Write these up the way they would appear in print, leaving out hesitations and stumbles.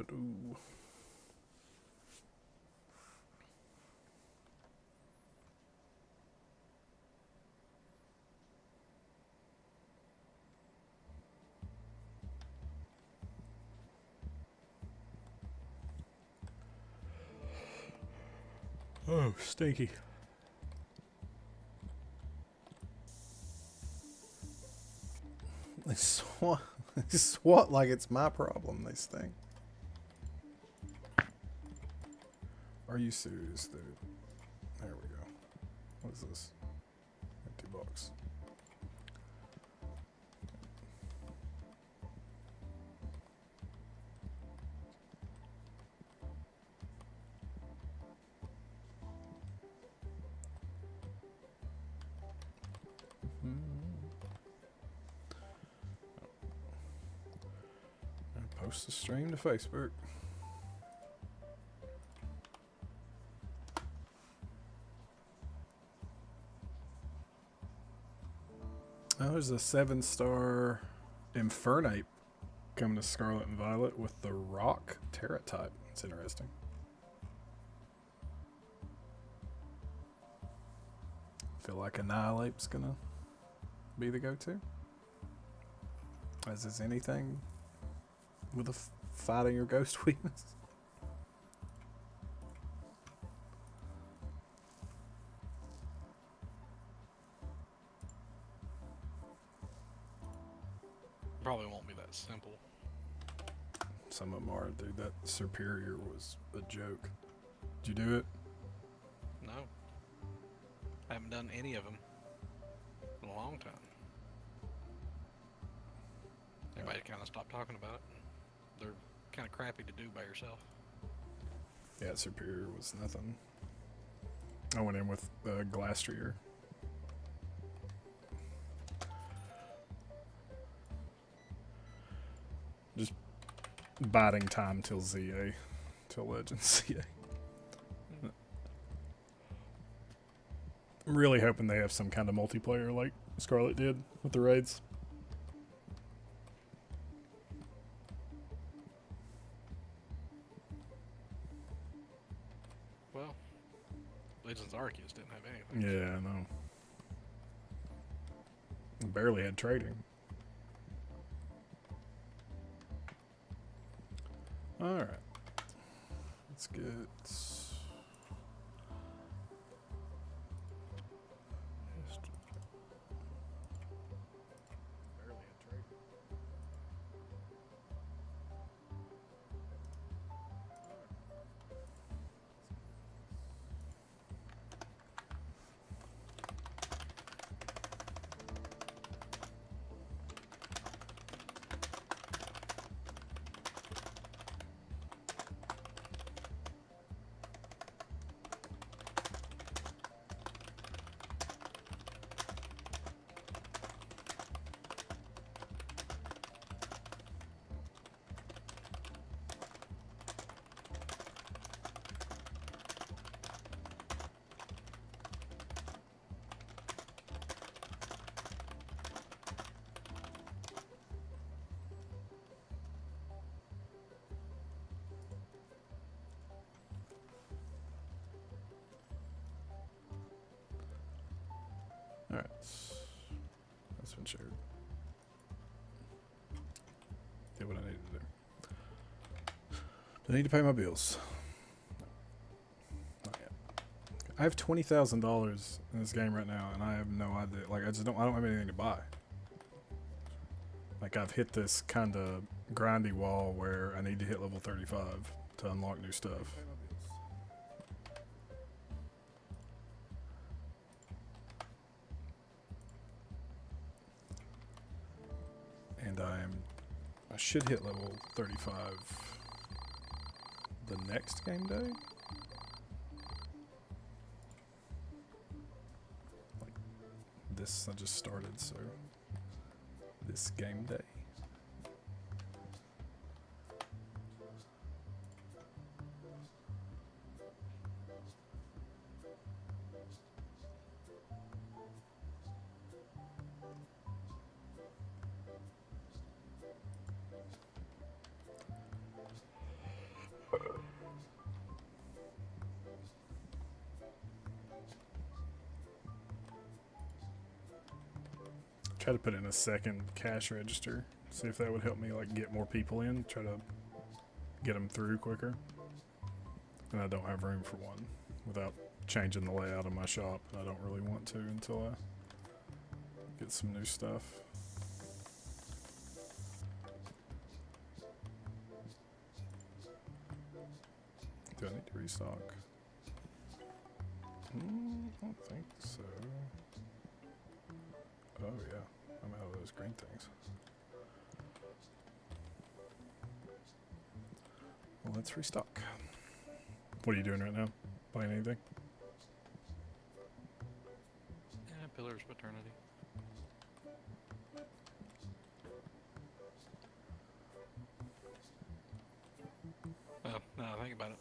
Doo-doo. Oh, stinky. They swat, they swat like it's my problem, they stink. Are you serious, dude? There we go. What is this? Empty box. Post the stream to Facebook. Oh, there's a 7-star Infernape coming to Scarlet and Violet with the Rock Terra type. It's interesting. Feel like Annihilate's gonna be the go-to. As is anything with a fighting or ghost weakness. Probably won't be that simple. Some of them are, dude. That Superior was a joke. Did you do it? No. I haven't done any of them in a long time. Everybody kind of stopped talking about it. They're kind of crappy to do by yourself. Yeah, Superior was nothing. I went in with Glastrier. Just biding time till ZA. Till Legend ZA. I'm really hoping they have some kind of multiplayer like Scarlet did with the raids. Well, Legends Arceus didn't have anything. Yeah, I know. Barely had trading. Alright. Let's get... Alright. That's been shared. Did what I needed to do. Do I need to pay my bills? Not yet. I have $20,000 in this game right now, and I have no idea. Like, I don't have anything to buy. Like, I've hit this kind of grindy wall where I need to hit level 35 to unlock new stuff. And I should hit level 35 the next game day. Like this, I just started, so this game day. Try to put in a second cash register. See if that would help me like get more people in. Try to get them through quicker. And I don't have room for one without changing the layout of my shop. And I don't really want to until I get some new stuff. Do I need to restock? I don't think so. Oh yeah, I'm out of those green things. Well, let's restock. What are you doing right now? Playing anything? Yeah, Pillars of Eternity. Well, now I think about it,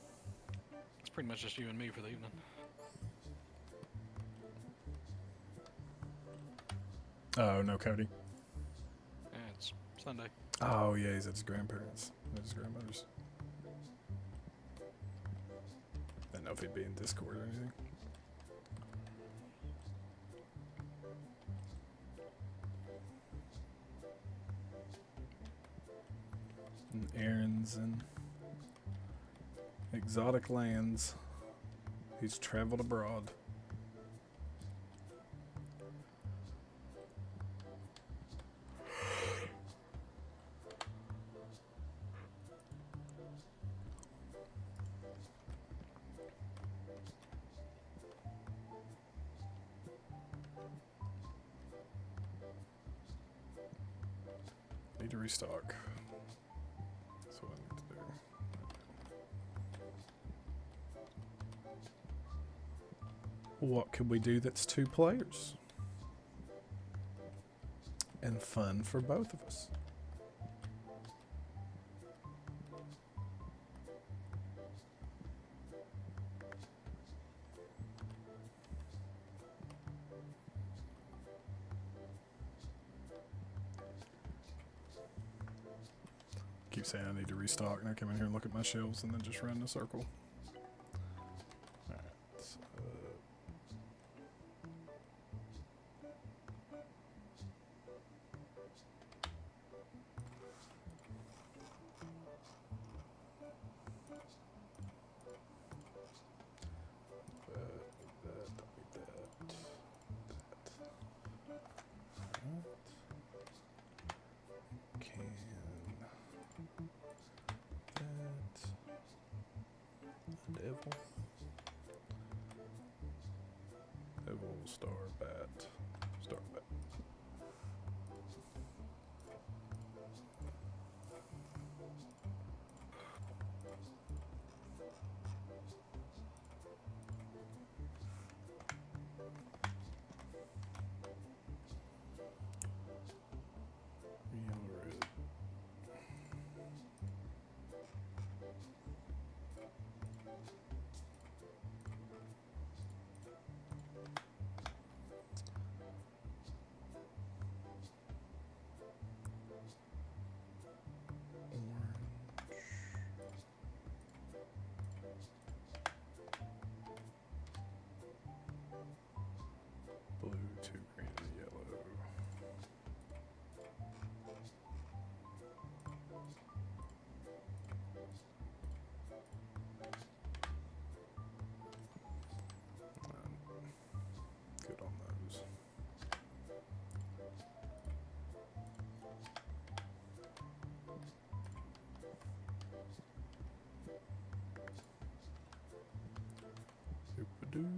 it's pretty much just you and me for the evening. Oh, no Cody. Yeah, it's Sunday. Oh yeah, he's at his grandparents. At his grandmother's. I don't know if he'd be in Discord or anything. And errands and exotic lands. He's traveled abroad. Need to restock. That's what I need to do. What could we do that's 2 players? And fun for both of us. Keep saying I need to restock, and I come in here and look at my shelves and then just run in a circle. Alright, so Devil, star, bat, star, bat. Yellow, red. Blue, 2 green, and yellow. Good on those. Super-doo.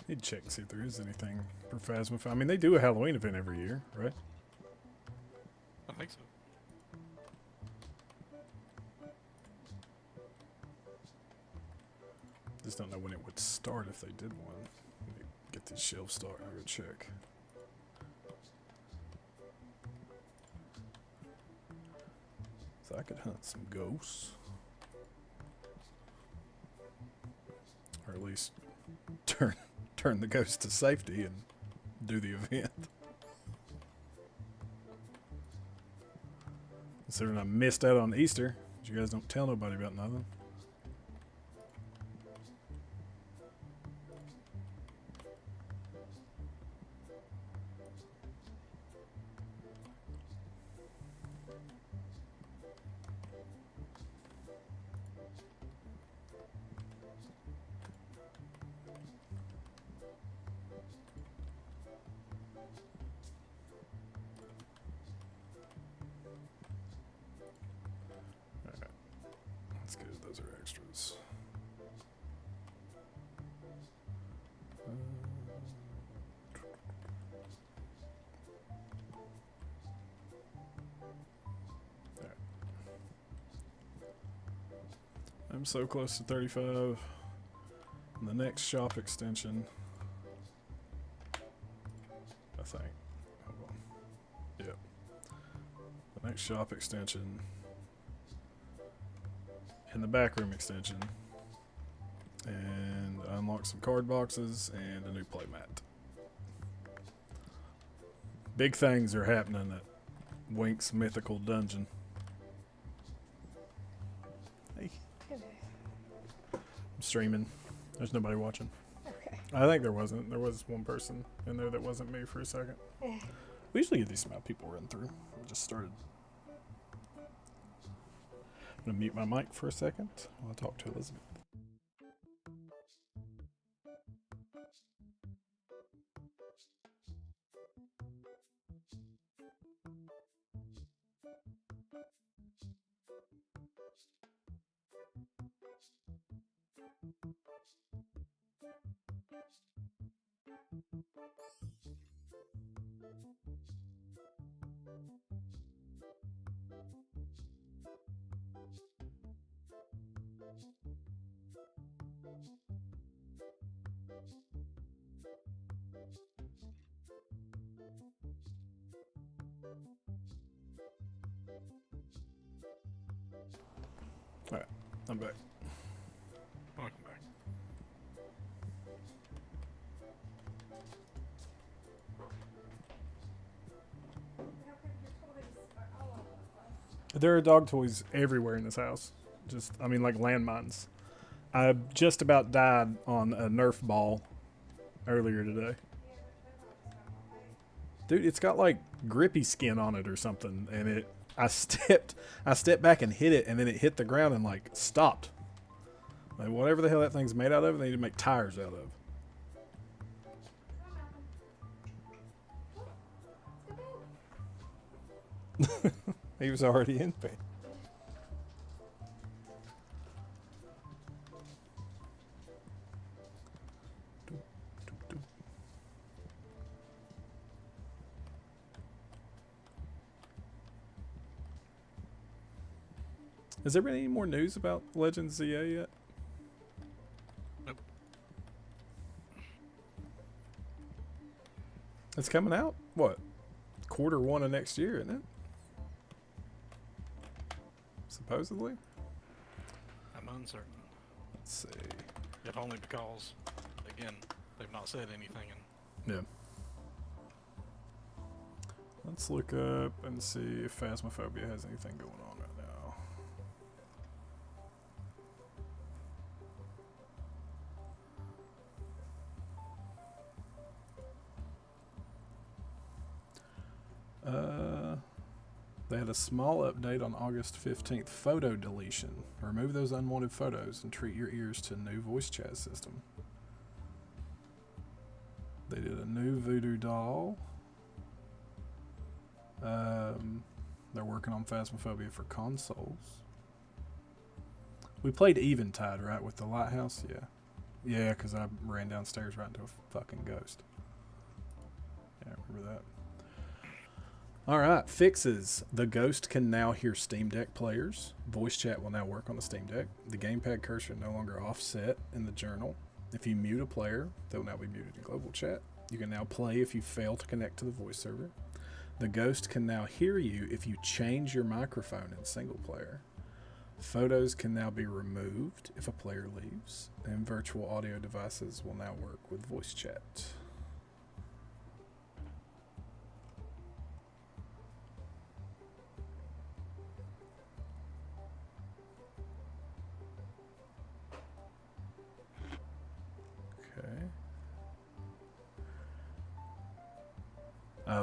Need to check and see if there is anything for Phasma. I mean, they do a Halloween event every year, right? I think so. Just don't know when it would start if they did one. Let me get these shelves started. I'll go check. So I could hunt some ghosts. Or at least turn the ghost to safety and do the event. Considering I missed out on Easter, but you guys don't tell nobody about nothing. those are extras. Alright. I'm so close to 35. And the next shop extension, I think. Hold on. Yep. The next shop extension and the backroom extension, and unlock some card boxes and a new playmat. Big things are happening at Wink's Mythical Dungeon. Hey. Hello. I'm streaming. There's nobody watching. Okay. I think there wasn't. There was one person in there that wasn't me for a second. Yeah. We usually get a decent amount of people run through. I just started. I'm going to mute my mic for a second while I talk to Elizabeth. Alright, I'm back. Welcome back. There are dog toys everywhere in this house. Just, I mean, like landmines. I just about died on a Nerf ball earlier today. Dude, it's got like grippy skin on it or something, and I stepped back and hit it, and then it hit the ground and like stopped. Like whatever the hell that thing's made out of, they need to make tires out of. He was already in bed. Has there been any more news about Legends ZA yet? Nope. It's coming out? What? Q1 of next year, isn't it? Supposedly? I'm uncertain. Let's see. If only because, again, they've not said anything. Yeah. Let's look up and see if Phasmophobia has anything going on right now. They had a small update on August 15th. Photo deletion. Remove those unwanted photos and treat your ears to new voice chat system. They did a new voodoo doll. They're working on Phasmophobia for consoles. We played Eventide, right, with the lighthouse? Yeah. Yeah, because I ran downstairs right into a fucking ghost. Yeah, I remember that. Alright, fixes. The Ghost can now hear Steam Deck players. Voice chat will now work on the Steam Deck. The gamepad cursor no longer offset in the journal. If you mute a player, they'll now be muted in global chat. You can now play if you fail to connect to the voice server. The Ghost can now hear you if you change your microphone in single player. Photos can now be removed if a player leaves. And virtual audio devices will now work with voice chat.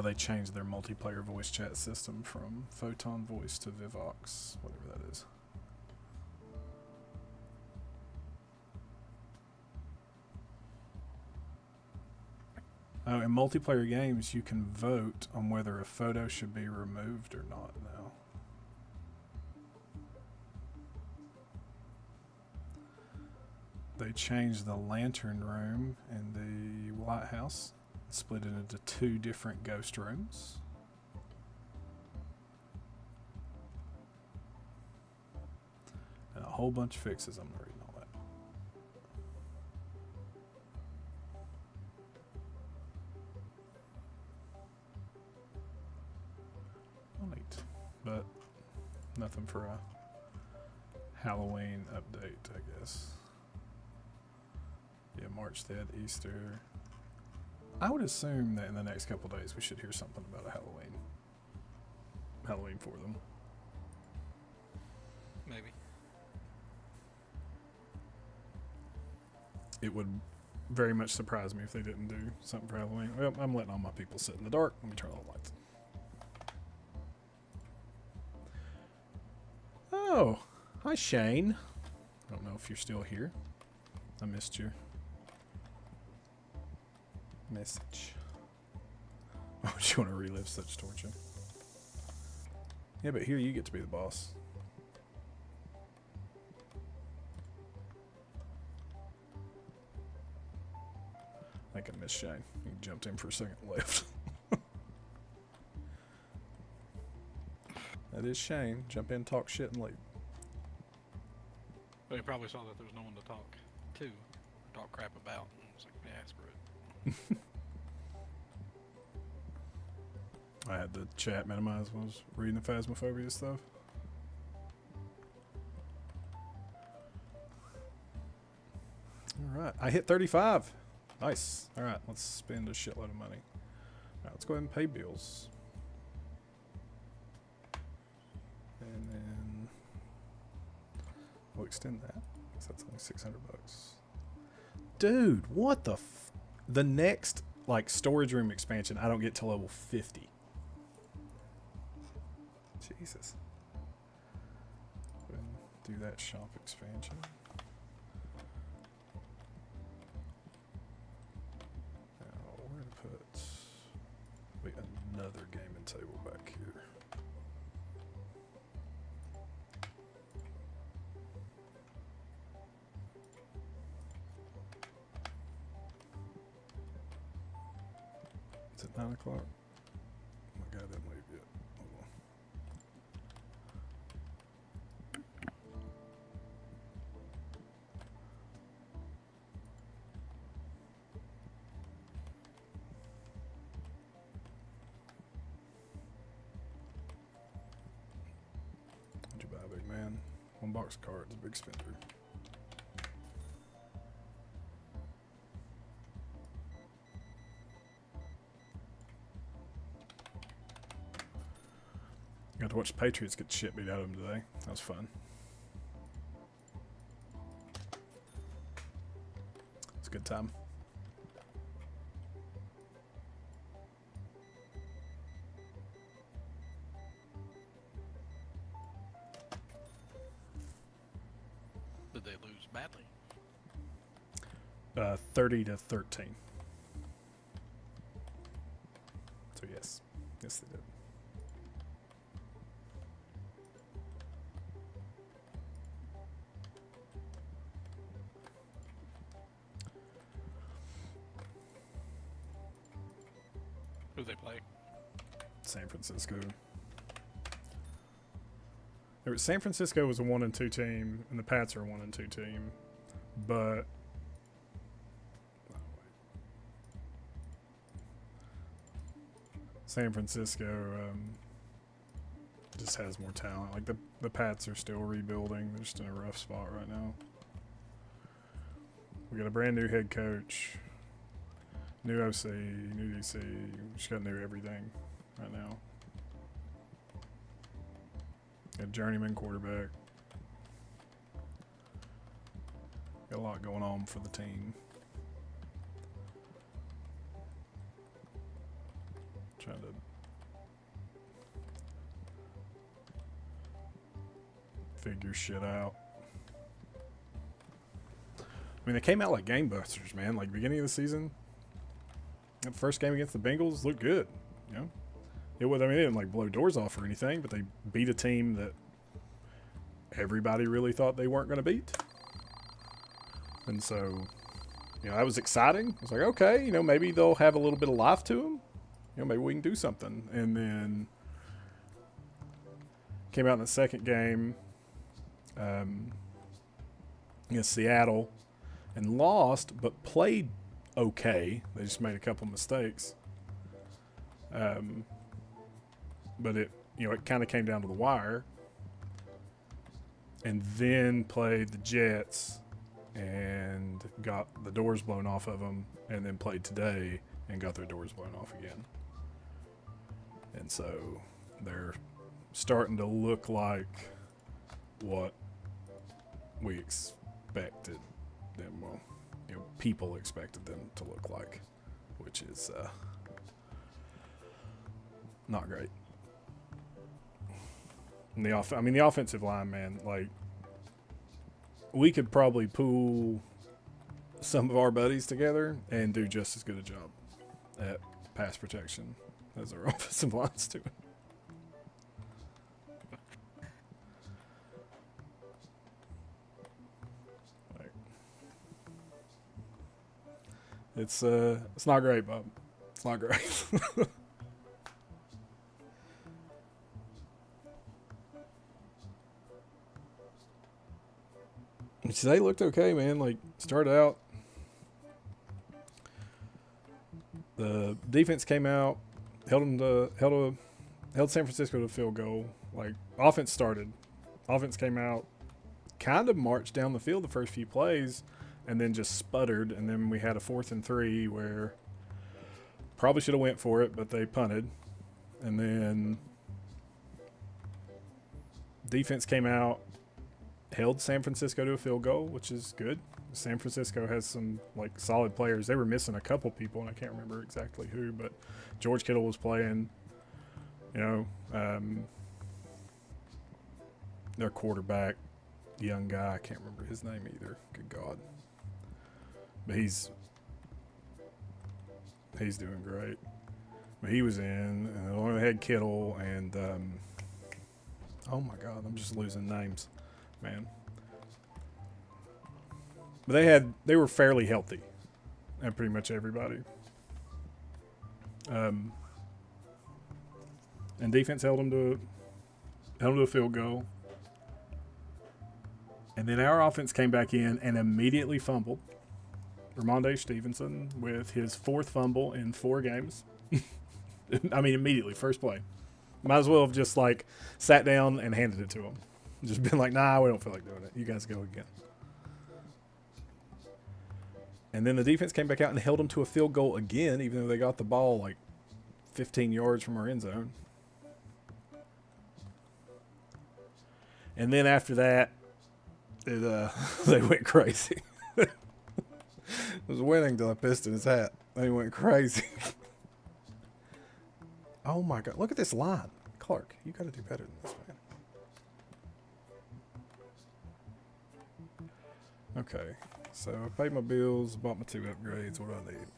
They changed their multiplayer voice chat system from Photon Voice to Vivox, whatever that is. Oh, in multiplayer games, you can vote on whether a photo should be removed or not now. they changed the lantern room in the White House, split it into 2 different ghost rooms. And a whole bunch of fixes. I'm not reading all that. Oh, neat. But nothing for a Halloween update, I guess. Yeah, March 3rd, Easter. I would assume that in the next couple days we should hear something about a Halloween for them. Maybe. It would very much surprise me if they didn't do something for Halloween. Well, I'm letting all my people sit in the dark. Let me turn on the lights. Oh, hi Shane. I don't know if you're still here. I missed your message. Oh, do you want to relive such torture? Yeah, but here you get to be the boss. I think I missed Shane. He jumped in for a second and left. That is Shane. Jump in, talk shit, and leave. Well, he probably saw that there was no one to talk to, or talk crap about, and was like, yeah, screw it. I had the chat minimized when I was reading the Phasmophobia stuff. Alright, I hit 35. Nice. Alright, let's spend a shitload of money. Alright, let's go ahead and pay bills. And then we'll extend that, because that's only 600 bucks. Dude, what the the next, like, storage room expansion, I don't get to level 50. Jesus. Go ahead and do that shop expansion. Now, we're going to put another gaming table back here. Is it 9 o'clock? Oh my god, I didn't leave yet. Hold on. What'd you buy, big man? 1 box of cards, a big spender. Got to watch the Patriots get the shit beat out of them today. That was fun. It's a good time. Did they lose badly? 30-13. So yes. Yes, they did. Who they play? San Francisco. San Francisco was a 1-2 team, and the Pats are a 1-2 team, but San Francisco just has more talent. Like the Pats are still rebuilding; they're just in a rough spot right now. We got a brand new head coach. New OC, new DC, we just got new everything right now. Got a journeyman quarterback. Got a lot going on for the team. Trying to figure shit out. I mean, they came out like game busters, man. Like beginning of the season. That first game against the Bengals looked good, you know. It was, I mean, they didn't like blow doors off or anything, but they beat a team that everybody really thought they weren't going to beat. And so, you know, that was exciting. I was like, okay, you know, maybe they'll have a little bit of life to them. You know, maybe we can do something. And then came out in the second game against Seattle and lost, but played okay. They just made a couple mistakes. But it, you know, it kind of came down to the wire. And then played the Jets and got the doors blown off of them, and then played today and got their doors blown off again. And so they're starting to look like what we expected them, well, you know, people expected them to look like, which is not great. And the offensive line, man, like, we could probably pool some of our buddies together and do just as good a job at pass protection as our offensive line's doing. Like, it's not great, Bob. It's not great. Today looked okay, man. Like, started out, the defense came out, held San Francisco to a field goal. Like, offense started, offense came out, kind of marched down the field the first few plays, and then just sputtered. And then we had a 4th and 3 where probably should have went for it, but they punted. And then defense came out, held San Francisco to a field goal, which is good. San Francisco has some, like, solid players. They were missing a couple people, and I can't remember exactly who, but George Kittle was playing. You know, their quarterback, young guy, I can't remember his name either. Good God. But he's doing great. But he was in, and they only had Kittle, and oh my God, I'm just losing names, man. But they were fairly healthy, and pretty much everybody. And defense held them to a field goal. And then our offense came back in and immediately fumbled. Ramonde Stevenson with his 4th fumble in 4 games. I mean, immediately, first play. Might as well have just, like, sat down and handed it to him. Just been like, nah, we don't feel like doing it. You guys go again. And then the defense came back out and held them to a field goal again, even though they got the ball, like, 15 yards from our end zone. And then after that, they went crazy. It was winning till I pissed in his hat. They went crazy. Oh my God. Look at this line. Clark, you got to do better than this, man. Okay. So I paid my bills, bought my 2 upgrades. What do I need?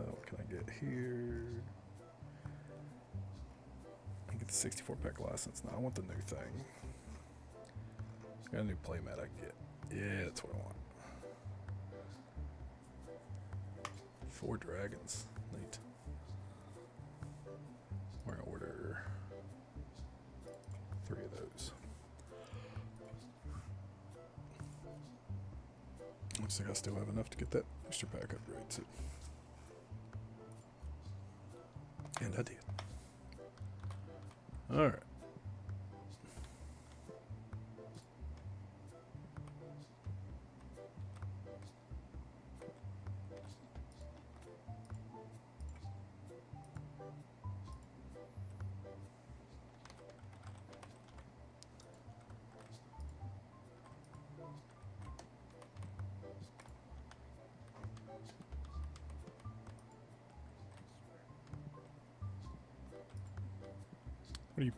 What can I get here? I get the 64-pack license. Now I want the new thing. Got a new playmat I can get. Yeah, that's what I want. 4 dragons. Neat. We're going to order 3 of those. Looks like I still have enough to get that booster pack upgrade too. And I did. Alright. What do you...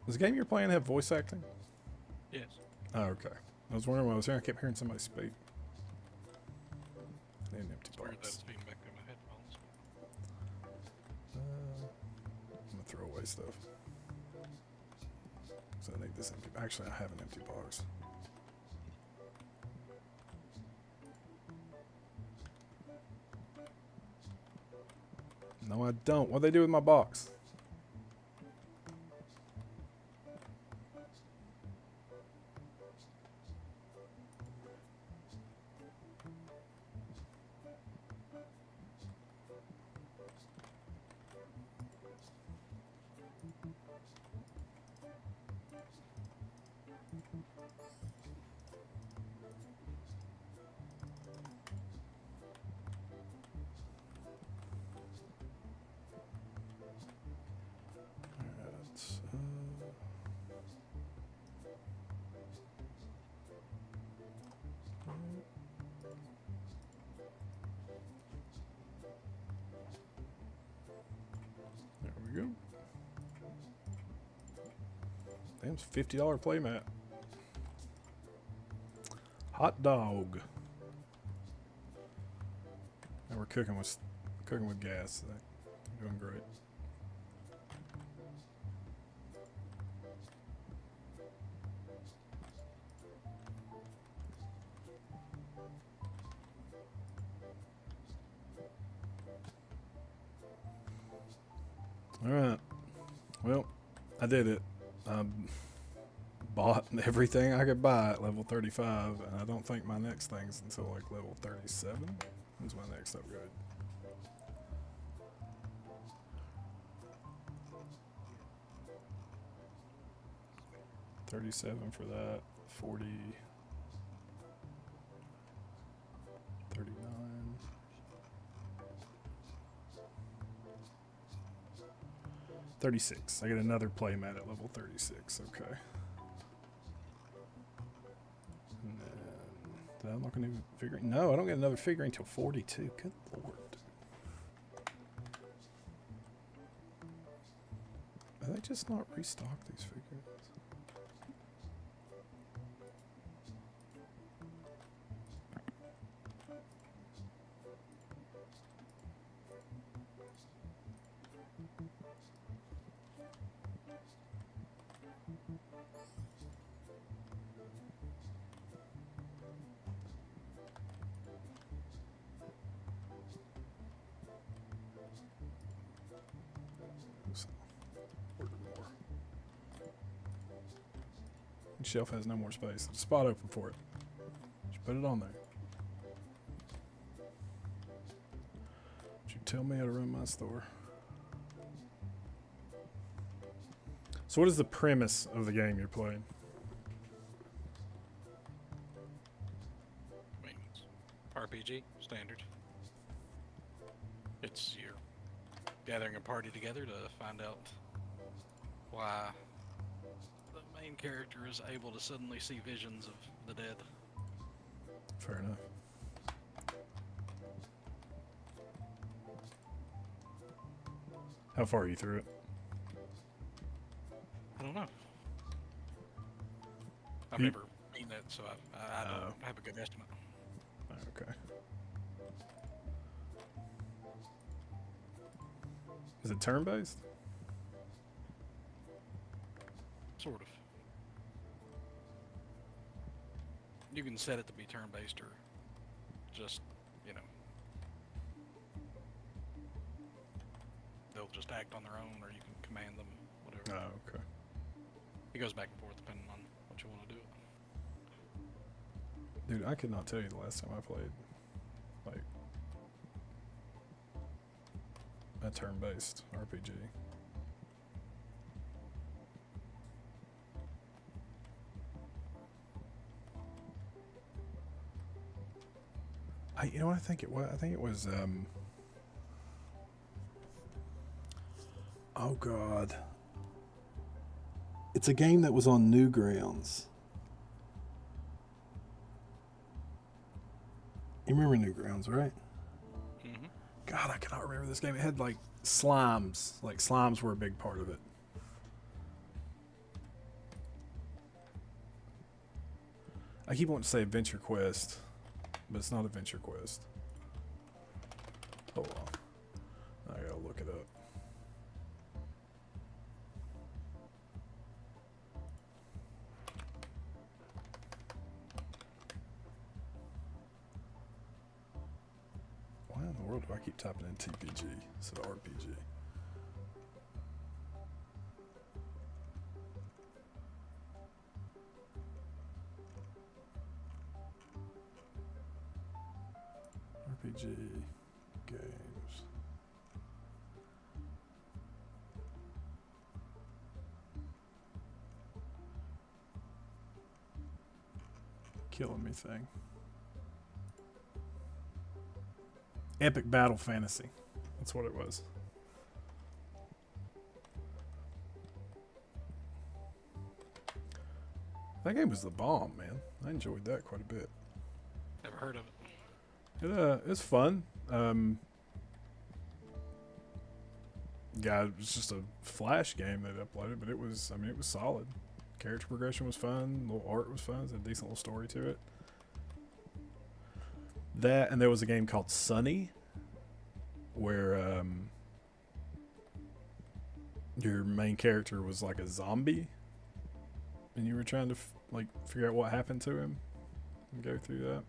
Does the game you're playing have voice acting? Yes. Oh, okay. I was wondering when I was here, I kept hearing somebody speak. And an empty It's weird box. that's being back through my headphones. I'm gonna throw away stuff. So I need this empty. Actually, I have an empty box. No, I don't. What'd they do with my box? There we go. Damn, it's $50 playmat. Hot dog. And we're cooking with gas. So doing great. All right. Well, I did it. Bought everything I could buy at level 35, and I don't think my next thing's until like level 37. When's my next upgrade? $37 for that. 40. 39. $36. I get another playmat at level 36. Okay. And then, did I unlock a new figurine? No, I don't get another figurine until 42. Good lord. Are they just not restock these figurines? Shelf has no more space. There's a spot open for it. Just put it on there. Would you tell me how to run my store? So what is the premise of the game you're playing? RPG, standard. It's you're gathering a party together to find out why the main character is able to suddenly see visions of the dead. Fair enough. How far are you through it? I don't know. I've never seen it, so I don't have a good estimate. Okay. Is it turn-based? Sort of. You can set it to be turn-based or just, you know, they'll just act on their own, or you can command them, whatever. Oh, okay. It goes back and forth depending on what you want to do. Dude, I could not tell you the last time I played, like, a turn-based RPG. You know what I think it was? I think it was, oh god. It's a game that was on Newgrounds. You remember Newgrounds, right? Mm-hmm. God, I cannot remember this game. It had, like, slimes. Like, slimes were a big part of it. I keep wanting to say Adventure Quest, but it's not Adventure Quest. Hold on. I gotta look it up. in the world do I keep typing in TPG instead of RPG? RPG games. Killing me thing. Epic Battle Fantasy. That's what it was. That game was the bomb, man. I enjoyed that quite a bit. Never heard of it. It's fun. Yeah, it was just a flash game that uploaded, but it was, I mean, it was solid. Character progression was fun. Little art was fun. It had a decent little story to it. That, and there was a game called Sunny, where your main character was like a zombie, and you were trying to like figure out what happened to him and go through that.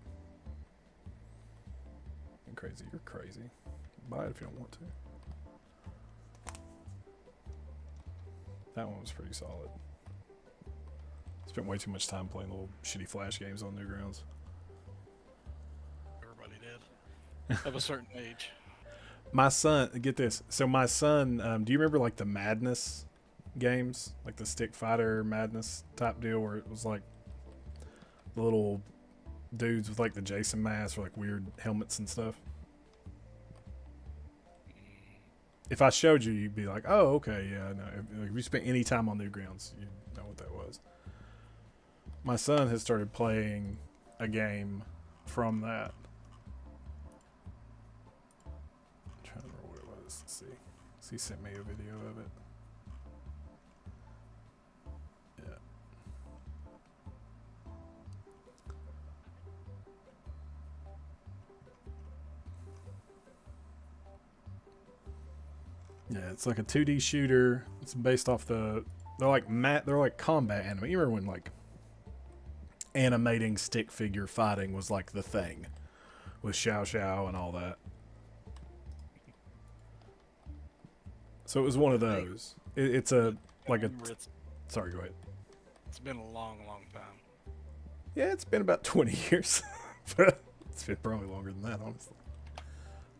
And crazy, you're crazy. Buy it if you don't want to. That one was pretty solid. Spent way too much time playing little shitty flash games on Newgrounds. Everybody did. Of a certain age. My son, get this. So my son, do you remember like the Madness games? Like the Stick Fighter Madness type deal where it was like the little dudes with like the Jason masks or like weird helmets and stuff? If I showed you, you'd be like, oh, okay, yeah, no. If you spent any time on Newgrounds, you'd know what that was. My son has started playing a game from that. I'm trying to remember what it was. Let's see. So he sent me a video of it. Yeah. Yeah, it's like a 2D shooter. It's based off the... They're like combat anime. You remember when like animating stick figure fighting was like the thing with Xiao Xiao and all that. So it was one of those. It's a like a. Sorry, go ahead. It's been a long, long time. Yeah, it's been about 20 years. But it's been probably longer than that, honestly.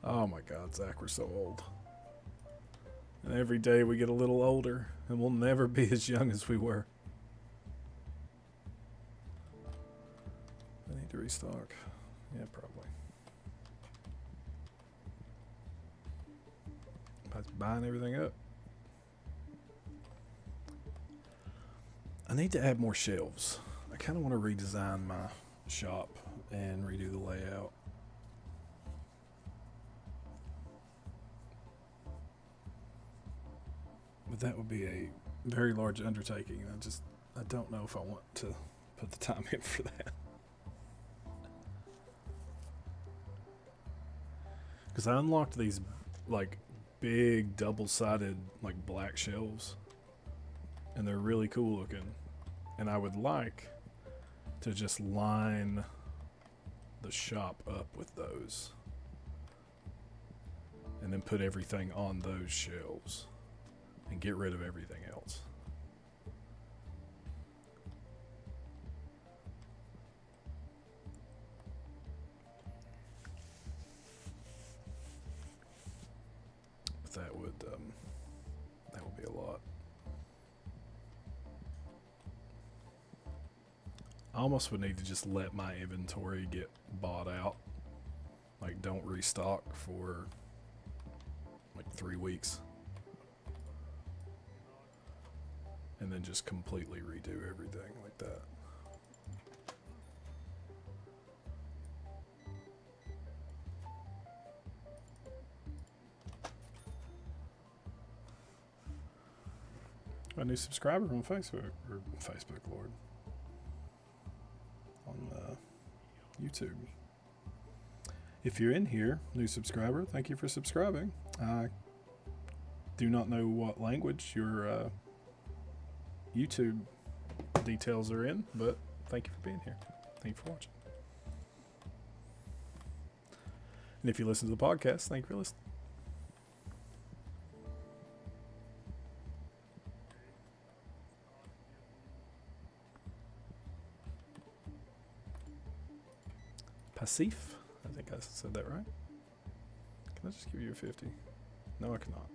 Oh my God, Zach, we're so old. And every day we get a little older, and we'll never be as young as we were. I need to restock. Yeah, probably. I was buying everything up. I need to add more shelves. I kind of want to redesign my shop and redo the layout. But that would be a very large undertaking. I don't know if I want to put the time in for that. Because I unlocked these like big double-sided like black shelves, and they're really cool looking. And I would like to just line the shop up with those, and then put everything on those shelves, and get rid of everything else. But that would be a lot. I almost would need to just let my inventory get bought out. Like, don't restock for like 3 weeks. And then just completely redo everything like that. A new subscriber on Facebook, Lord. On YouTube. If you're in here, new subscriber, thank you for subscribing. I do not know what language your YouTube details are in, but thank you for being here. Thank you for watching. And if you listen to the podcast, thank you for listening. Passif? I think I said that right. Can I just give you a 50? No, I cannot.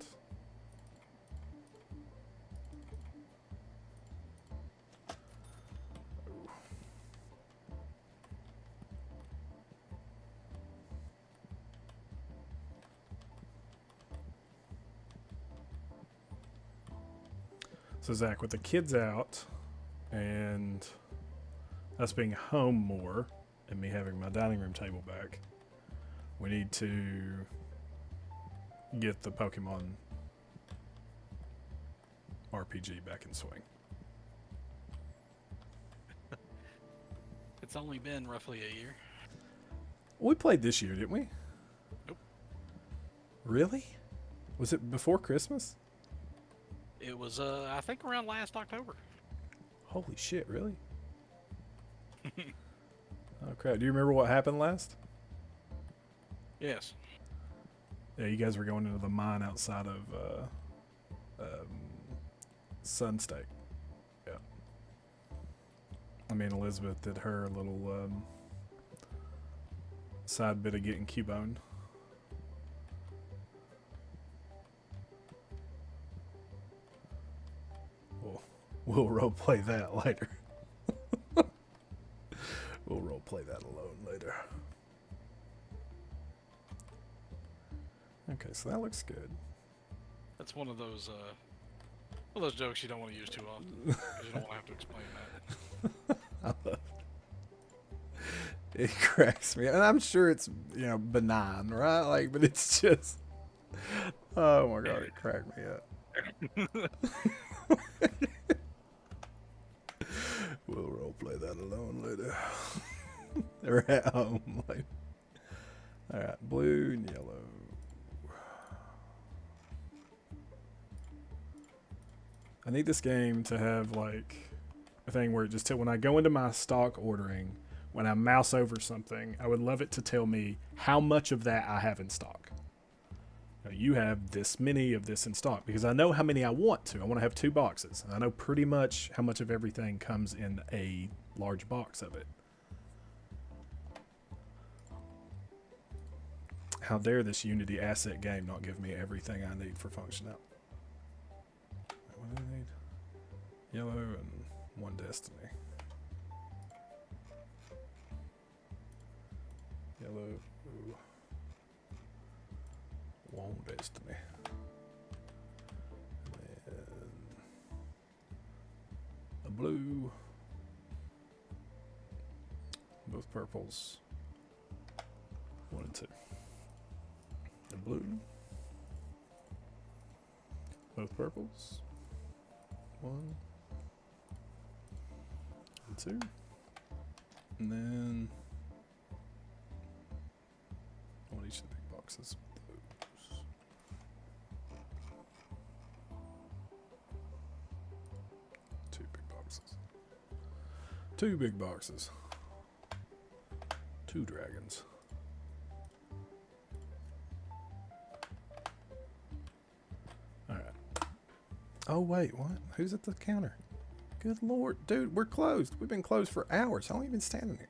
So Zach, with the kids out and us being home more and me having my dining room table back, we need to get the Pokemon RPG back in swing. It's only been roughly a year. We played this year, didn't we? Nope. Really? Was it before Christmas? It was, I think, around last October. Holy shit, really? Oh, crap. Do you remember what happened last? Yes. Yeah, you guys were going into the mine outside of Sunstate. Yeah. I mean, Elizabeth did her little side bit of getting Cubone. We'll roleplay that later. We'll roleplay that alone later. Okay, so that looks good. That's one of those jokes you don't want to use too often, because you don't want to have to explain that. It cracks me, and I'm sure it's benign, right? Like, but it's just, oh my god, it cracked me up. We'll roleplay that alone later. Or at home later. All right, blue and yellow. I need this game to have like a thing where it just when I go into my stock ordering, when I mouse over something, I would love it to tell me how much of that I have in stock. You have this many of this in stock, because I know how many I want to. I want to have 2 boxes. And I know pretty much how much of everything comes in a large box of it. How dare this Unity asset game not give me everything I need for functionality? What do I need? Yellow and 1 destiny. Yellow. Ooh. 1 destiny. And a blue. Both purples. 1 and 2. The blue. Both purples. 1 and 2. And then I want each of the big boxes. Two big boxes. 2 dragons. Alright. Oh, wait, what? Who's at the counter? Good lord. Dude, we're closed. We've been closed for hours. How long have you been standing here?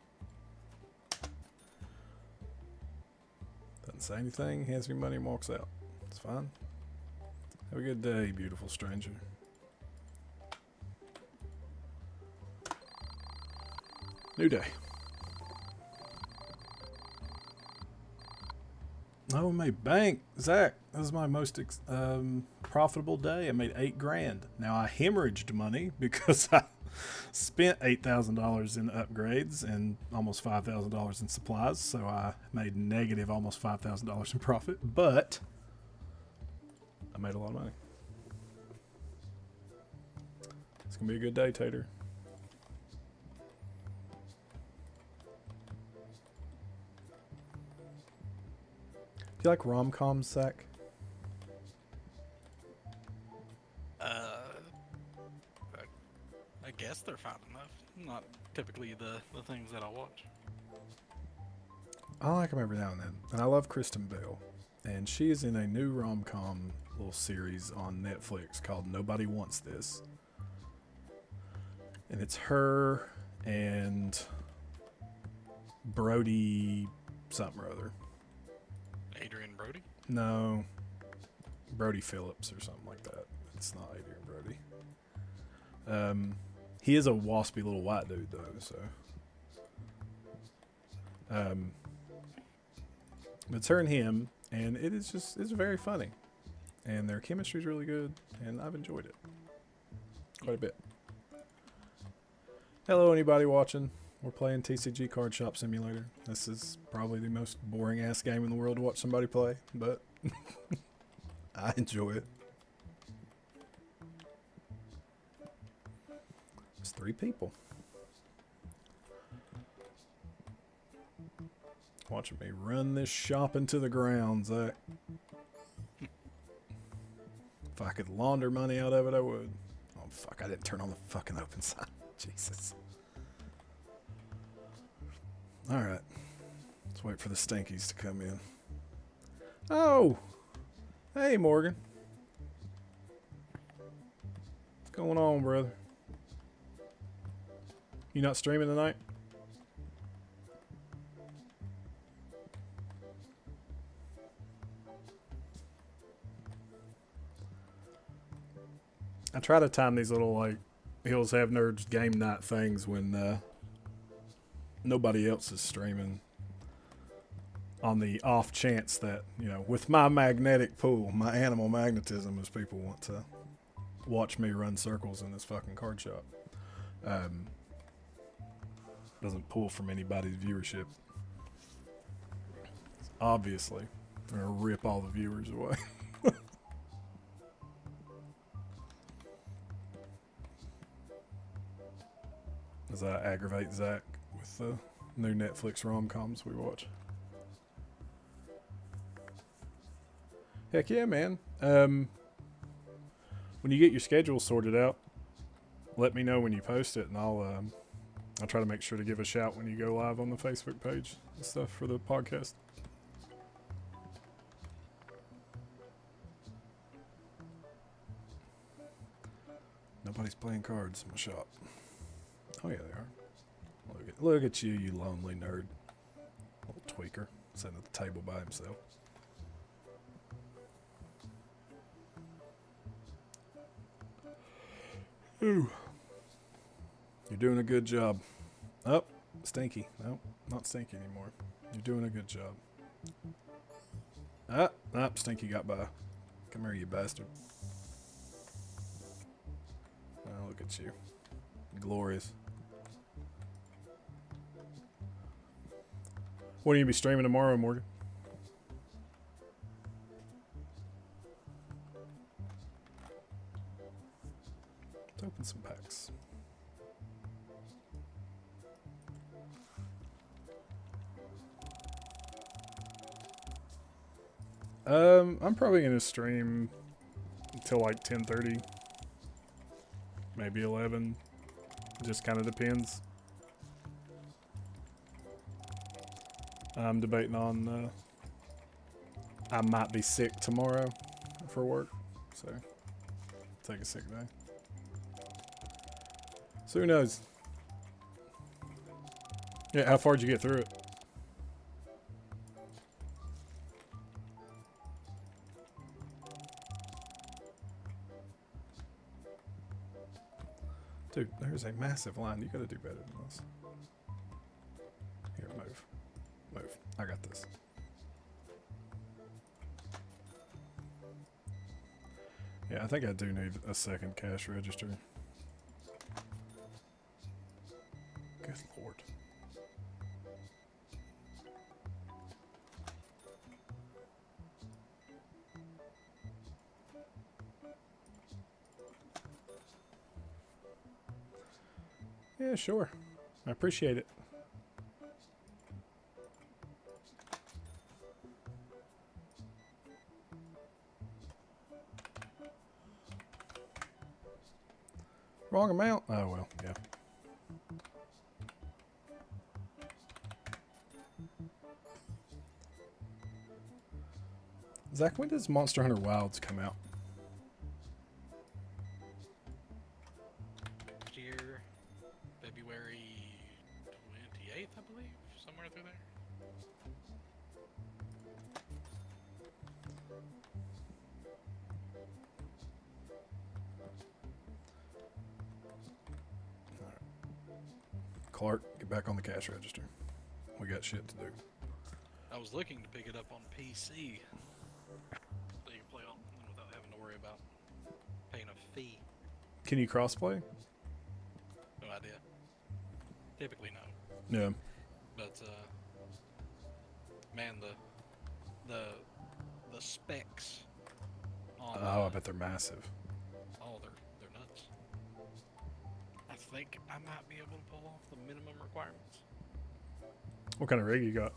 Doesn't say anything, hands me money and walks out. It's fine. Have a good day, beautiful stranger. New day. Oh, I made bank. Zach, this is my most profitable day. I made $8,000. Now I hemorrhaged money because I spent $8,000 in upgrades and almost $5,000 in supplies. So I made negative almost $5,000 in profit, but I made a lot of money. It's going to be a good day, Tater. Do you like rom-coms, Zach? I guess they're fine enough. Not typically the things that I watch. I like them every now and then. And I love Kristen Bell. And she is in a new rom-com little series on Netflix called Nobody Wants This. And it's her and Brody something or other. Adrian Brody? No. Brody Phillips or something like that. It's not Adrian Brody. He is a waspy little white dude though, so. It's her and him, and it's very funny. And their chemistry is really good, and I've enjoyed it quite a bit. Hello, anybody watching? We're playing TCG Card Shop Simulator. This is probably the most boring ass game in the world to watch somebody play, but I enjoy it. It's 3 people. Watching me run this shop into the ground, Zach. If I could launder money out of it, I would. Oh, fuck. I didn't turn on the fucking open sign. Jesus. Alright. Let's wait for the stinkies to come in. Oh! Hey, Morgan. What's going on, brother? You not streaming tonight? I try to time these little, like, Hills Have Nerds game night things when nobody else is streaming, on the off chance that, you know, with my magnetic pull, my animal magnetism, as people want to watch me run circles in this fucking card shop, doesn't pull from anybody's viewership. Obviously, I'm going to rip all the viewers away. As I aggravate Zach with the new Netflix rom-coms we watch. Heck yeah, man. When you get your schedule sorted out, let me know when you post it, and I'll try to make sure to give a shout when you go live on the Facebook page and stuff for the podcast. Nobody's playing cards in my shop. Oh yeah, they are. Look at you, you lonely nerd. Little tweaker sitting at the table by himself. Ooh. You're doing a good job. Oh, Stinky. No, not Stinky anymore. You're doing a good job. Stinky got by. Come here, you bastard. Oh, look at you. Glorious. What are you going to be streaming tomorrow, Morgan? Let's open some packs. I'm probably going to stream until like 10:30. Maybe 11. Just kind of depends. I'm debating on I might be sick tomorrow for work, so take a sick day. So who knows? Yeah, how far did you get through it? Dude, there's a massive line. You gotta do better than this. Here, move. Move. I got this. Yeah, I think I do need a second cash register. Good lord. Yeah, sure. I appreciate it. Wrong amount? Oh, well, yeah. Zach, when does Monster Hunter Wilds come out? Next year, February 28th, I believe, somewhere through there. Clark, get back on the cash register. We got shit to do. I was looking to pick it up on PC, so you can play on without having to worry about paying a fee. Can you crossplay? No idea. Typically no. Yeah. But man, the specs on Oh, I bet they're massive. oh they're nuts. I think I might be able to pull off the minimum requirements. What kind of rig you got?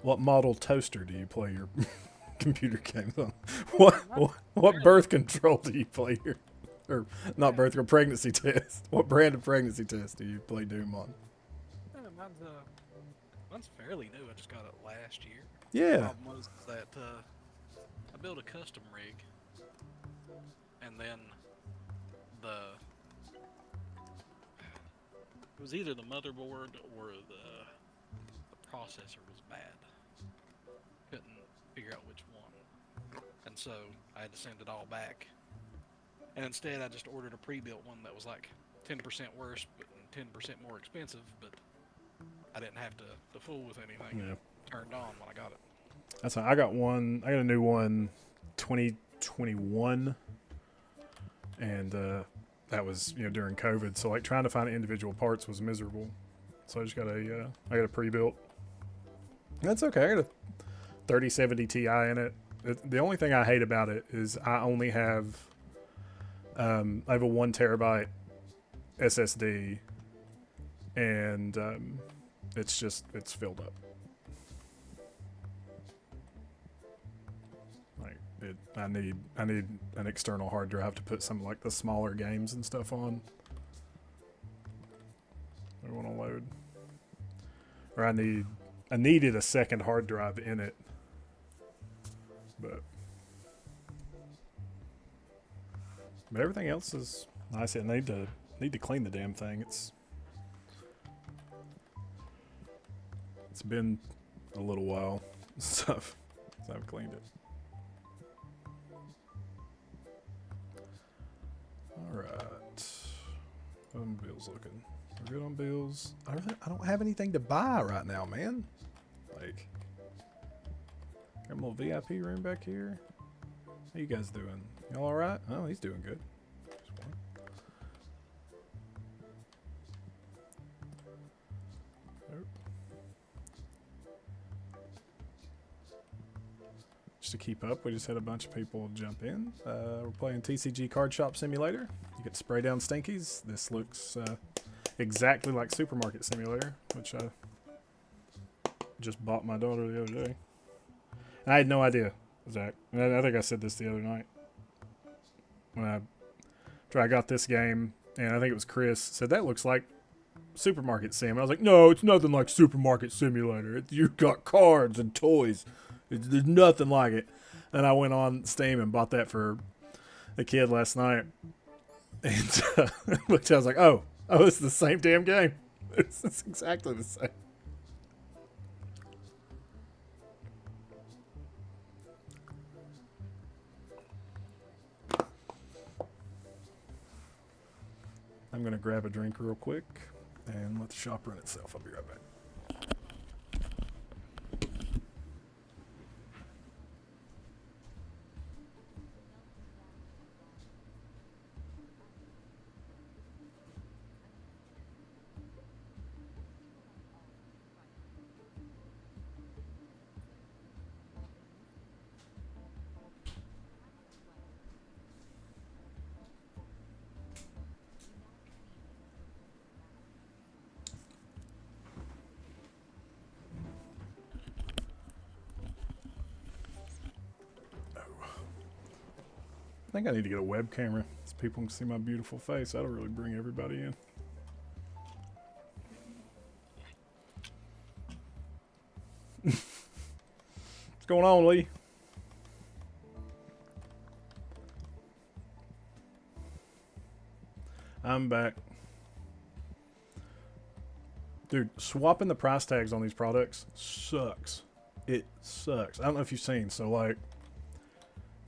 What model toaster do you play your computer games on? What birth control do you play your, or not birth control, pregnancy test? What brand of pregnancy test do you play Doom on? Mine's fairly new. I just got it last year. Yeah. The problem was that I built a custom rig, and then it was either the motherboard or the processor was bad. Couldn't figure out which one, and so I had to send it all back. And instead, I just ordered a pre-built one that was like 10% worse, but 10% more expensive. But I didn't have to fool with anything. Yeah. Turned on when I got it. That's fine. I got a new one, 2021, and that was during COVID. So like trying to find individual parts was miserable. So I just got I got a pre-built. That's okay. I got a 3070 Ti in it. The only thing I hate about it is I only have I have a 1 terabyte SSD, and it's filled up. Like I need an external hard drive to put some like the smaller games and stuff on. I want to load, or I needed a second hard drive in it, but everything else is nice. I need to clean the damn thing. It's been a little while since I've cleaned it. All right, how are bills looking? We're good on bills. I don't have anything to buy right now, man. Like, got a little VIP room back here. How you guys doing? Y'all all right? Oh, he's doing good. Just to keep up, we just had a bunch of people jump in. We're playing TCG Card Shop Simulator. You get spray down stinkies. This looks exactly like Supermarket Simulator, which I just bought my daughter the other day. And I had no idea, Zach. I think I said this the other night when I got this game, and I think it was Chris said that looks like Supermarket Sim. I was like, no, it's nothing like Supermarket Simulator. You've got cards and toys. There's nothing like it. And I went on Steam and bought that for a kid last night, and which I was like, oh, it's the same damn game. It's exactly the same. I'm going to grab a drink real quick and let the shop run itself. I'll be right back. I think I need to get a web camera so people can see my beautiful face. That'll really bring everybody in. What's going on, Lee? I'm back. Dude, swapping the price tags on these products sucks. It sucks. I don't know if you've seen. So, like,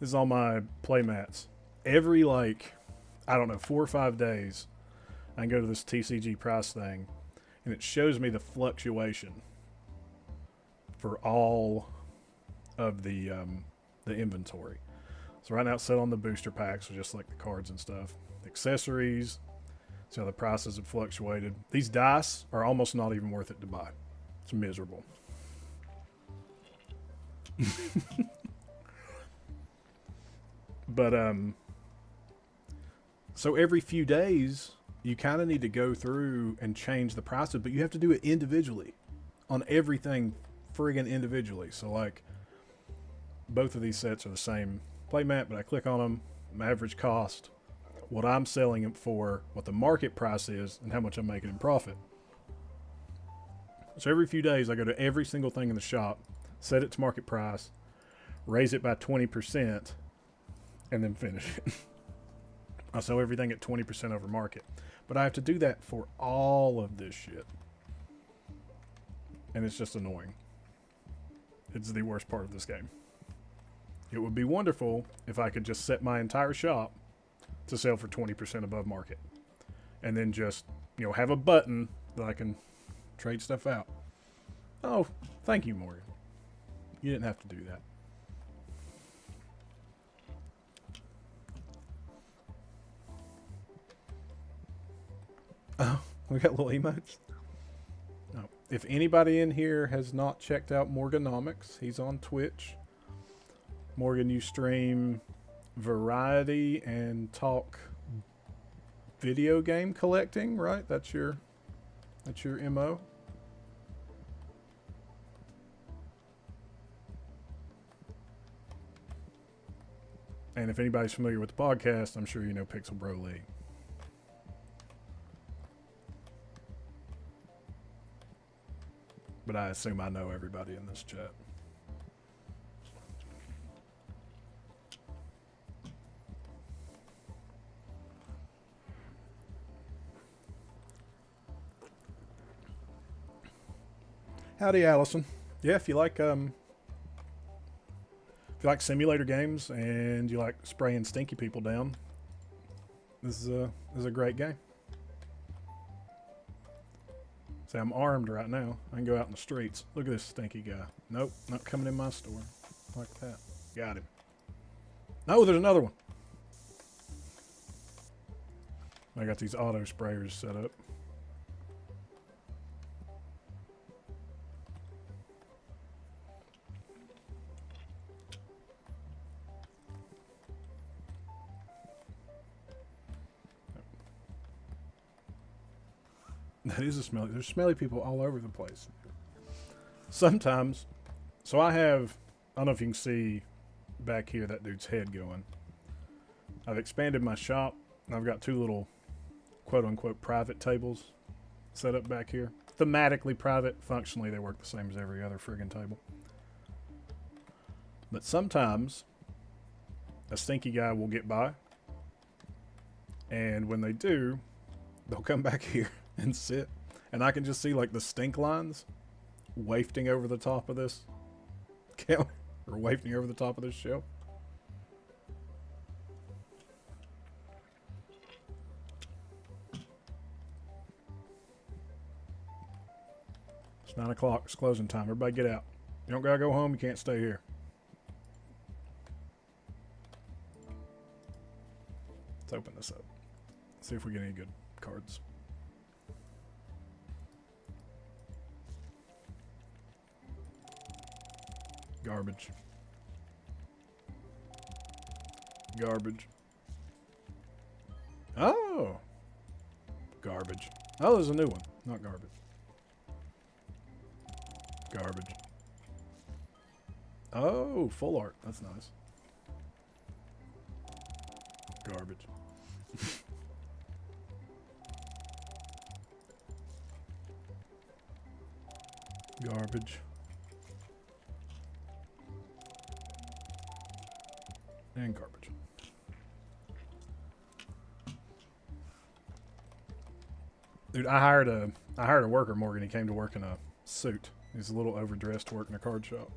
this is all my play mats. Every, like, I don't know, 4 or 5 days, I can go to this TCG price thing, and it shows me the fluctuation for all of the inventory. So right now it's set on the booster packs, so just like the cards and stuff. Accessories, see how the prices have fluctuated. These dice are almost not even worth it to buy. It's miserable. But so every few days you kind of need to go through and change the prices, but you have to do it individually on everything, friggin' individually. So like both of these sets are the same playmat, but I click on them, my average cost, what I'm selling them for, what the market price is, and how much I'm making in profit. So every few days I go to every single thing in the shop, set it to market price, raise it by 20%, and then finish it. I sell everything at 20% over market. But I have to do that for all of this shit. And it's just annoying. It's the worst part of this game. It would be wonderful if I could just set my entire shop to sell for 20% above market. And then just, you know, have a button that I can trade stuff out. Oh, thank you, Morgan. You didn't have to do that. Oh, we got little emotes. Oh, if anybody in here has not checked out Morganomics, he's on Twitch. Morgan, you stream variety and talk video game collecting, right? That's your MO. And if anybody's familiar with the podcast, I'm sure you know Pixel Bro League. But I assume I know everybody in this chat. Howdy, Allison. Yeah, if you like simulator games and you like spraying stinky people down, this is a great game. See, I'm armed right now. I can go out in the streets. Look at this stinky guy. Nope, not coming in my store. Like that. Got him. No, there's another one. I got these auto sprayers set up. That is a smelly. There's smelly people all over the place. Sometimes, so I don't know if you can see back here that dude's head going. I've expanded my shop, and I've got 2 little quote-unquote private tables set up back here. Thematically private, functionally they work the same as every other friggin' table. But sometimes, a stinky guy will get by, and when they do, they'll come back here and sit, and I can just see like the stink lines wafting over the top of this counter, or wafting over the top of this shelf. It's 9 o'clock. It's closing time. Everybody get out. You don't gotta go home. You can't stay here. Let's open this up. See if we get any good cards. Garbage. Garbage. Oh! Garbage. Oh, there's a new one. Not garbage. Garbage. Oh, full art. That's nice. Garbage. Garbage. And garbage. Dude, I hired a worker, Morgan. He came to work in a suit. He's a little overdressed to work in a card shop.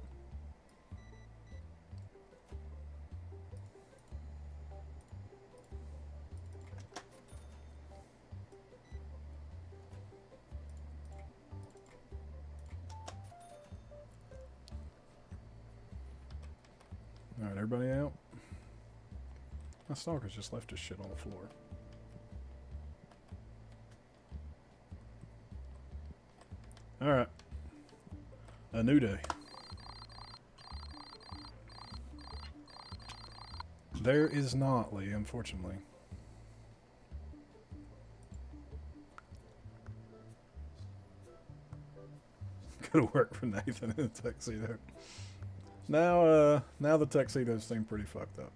Alright, everybody out? My stalker's just left his shit on the floor. Alright. A new day. There is not, Lee, unfortunately. Go to work for Nathan in a tuxedo. Now the tuxedos seem pretty fucked up.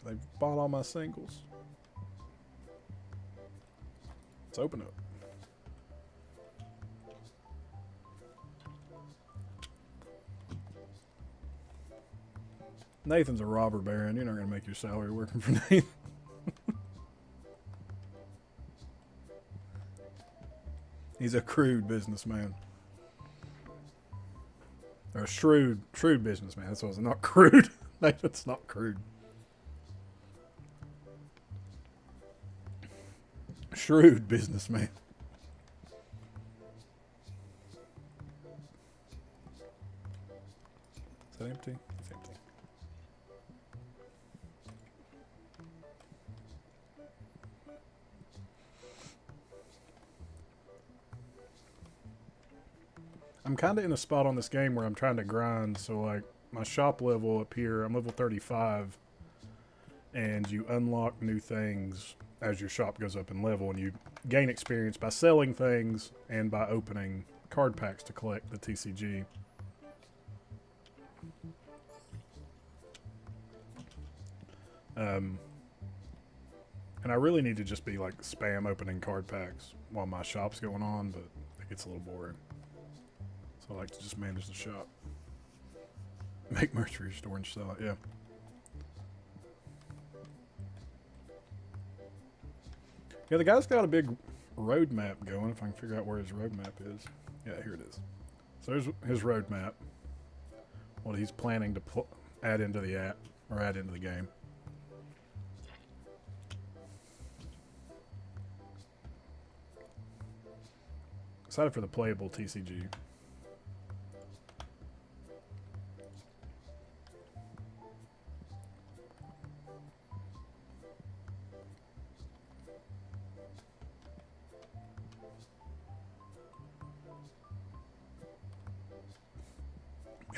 They bought all my singles. Let's open up. Nathan's a robber baron. You're not going to make your salary working for Nathan. He's a crude businessman. Or a shrewd businessman. That's what I was. Not crude. Nathan's not crude. Shrewd businessman. Is that empty? It's empty. I'm kind of in a spot on this game where I'm trying to grind. So, like, my shop level up here, I'm level 35. And you unlock new things as your shop goes up in level. And you gain experience by selling things and by opening card packs to collect the TCG. And I really need to just be, like, spam opening card packs while my shop's going on. But it gets a little boring. I like to just manage the shop. Make merch for your store and sell it, yeah. Yeah, the guy's got a big roadmap going, if I can figure out where his roadmap is. Yeah, here it is. So there's his roadmap. What he's planning to add into the app, or add into the game. Excited for the playable TCG.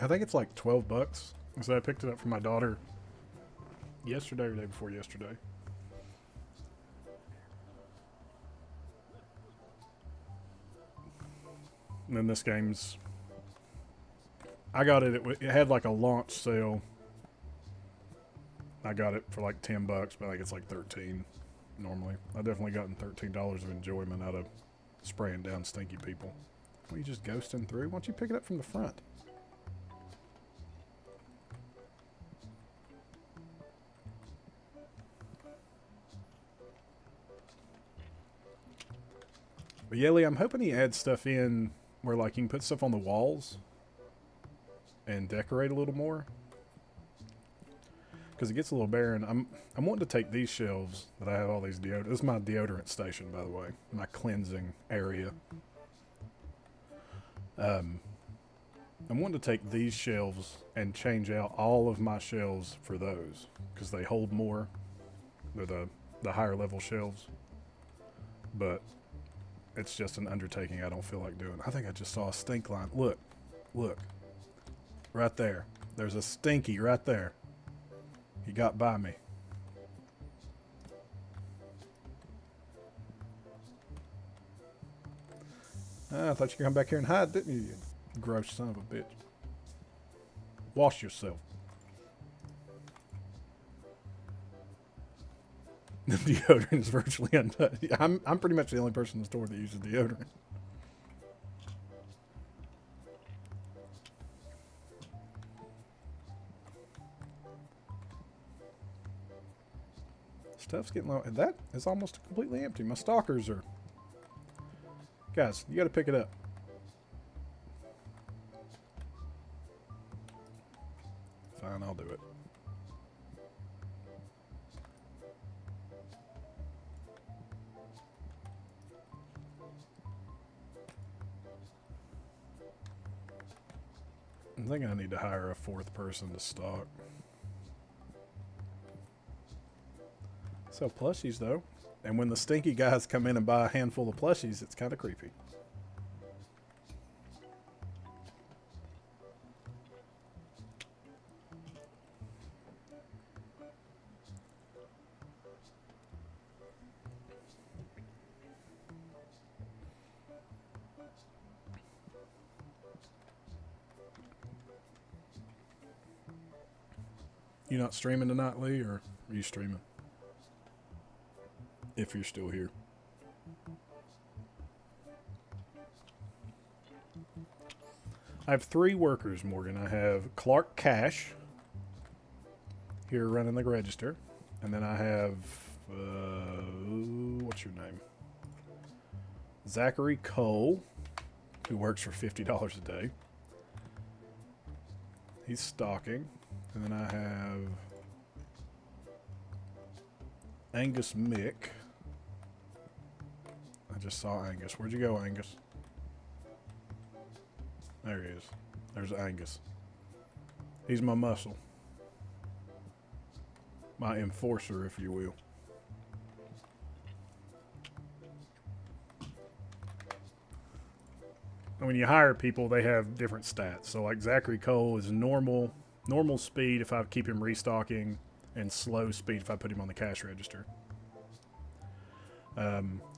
I think it's like $12. So I picked it up from my daughter yesterday or the day before yesterday. And then this game's... I got it, it had like a launch sale. I got it for like $10, but I think it's like $13 normally. I've definitely gotten $13 of enjoyment out of spraying down stinky people. What, you just ghosting through? Why don't you pick it up from the front? But Yelly, I'm hoping he adds stuff in where like you can put stuff on the walls and decorate a little more. Because it gets a little barren. I'm wanting to take these shelves that I have all these deodorant. This is my deodorant station, by the way. My cleansing area. I'm wanting to take these shelves and change out all of my shelves for those. Because they hold more. They're the higher level shelves. But it's just an undertaking I don't feel like doing. I think I just saw a stink line. Look. Look. Right there. There's a stinky right there. He got by me. I thought you could come back here and hide, didn't you? You gross son of a bitch. Wash yourself. The deodorant is virtually untouched. I'm pretty much the only person in the store that uses deodorant. Stuff's getting low. And that is almost completely empty. My stalkers are... Guys, you got to pick it up. Fine, I'll do it. I think I need to hire a fourth person to stock. Sell plushies, though. And when the stinky guys come in and buy a handful of plushies, it's kind of creepy. You not streaming tonight, Lee, or are you streaming? If you're still here. I have 3 workers, Morgan. I have Clark Cash here running the register. And then I have, what's your name? Zachary Cole, who works for $50 a day. He's stocking. And then I have Angus Mick. I just saw Angus. Where'd you go, Angus? There he is. There's Angus. He's my muscle. My enforcer, if you will. And when you hire people, they have different stats. So like Zachary Cole is normal speed if I keep him restocking, and slow speed if I put him on the cash register.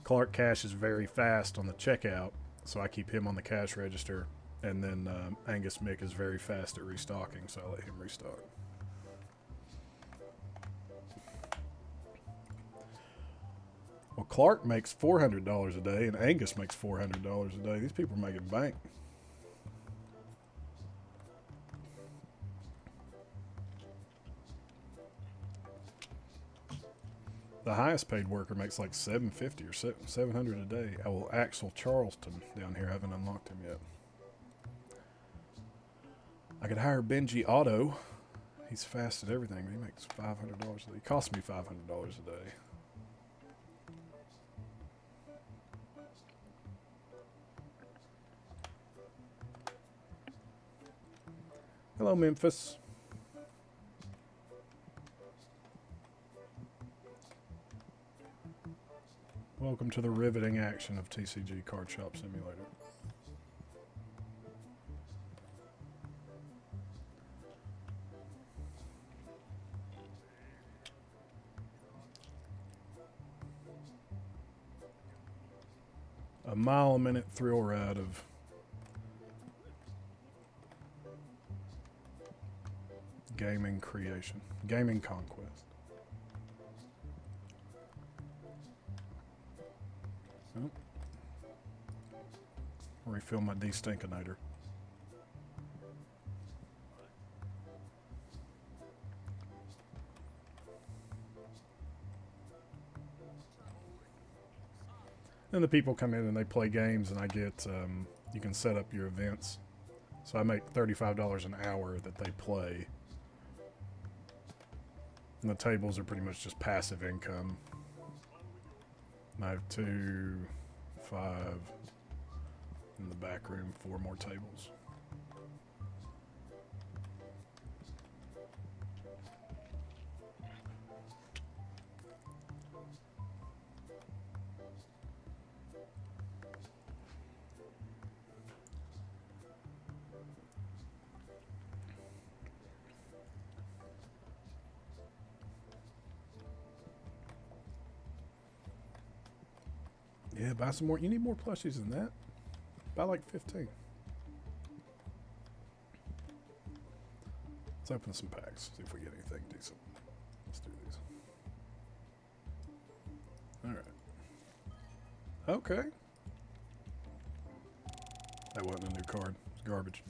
Clark Cash is very fast on the checkout, so I keep him on the cash register. And then Angus Mick is very fast at restocking, so I let him restock. Well, Clark makes $400 a day, and Angus makes $400 a day. These people are making bank. The highest paid worker makes like $750 or $700 a day. Oh, well, Axel Charleston down here. I haven't unlocked him yet. I could hire Benji Otto. He's fast at everything, but he makes $500 a day. He costs me $500 a day. Hello, Memphis. Welcome to the riveting action of TCG Card Shop Simulator. A mile-a-minute thrill ride of gaming creation, gaming conquest. Oh. Refill my de-stinkinator. Then the people come in and they play games, and I get, you can set up your events. So I make $35 an hour that they play. And the tables are pretty much just passive income. And I have 2, 5, in the back room, 4 more tables. Yeah, buy some more. You need more plushies than that. Buy like 15. Let's open some packs. See if we get anything decent. Let's do these. Alright. Okay. That wasn't a new card. It's garbage.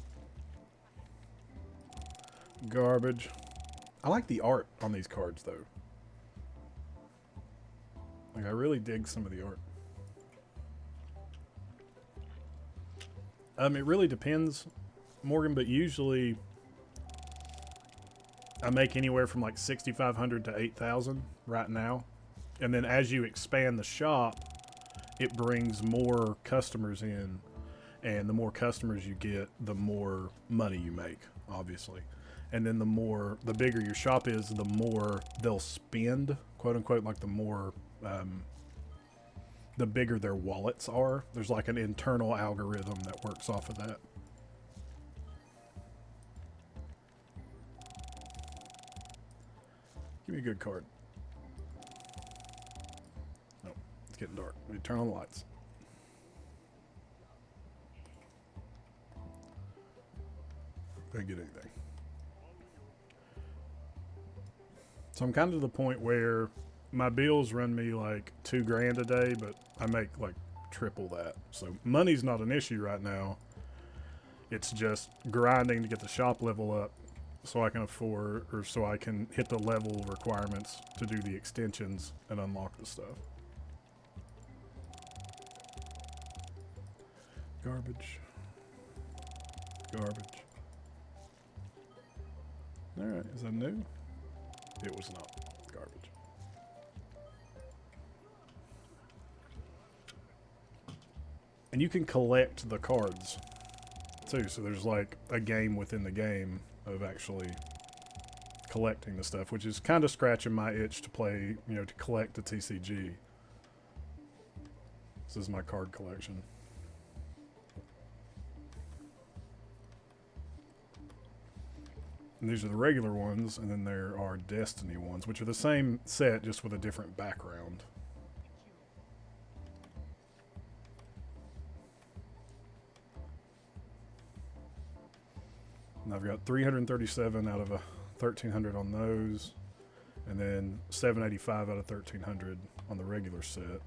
Garbage. I like the art on these cards, though. Like, I really dig some of the art. It really depends, Morgan, but usually I make anywhere from like 6,500 to 8,000 right now. And then as you expand the shop, it brings more customers in. And the more customers you get, the more money you make, obviously. And then the bigger your shop is, the more they'll spend, quote unquote, like the bigger their wallets are. There's like an internal algorithm that works off of that. Give me a good card. No, it's getting dark. We turn on the lights. Didn't get anything. So I'm kind of to the point where my bills run me like $2,000 a day, but I make like triple that. So money's not an issue right now. It's just grinding to get the shop level up so I can afford, or so I can hit the level requirements to do the extensions and unlock the stuff. Garbage. Garbage. Alright, is that new? It was not. Garbage. And you can collect the cards too, so there's like a game within the game of actually collecting the stuff, which is kind of scratching my itch to play, you know, to collect the TCG. This is my card collection. And these are the regular ones, and then there are Destiny ones, which are the same set, just with a different background. And I've got 337 out of 1,300 on those, and then 785 out of 1,300 on the regular set. And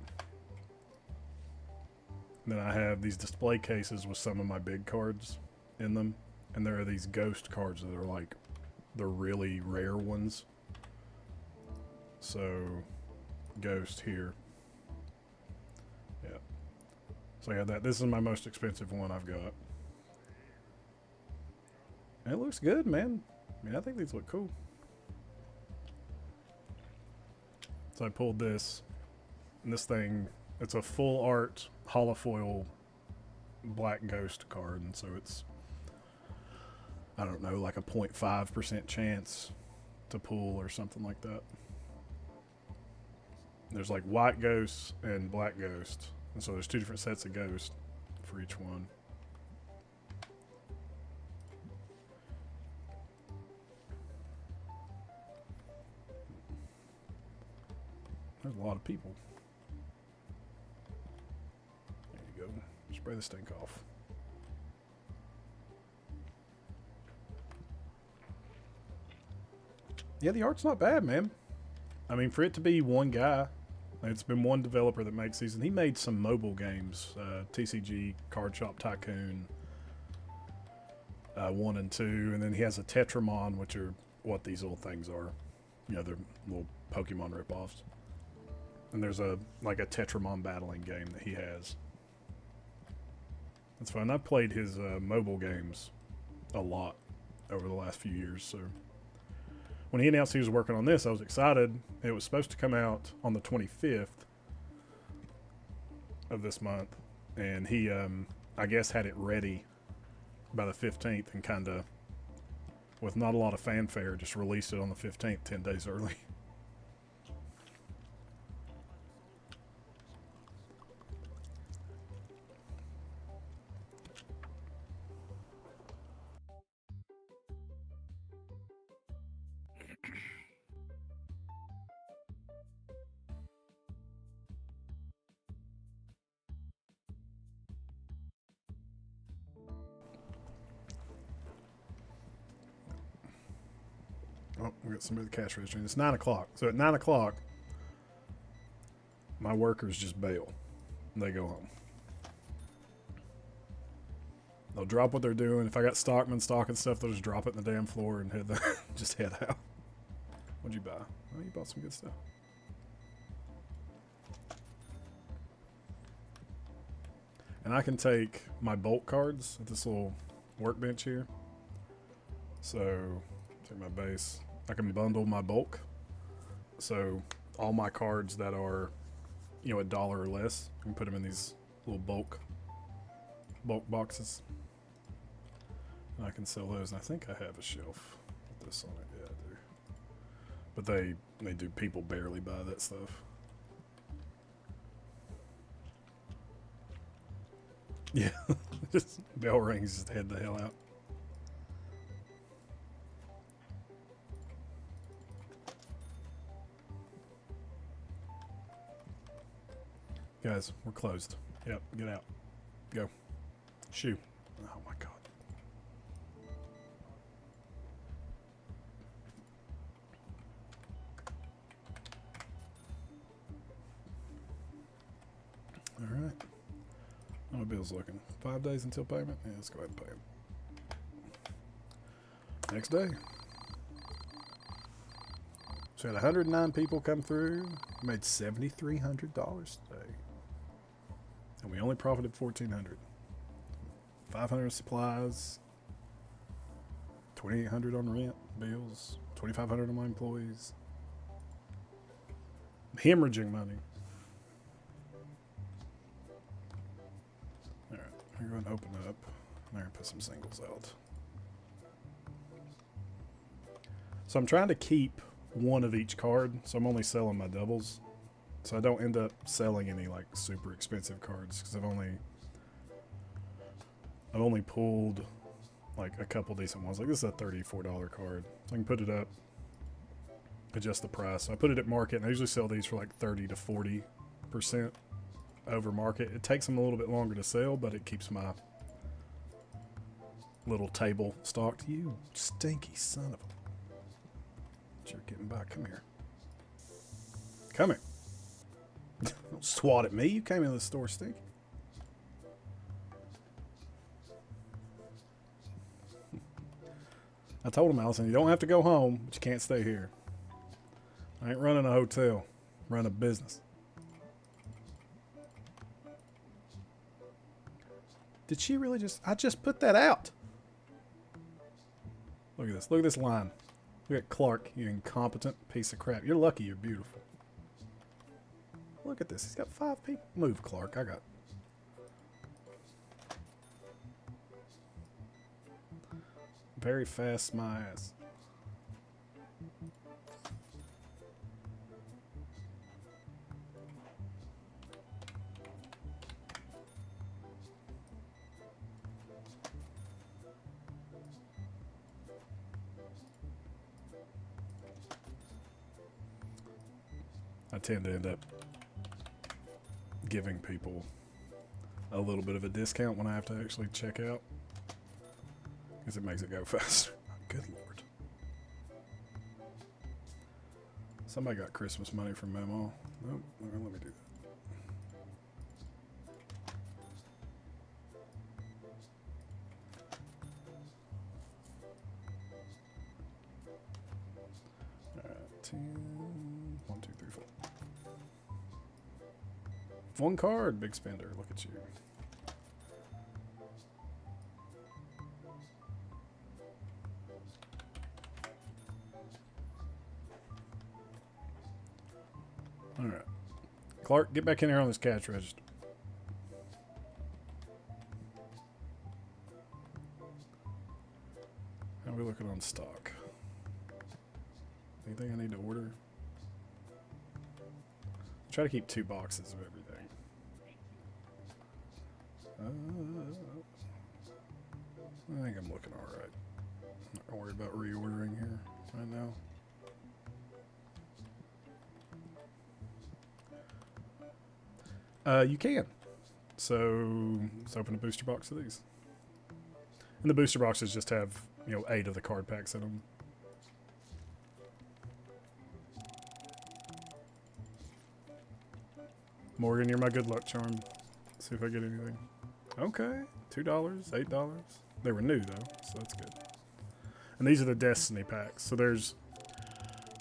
then I have these display cases with some of my big cards in them, and there are these ghost cards that are like the really rare ones. So, ghost here. Yeah. So I got that. This is my most expensive one I've got. And it looks good, man. I mean, I think these look cool. So I pulled this, and this thing, it's a full art holofoil black ghost card, and so it's, I don't know, like a 0.5% chance to pull or something like that. There's like white ghosts and black ghosts, and so there's two different sets of ghosts for each one. There's a lot of people. There you go. Spray the stink off. Yeah, the art's not bad, man. I mean, for it to be one guy, it's been one developer that makes these, and he made some mobile games, TCG Card Shop Tycoon 1 and 2, and then he has a Tetramon, which are what these little things are. You know, they're little Pokemon ripoffs. And there's a like a Tetramon battling game that he has. That's fun. I've played his mobile games a lot over the last few years, so when he announced he was working on this, I was excited. It was supposed to come out on the 25th of this month, and he, I guess, had it ready by the 15th and kind of, with not a lot of fanfare, just released it on the 15th, 10 days early. Oh, we got somebody at the cash register. It's 9 o'clock. So at 9 o'clock, my workers just bail. And they go home. They'll drop what they're doing. If I got stockmen stocking stuff, they'll just drop it in the damn floor and just head out. What'd you buy? Oh, you bought some good stuff. And I can take my bulk cards at this little workbench here. So, take my base. I can bundle my bulk. So, all my cards that are, you know, $1 or less, I can put them in these little bulk boxes. And I can sell those. And I think I have a shelf with this on it. Yeah, I do. But they do. People barely buy that stuff. Yeah, just bell rings, just head the hell out. Guys, we're closed. Yep, get out. Go. Shoo. Oh my god. Alright. How my bill's looking? 5 days until payment? Yeah, let's go ahead and pay him. Next day. So we had 109 people come through. We made $7,300 today. And we only profited $1,400. 500 supplies. 2,800 on rent, bills. 2,500 on my employees. Hemorrhaging money. Alright, we're going to open up. I'm going to put some singles out. So I'm trying to keep one of each card, so I'm only selling my doubles. So I don't end up selling any like super expensive cards because I've only pulled like a couple decent ones. Like this is a $34 card. So I can put it up, adjust the price. So I put it at market, and I usually sell these for like 30 to 40% over market. It takes them a little bit longer to sell, but it keeps my little table stocked. You stinky son of a... You're getting by. Come here. Come here. Don't swat at me. You came into the store stinking. I told him, Allison, you don't have to go home, but you can't stay here. I ain't running a hotel. I'm running a business. Did she really just... I just put that out. Look at this. Look at this line. Look at Clark, you incompetent piece of crap. You're lucky you're beautiful. Look at this. He's got 5 people. Move, Clark. I got... Very fast, my ass. I tend to end up giving people a little bit of a discount when I have to actually check out, because it makes it go faster. Good lord. Somebody got Christmas money from Memo. Nope, okay, let me do that. Alright, 10, 1, 2, 3, 4. One card, big spender. Look at you. Alright. Clark, get back in here on this cash register. How are we looking on stock? Anything I need to order? Try to keep 2 boxes of everything. I think I'm looking alright. Not worried about reordering here right now. You can. So let's open a booster box of these. And the booster boxes just have, 8 of the card packs in them. Morgan, you're my good luck charm. See if I get anything. Okay, $2, $8. They were new though, so that's good. And these are the Destiny packs. So there's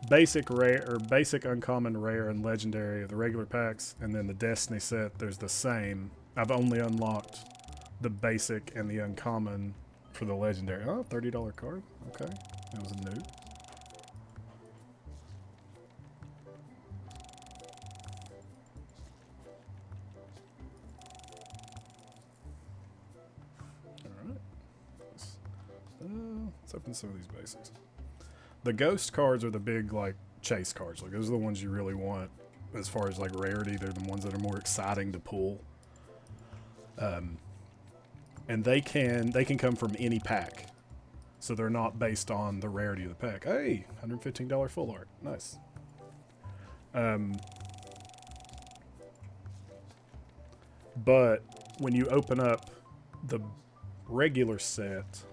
basic rare, or basic uncommon, rare, and legendary of the regular packs, and then the Destiny set. There's the same, I've only unlocked the basic and the uncommon for the legendary. Oh, $30 card. Okay. That was new. Alright. Let's open some of these basics. The ghost cards are the big, like, chase cards. Like, those are the ones you really want as far as, like, rarity. They're the ones that are more exciting to pull. And they can come from any pack. So they're not based on the rarity of the pack. Hey, $115 full art. Nice. But when you open up the regular set,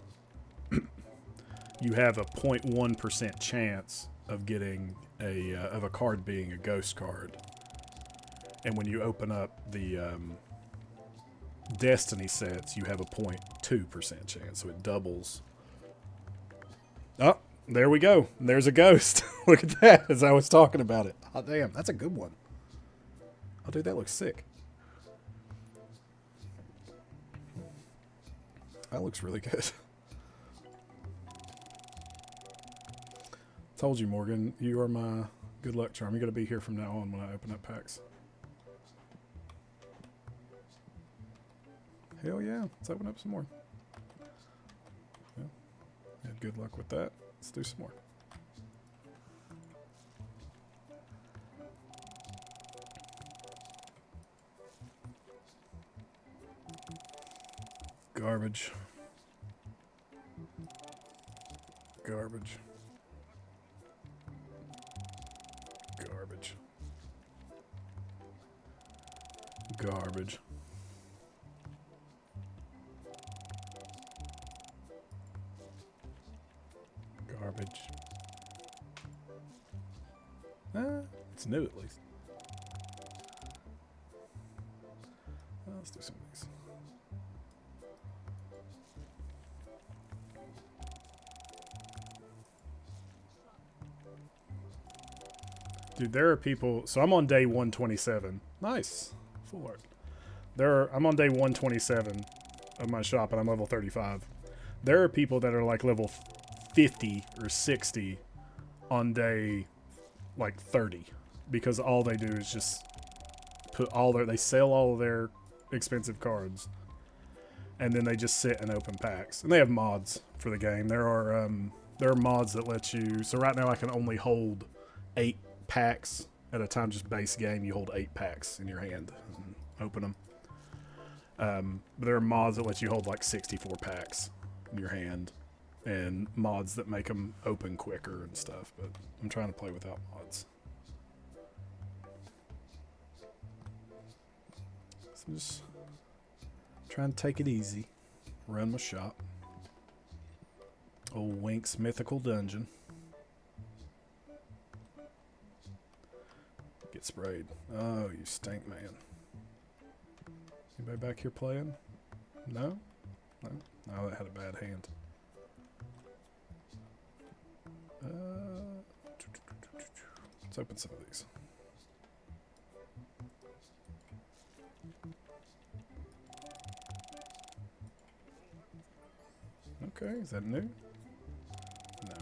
you have a 0.1% chance of getting a card being a ghost card. And when you open up the Destiny sets, you have a 0.2% chance, so it doubles. Oh, there we go. There's a ghost. Look at that, as I was talking about it. Oh, damn, that's a good one. Oh, dude, that looks sick. That looks really good. Told you, Morgan, you are my good luck charm. You're going to be here from now on when I open up packs. Hell yeah, let's open up some more. Yeah. Had good luck with that. Let's do some more. Garbage. Garbage. Garbage. Garbage. Garbage. It's new at least. Let's do some of these. Dude, there are people. So I'm on day 127. Nice. Full art. I'm on day 127 of my shop and I'm level 35. There are people that are like level 50 or 60 on day like 30 because all they do is just they sell all of their expensive cards and then they just sit and open packs, and they have mods for the game. There are mods that let you, so right now I can only hold 8 packs at a time. Just base game, you hold 8 packs in your hand and open them. But there are mods that let you hold like 64 packs in your hand, and mods that make them open quicker and stuff, but I'm trying to play without mods. So I'm just trying to take it easy, run my shop. Old Wink's Mythical Dungeon. Get sprayed. Oh, you stink, man. Anybody back here playing? No? No? No, that had a bad hand. Let's open some of these. Okay, is that new? No.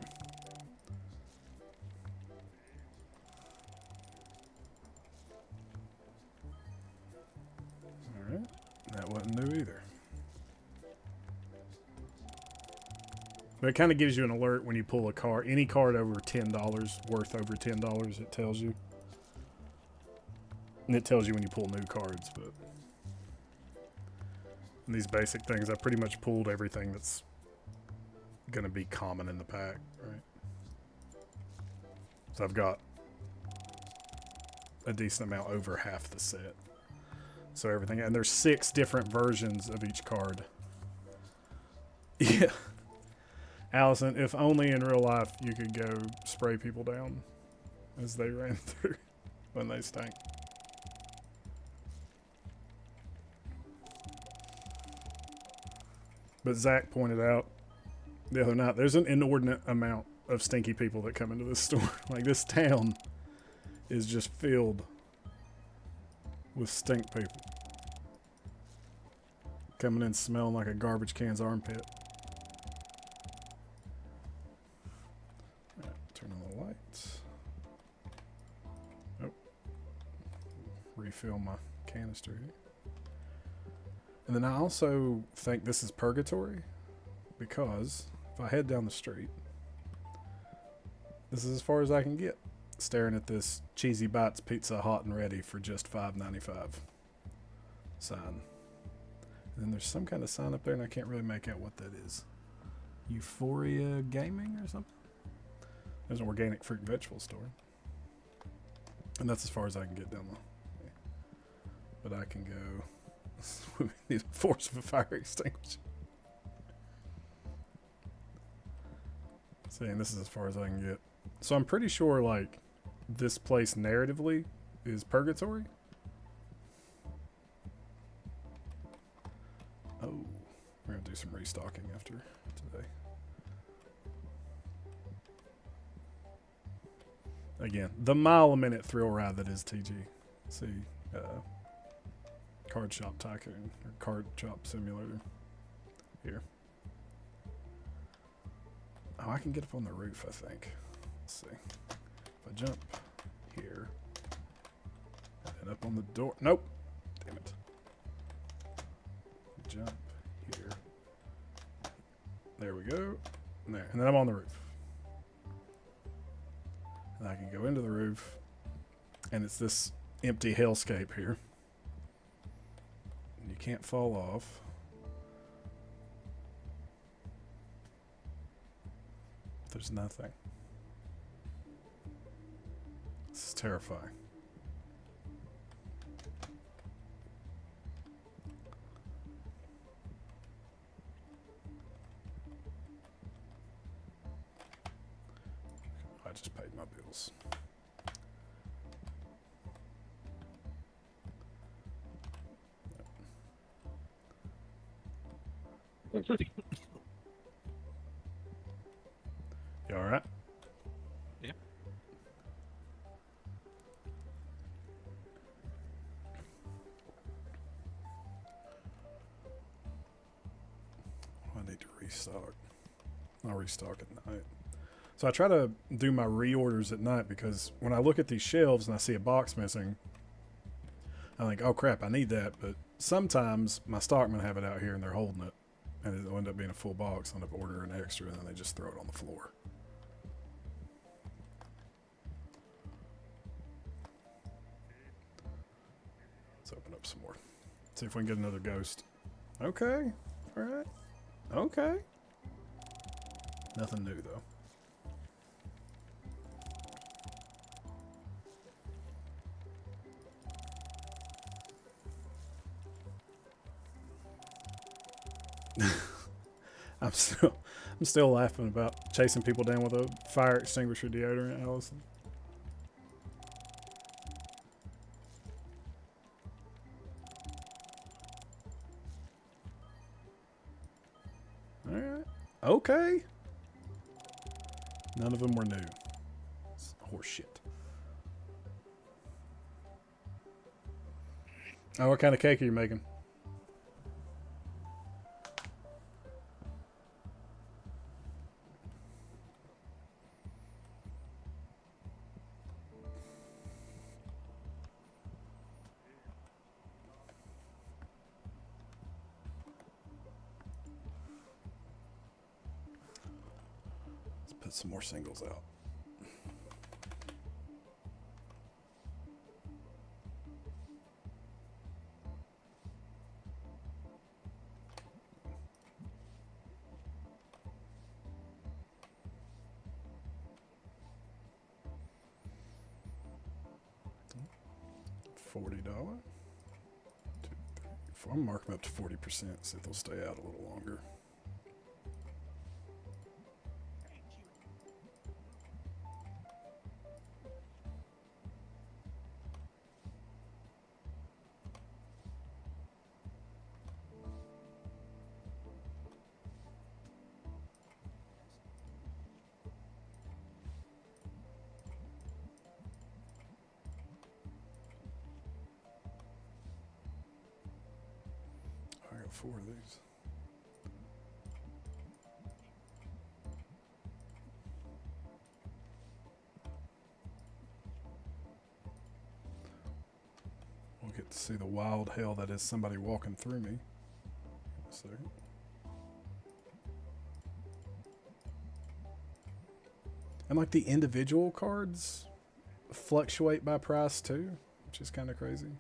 Alright, that wasn't new either. But it kind of gives you an alert when you pull a card. Any card over $10, worth over $10, it tells you. And it tells you when you pull new cards, but... And these basic things, I pretty much pulled everything that's going to be common in the pack, right? So I've got a decent amount over half the set. So everything, and there's 6 different versions of each card. Yeah. Allison, if only in real life you could go spray people down as they ran through when they stank. But Zach pointed out the other night, there's an inordinate amount of stinky people that come into this store. Like, this town is just filled with stink people. Coming in smelling like a garbage can's armpit. Alright, turn on the lights. Oh. Refill my canister here. And then I also think this is purgatory, because if I head down the street, this is as far as I can get, staring at this Cheesy Bites pizza hot and ready for just $5.95 sign. And then there's some kind of sign up there, and I can't really make out what that is. Euphoria Gaming or something? There's an organic fruit and vegetable store. And that's as far as I can get down the... But I can go... We need a force of a fire extinguisher. See, and this is as far as I can get. So I'm pretty sure, like, this place narratively is purgatory. Oh, we're gonna do some restocking after today. Again, the mile-a-minute thrill ride that is TG. See, Card Shop Tycoon, or Card Shop Simulator. Here. Oh, I can get up on the roof, I think. Let's see. If I jump here, and up on the door. Nope. Damn it. Jump here. There we go. And there. And then I'm on the roof. And I can go into the roof, and it's this empty hellscape here. And you can't fall off. There's nothing. This is terrifying. I just paid my bills. You all right? Yeah. I need to restock. I'll restock at night. So I try to do my reorders at night, because when I look at these shelves and I see a box missing, I think, oh crap, I need that. But sometimes my stockmen have it out here and they're holding it, and it'll end up being a full box. I'll end up ordering extra, and then they just throw it on the floor. Let's open up some more. See if we can get another ghost. Okay. All right. Okay. Nothing new, though. I'm still laughing about chasing people down with a fire extinguisher deodorant, Allison. Alright. Okay. None of them were new. It's horse shit. Oh, what kind of cake are you making? Put some more singles out. $40. 2, 3, 4. I'm marking them up to 40%. See if they'll stay out a little longer. got 4 of these. We'll get to see the wild hell that is somebody walking through me. A second. And like the individual cards fluctuate by price too, which is kind of crazy.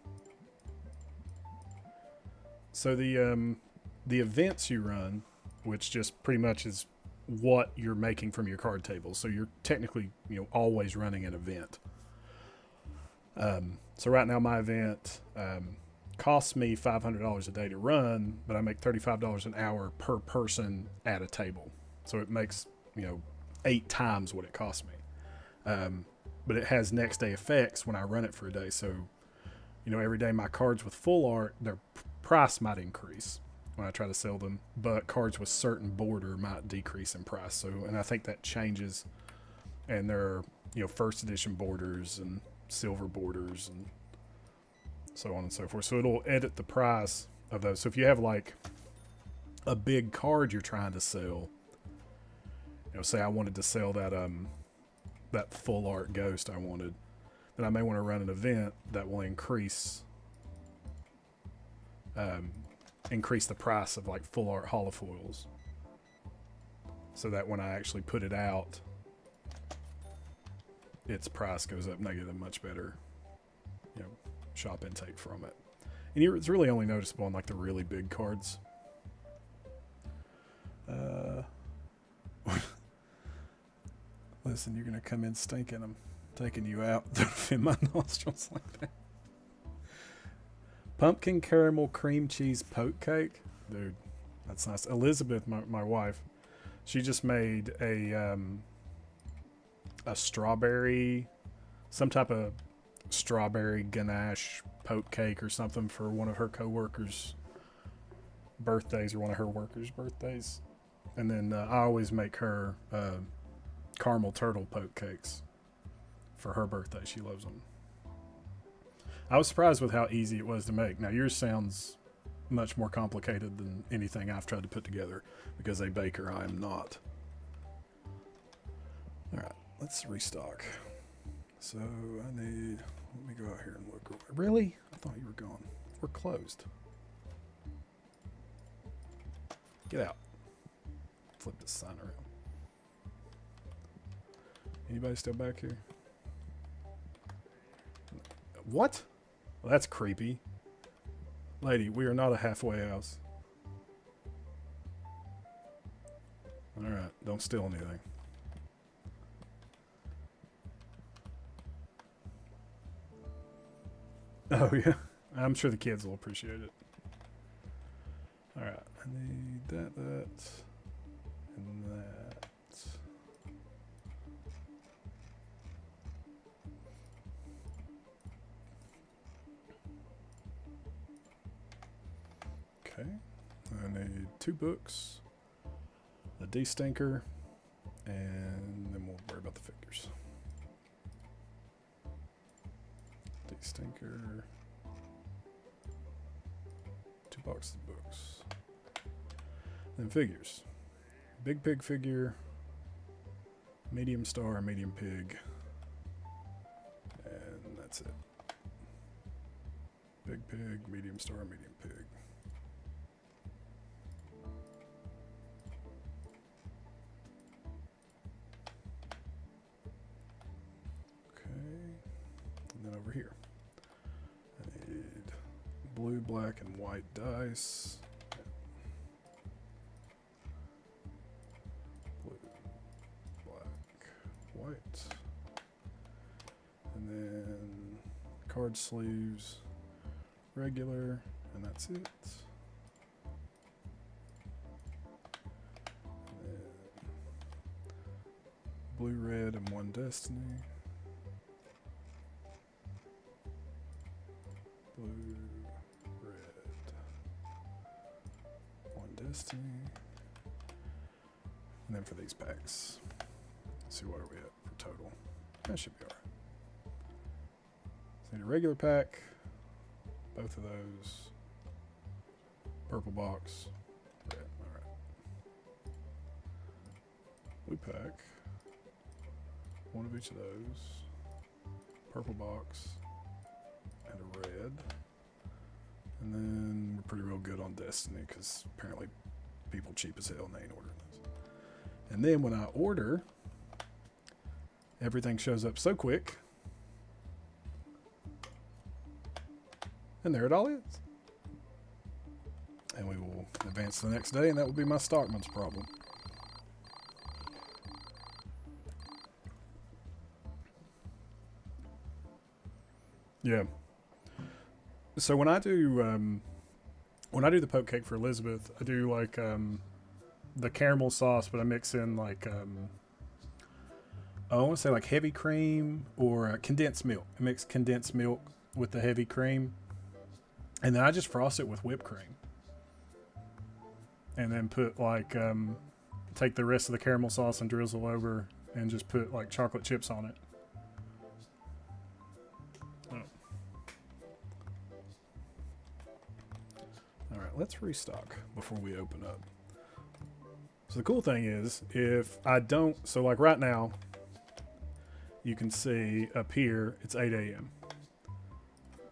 So the events you run, which just pretty much is what you're making from your card table. So you're technically, always running an event. So right now my event costs me $500 a day to run, but I make $35 an hour per person at a table. So it makes, 8 times what it costs me. But it has next day effects when I run it for a day. So, every day my cards with full art, their price might increase when I try to sell them, but cards with certain border might decrease in price. So, and I think that changes. And there are, first edition borders and silver borders and so on and so forth. So it'll edit the price of those. So if you have like a big card you're trying to sell, say I wanted to sell that full art ghost I wanted, then I may want to run an event that will increase the price of like full art holofoils, so that when I actually put it out, its price goes up and I get a much better, shop intake from it. And it's really only noticeable on like the really big cards. Listen, you're gonna come in stinking. I'm taking you out in my nostrils like that. Pumpkin caramel cream cheese poke cake, dude, that's nice. Elizabeth, my wife, she just made a strawberry, some type of strawberry ganache poke cake or something for one of her co-workers' birthdays, or one of her workers' birthdays. And then I always make her caramel turtle poke cakes for her birthday. She loves them. I was surprised with how easy it was to make. Now yours sounds much more complicated than anything I've tried to put together, because a baker I am not. All right, let's restock. So let me go out here and look. Really? I thought you were gone. We're closed. Get out. Flip this sign around. Anybody still back here? What? Well, that's creepy. Lady, we are not a halfway house. Alright, don't steal anything. Oh, yeah. I'm sure the kids will appreciate it. Alright, I need that, and that. Okay. I need 2 books, a de-stinker, and then we'll worry about the figures. De-stinker. 2 boxes of books. Then figures. Big pig figure, medium star, medium pig, and that's it. Big pig, medium star, medium pig. And then over here, I need blue, black, and white dice. Blue, black, white. And then card sleeves, regular, and that's it. And then blue, red, and 1 destiny. Blue, red, 1 destiny. And then for these packs, let's see, what are we at for total? That should be alright. So need a regular pack, both of those, Purple box. Red. Alright. We pack one of each of those. Purple box. And a red. And then we're pretty real good on Destiny because apparently people cheap as hell and they ain't ordering those. And then when I order, everything shows up so quick. And there it all is. And we will advance to the next day, and that will be my stockman's problem. Yeah. So when I do the poke cake for Elizabeth, I do like the caramel sauce, but I mix in like I want to say like heavy cream or condensed milk. I mix condensed milk with the heavy cream, and then I just frost it with whipped cream, and then put like take the rest of the caramel sauce and drizzle over, and just put like chocolate chips on it. Alright, let's restock before we open up. So the cool thing is, if I don't, so like right now, you can see up here, it's 8 a.m.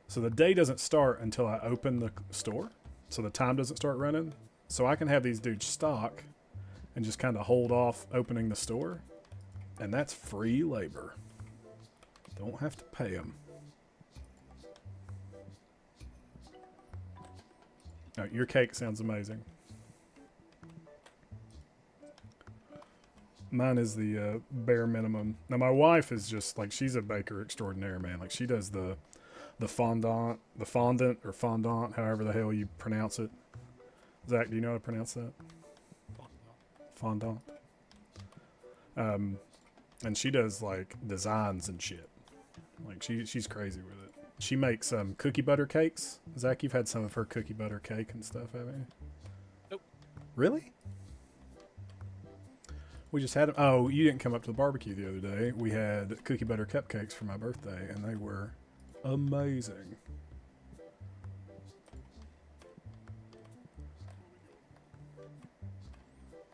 So the day doesn't start until I open the store. So the time doesn't start running. So I can have these dudes stock and just kind of hold off opening the store. And that's free labor. Don't have to pay them. Oh, your cake sounds amazing. Mine is the bare minimum. Now my wife is just like, she's a baker extraordinaire, man. Like she does the fondant, or fondant, however the hell you pronounce it. Zach, do you know how to pronounce that? Fondant. And she does like designs and shit. Like she's crazy with it. She makes cookie butter cakes. Zach, you've had some of her cookie butter cake and stuff, haven't you? Nope. Really? We just had them. Oh, you didn't come up to the barbecue the other day. We had cookie butter cupcakes for my birthday, and they were amazing.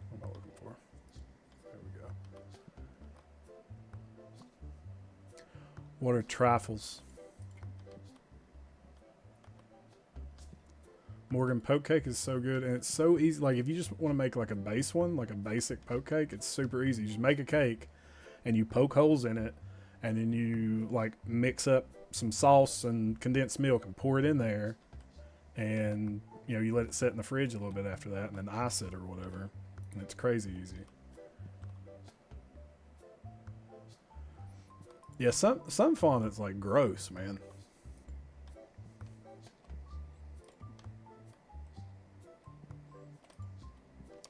What am I looking for? There we go. What are trifles? Morgan poke cake is so good, and it's so easy. Like if you just want to make like a base one, like a basic poke cake, it's super easy. You just make a cake and you poke holes in it, and then you like mix up some sauce and condensed milk and pour it in there, and you know, you let it sit in the fridge a little bit after that, and then ice it or whatever, and it's crazy easy. Yeah, some fondant's like gross, man.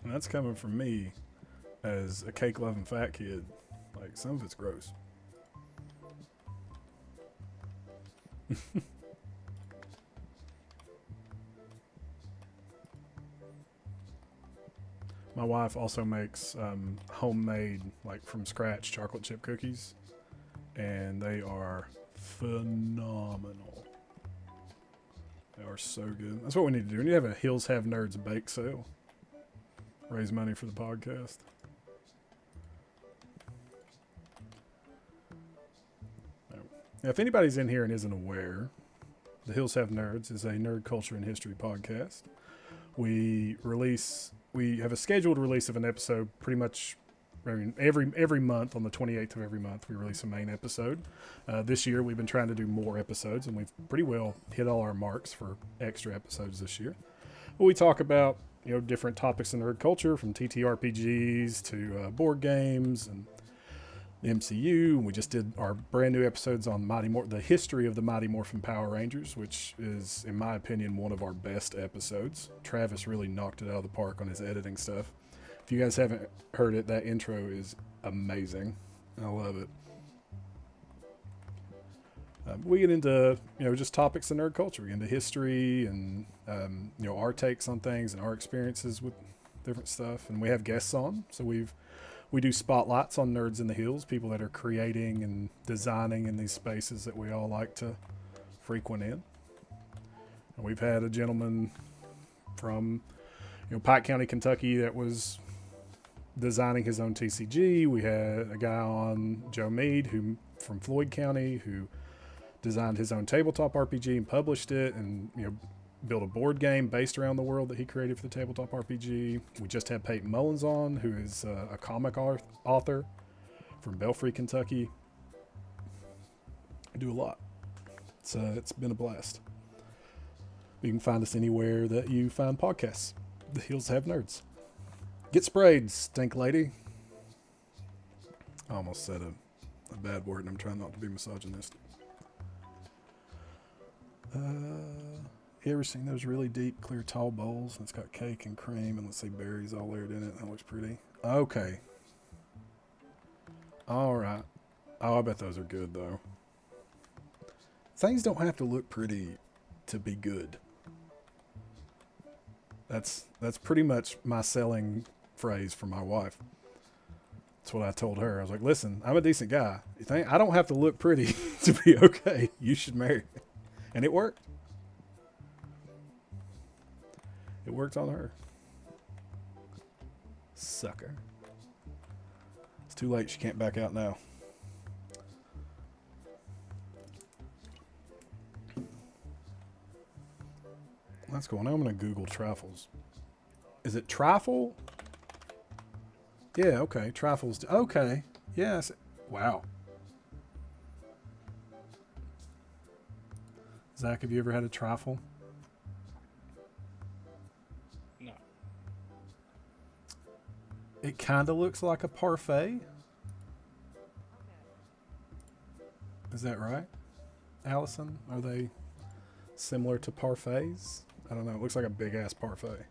And that's coming from me as a cake-loving fat kid. Like, some of it's gross. My wife also makes homemade, like from scratch, chocolate chip cookies. And they are phenomenal. They are so good. That's what we need to do. We need to have a Hills Have Nerds bake sale. Raise money for the podcast. Now, if anybody's in here and isn't aware, the Hills Have Nerds is a nerd culture and history podcast. We have a scheduled release of an episode pretty much every month. On the 28th of every month, we release a main episode. This year, we've been trying to do more episodes, and we've pretty well hit all our marks for extra episodes this year. But we talk about, you know, different topics in nerd culture, from TTRPGs to board games and the MCU. We just did our brand new episodes on the history of the Mighty Morphin Power Rangers, which is, in my opinion, one of our best episodes. Travis really knocked it out of the park on his editing stuff. If you guys haven't heard it, that intro is amazing. I love it. We get into, you know, just topics in nerd culture. We get into history and, you know, our takes on things and our experiences with different stuff. And we have guests on. So we do spotlights on Nerds in the Hills, people that are creating and designing in these spaces that we all like to frequent in. And we've had a gentleman from Pike County, Kentucky, that was designing his own TCG. We had a guy on, Joe Mead, who from Floyd County, who designed his own tabletop RPG and published it, and built a board game based around the world that he created for the tabletop RPG. We just had Peyton Mullins on, who is a comic author from Belfry, Kentucky. I do a lot. It's been a blast. You can find us anywhere that you find podcasts. The Heels Have Nerds. Get sprayed, stink lady. I almost said a bad word, and I'm trying not to be misogynistic. You ever seen those really deep, clear, tall bowls? It's got cake and cream, and let's see, berries all layered in it. That looks pretty. Okay. All right. Oh, I bet those are good, though. Things don't have to look pretty to be good. That's pretty much my selling phrase for my wife. That's what I told her. I was like, listen, I'm a decent guy. You think I don't have to look pretty to be okay? You should marry me. And it worked. It worked on her. Sucker. It's too late. She can't back out now. That's cool. Now I'm going to Google trifles. Is it trifle? Yeah, okay. Trifles. Okay. Yes. Wow. Zach, have you ever had a trifle? No. It kind of looks like a parfait. Is that right, Allison? Are they similar to parfaits? I don't know. It looks like a big ass parfait.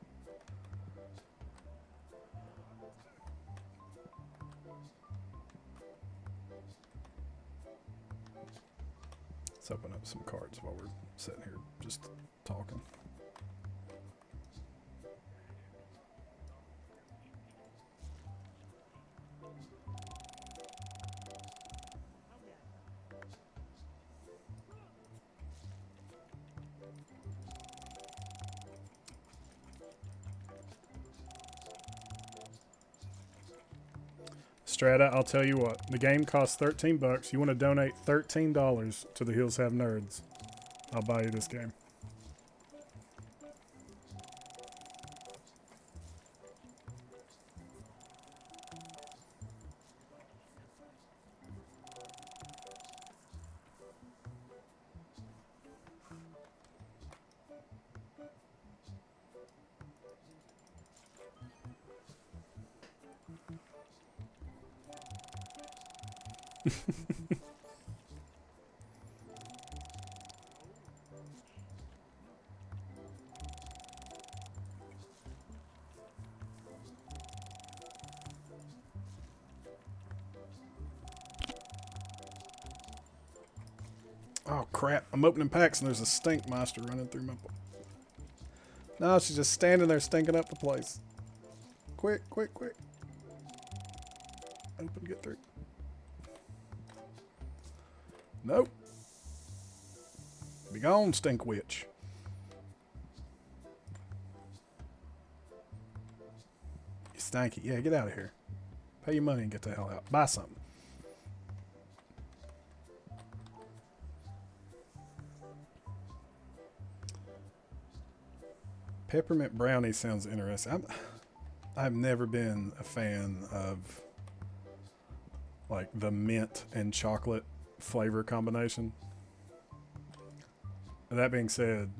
Let's open up some cards while we're sitting here just talking. Strata, I'll tell you what. The game costs $13. You want to donate $13 to the Heels Have Nerds, I'll buy you this game. Oh crap, I'm opening packs and there's a stink monster running through my... No, she's just standing there stinking up the place. Quick, quick, quick. Open, get through. Nope. Be gone, stink witch. You stanky. Yeah, get out of here. Pay your money and get the hell out. Buy something. Peppermint brownie sounds interesting. I've never been a fan of like the mint and chocolate flavor combination. That being said,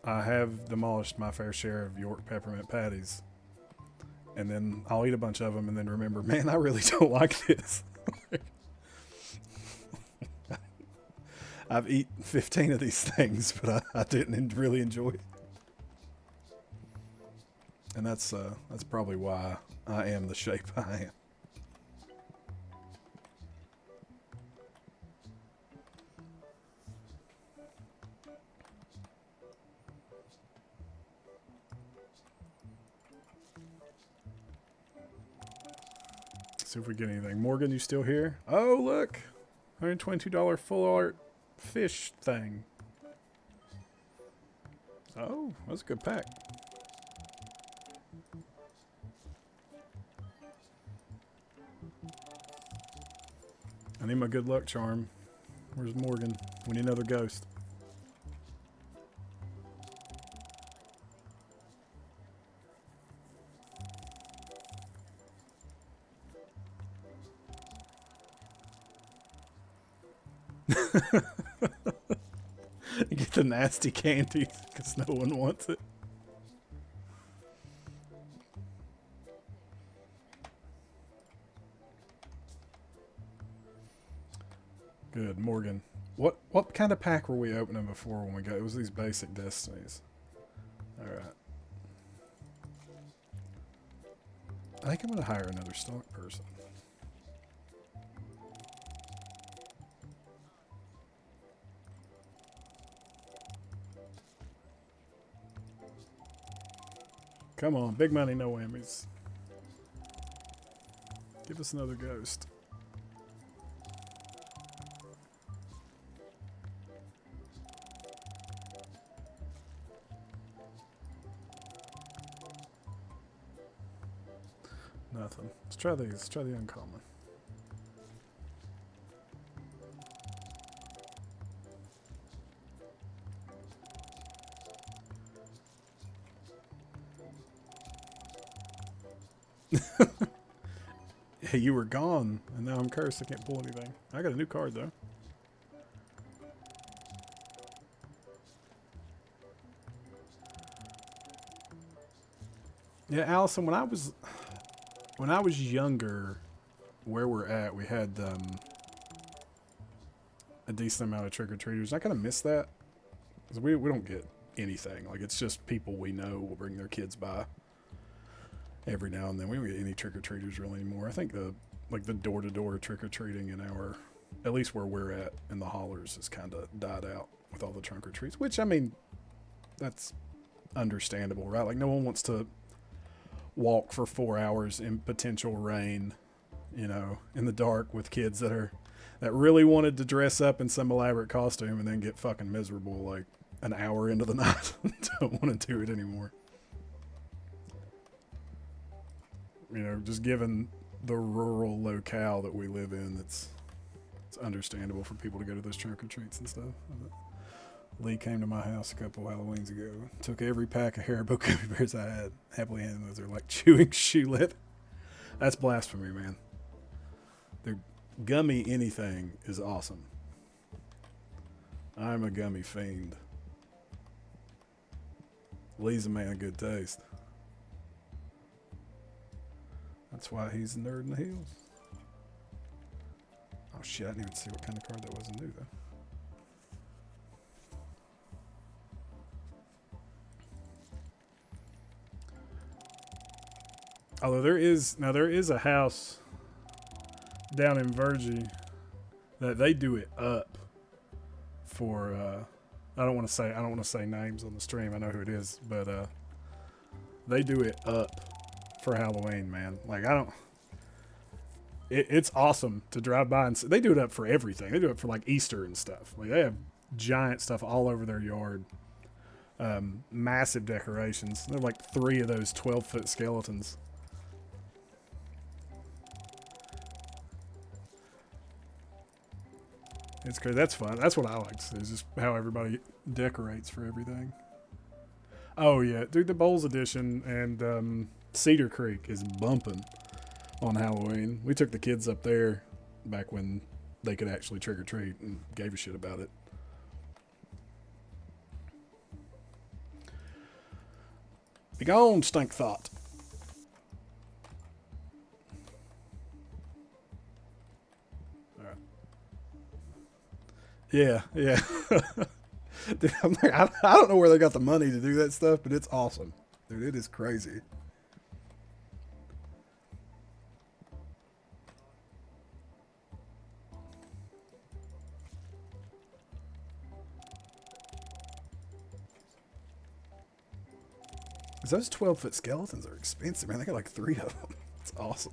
I have demolished my fair share of York peppermint patties, and then I'll eat a bunch of them and then remember, man, I really don't like this. I've eaten 15 of these things, but I didn't really enjoy it. And that's probably why I am the shape I am. See if we get anything. Morgan, you still here? Oh, look. $122 full art fish thing. Oh, that's a good pack. I need my good luck charm. Where's Morgan? We need another ghost. Get the nasty candy because no one wants it. Good, Morgan. What kind of pack were we opening before when we got? It was these basic destinies. All right. I think I'm gonna hire another stock person. Come on, big money, no whammies. Give us another ghost. Nothing. Let's try these. Let's try the uncommon. Hey, you were gone, and now I'm cursed. I can't pull anything. I got a new card, though. Yeah, Allison, when I was younger, where we're at, we had a decent amount of trick-or-treaters. I kind of miss that. 'Cause we don't get anything. Like, it's just people we know will bring their kids by every now and then. We don't get any trick-or-treaters really anymore. I think the door-to-door trick-or-treating in our, at least where we're at in the hollers, has kind of died out with all the trunk-or-treats, which, I mean, that's understandable, right? Like, no one wants to walk for 4 hours in potential rain, you know, in the dark with kids that really wanted to dress up in some elaborate costume and then get fucking miserable like an hour into the night and don't want to do it anymore. You know, just given the rural locale that we live in, it's understandable for people to go to those trunk or treats and stuff. Lee came to my house a couple Halloweens ago, took every pack of Haribo gummy bears I had, happily handed those. They're like chewing shoe leather. That's blasphemy, man. They're gummy anything is awesome. I'm a gummy fiend. Lee's a man of good taste. That's why he's a nerd in the heels. Oh shit, I didn't even see what kind of card that was in new though. Although there is a house down in Virgie that they do it up for I don't want to say names on the stream. I know who it is, but they do it up for Halloween, man. Like it's awesome to drive by and see. They do it up for everything. They do it for like Easter and stuff. Like they have giant stuff all over their yard. Massive decorations. They're like 3 of those 12-foot skeletons. It's crazy. That's fun. That's what I like to see. Is just how everybody decorates for everything. Oh yeah, dude, the Bowls edition and Cedar Creek is bumping on Halloween. We took the kids up there back when they could actually trick or treat and gave a shit about it. Be gone, stink thought. Yeah, yeah. Dude, I'm like, I don't know where they got the money to do that stuff, but it's awesome. Dude, it is crazy. Those 12-foot skeletons are expensive, man. They got like 3 of them. It's awesome.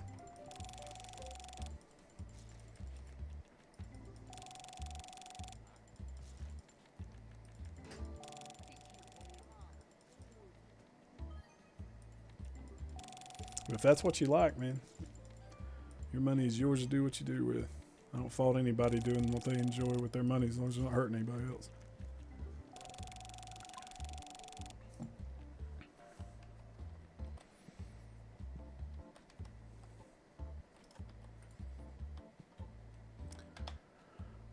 But if that's what you like, man, your money is yours to do what you do with. I don't fault anybody doing what they enjoy with their money as long as it's not hurting anybody else.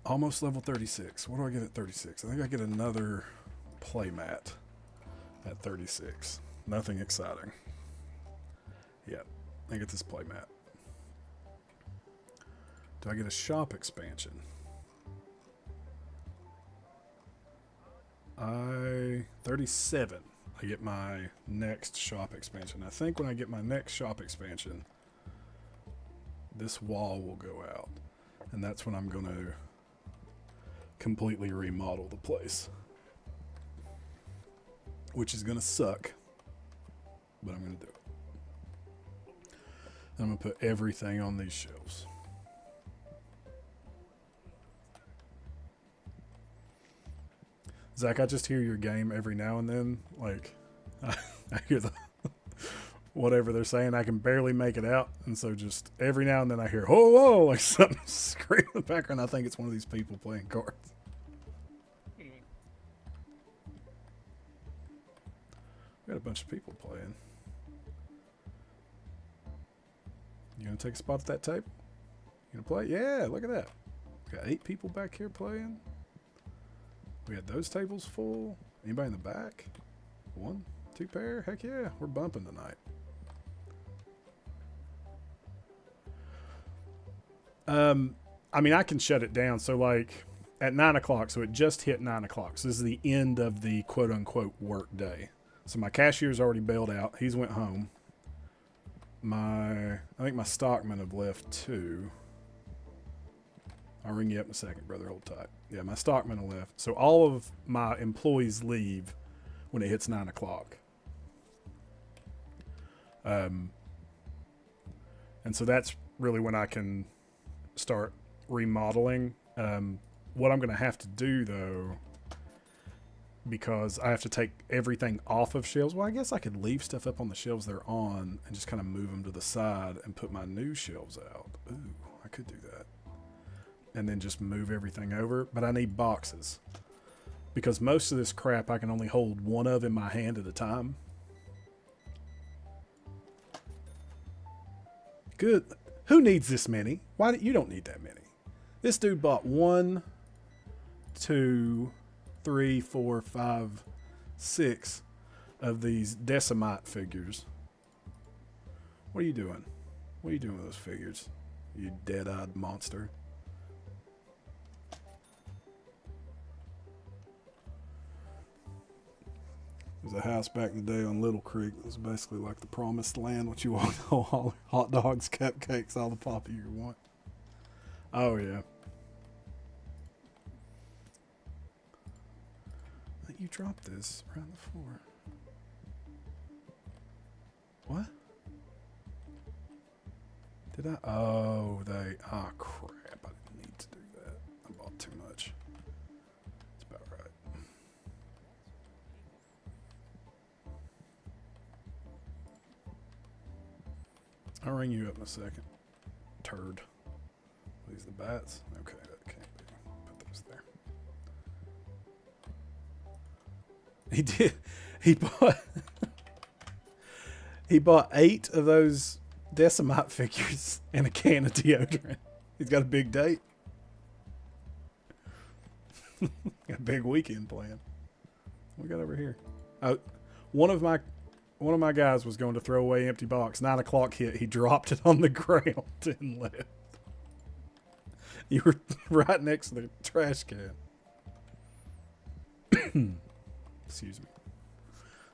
Almost level 36. What do I get at 36? I think I get another playmat at 36. Nothing exciting. Yeah, I get this playmat. Do I get a shop expansion? 37. I get my next shop expansion. I think when I get my next shop expansion, this wall will go out. And that's when I'm going to completely remodel the place. Which is going to suck. But I'm going to do it. I'm going to put everything on these shelves. Zach, I just hear your game every now and then. Like, I hear the whatever they're saying. I can barely make it out. And so just every now and then I hear, whoa, whoa, like something screaming in the background. I think it's one of these people playing cards. We got a bunch of people playing. You gonna take a spot at that table? You gonna play? Yeah, look at that. We got 8 people back here playing. We had those tables full. Anybody in the back? 1, 2 pair? Heck yeah, we're bumping tonight. I mean, I can shut it down. So like at 9 o'clock, so it just hit 9 o'clock. So this is the end of the quote unquote work day. So my cashier's already bailed out. He's went home. I think my stockmen have left too. I'll ring you up in a second, brother. Hold tight. Yeah, my stockmen have left. So all of my employees leave when it hits 9 o'clock. And so that's really when I can start remodeling. What I'm going to have to do, though, because I have to take everything off of shelves. Well, I guess I could leave stuff up on the shelves they're on and just kind of move them to the side and put my new shelves out. Ooh, I could do that. And then just move everything over. But I need boxes. Because most of this crap I can only hold one of in my hand at a time. Good. Who needs this many? You don't need that many. This dude bought 1, 2, 3, 4, 5, 6 of these decimite figures. What are you doing? What are you doing with those figures? You dead-eyed monster. There's a house back in the day on Little Creek. It was basically like the promised land. What you want? All hot dogs, cupcakes, all the poppy you want. Oh, yeah. You dropped this around the floor. What? Did I? Oh, oh, crap. I didn't need to do that. I bought too much. It's about right. I'll ring you up in a second. Turd. These the bats? Okay, that can't be. Put those there. He did. He bought 8 of those decimite figures and a can of deodorant. He's got a big date. Got a big weekend planned. What we got over here? Oh, one of my guys was going to throw away empty box. 9 o'clock hit. He dropped it on the ground and left. You were right next to the trash can. Excuse me.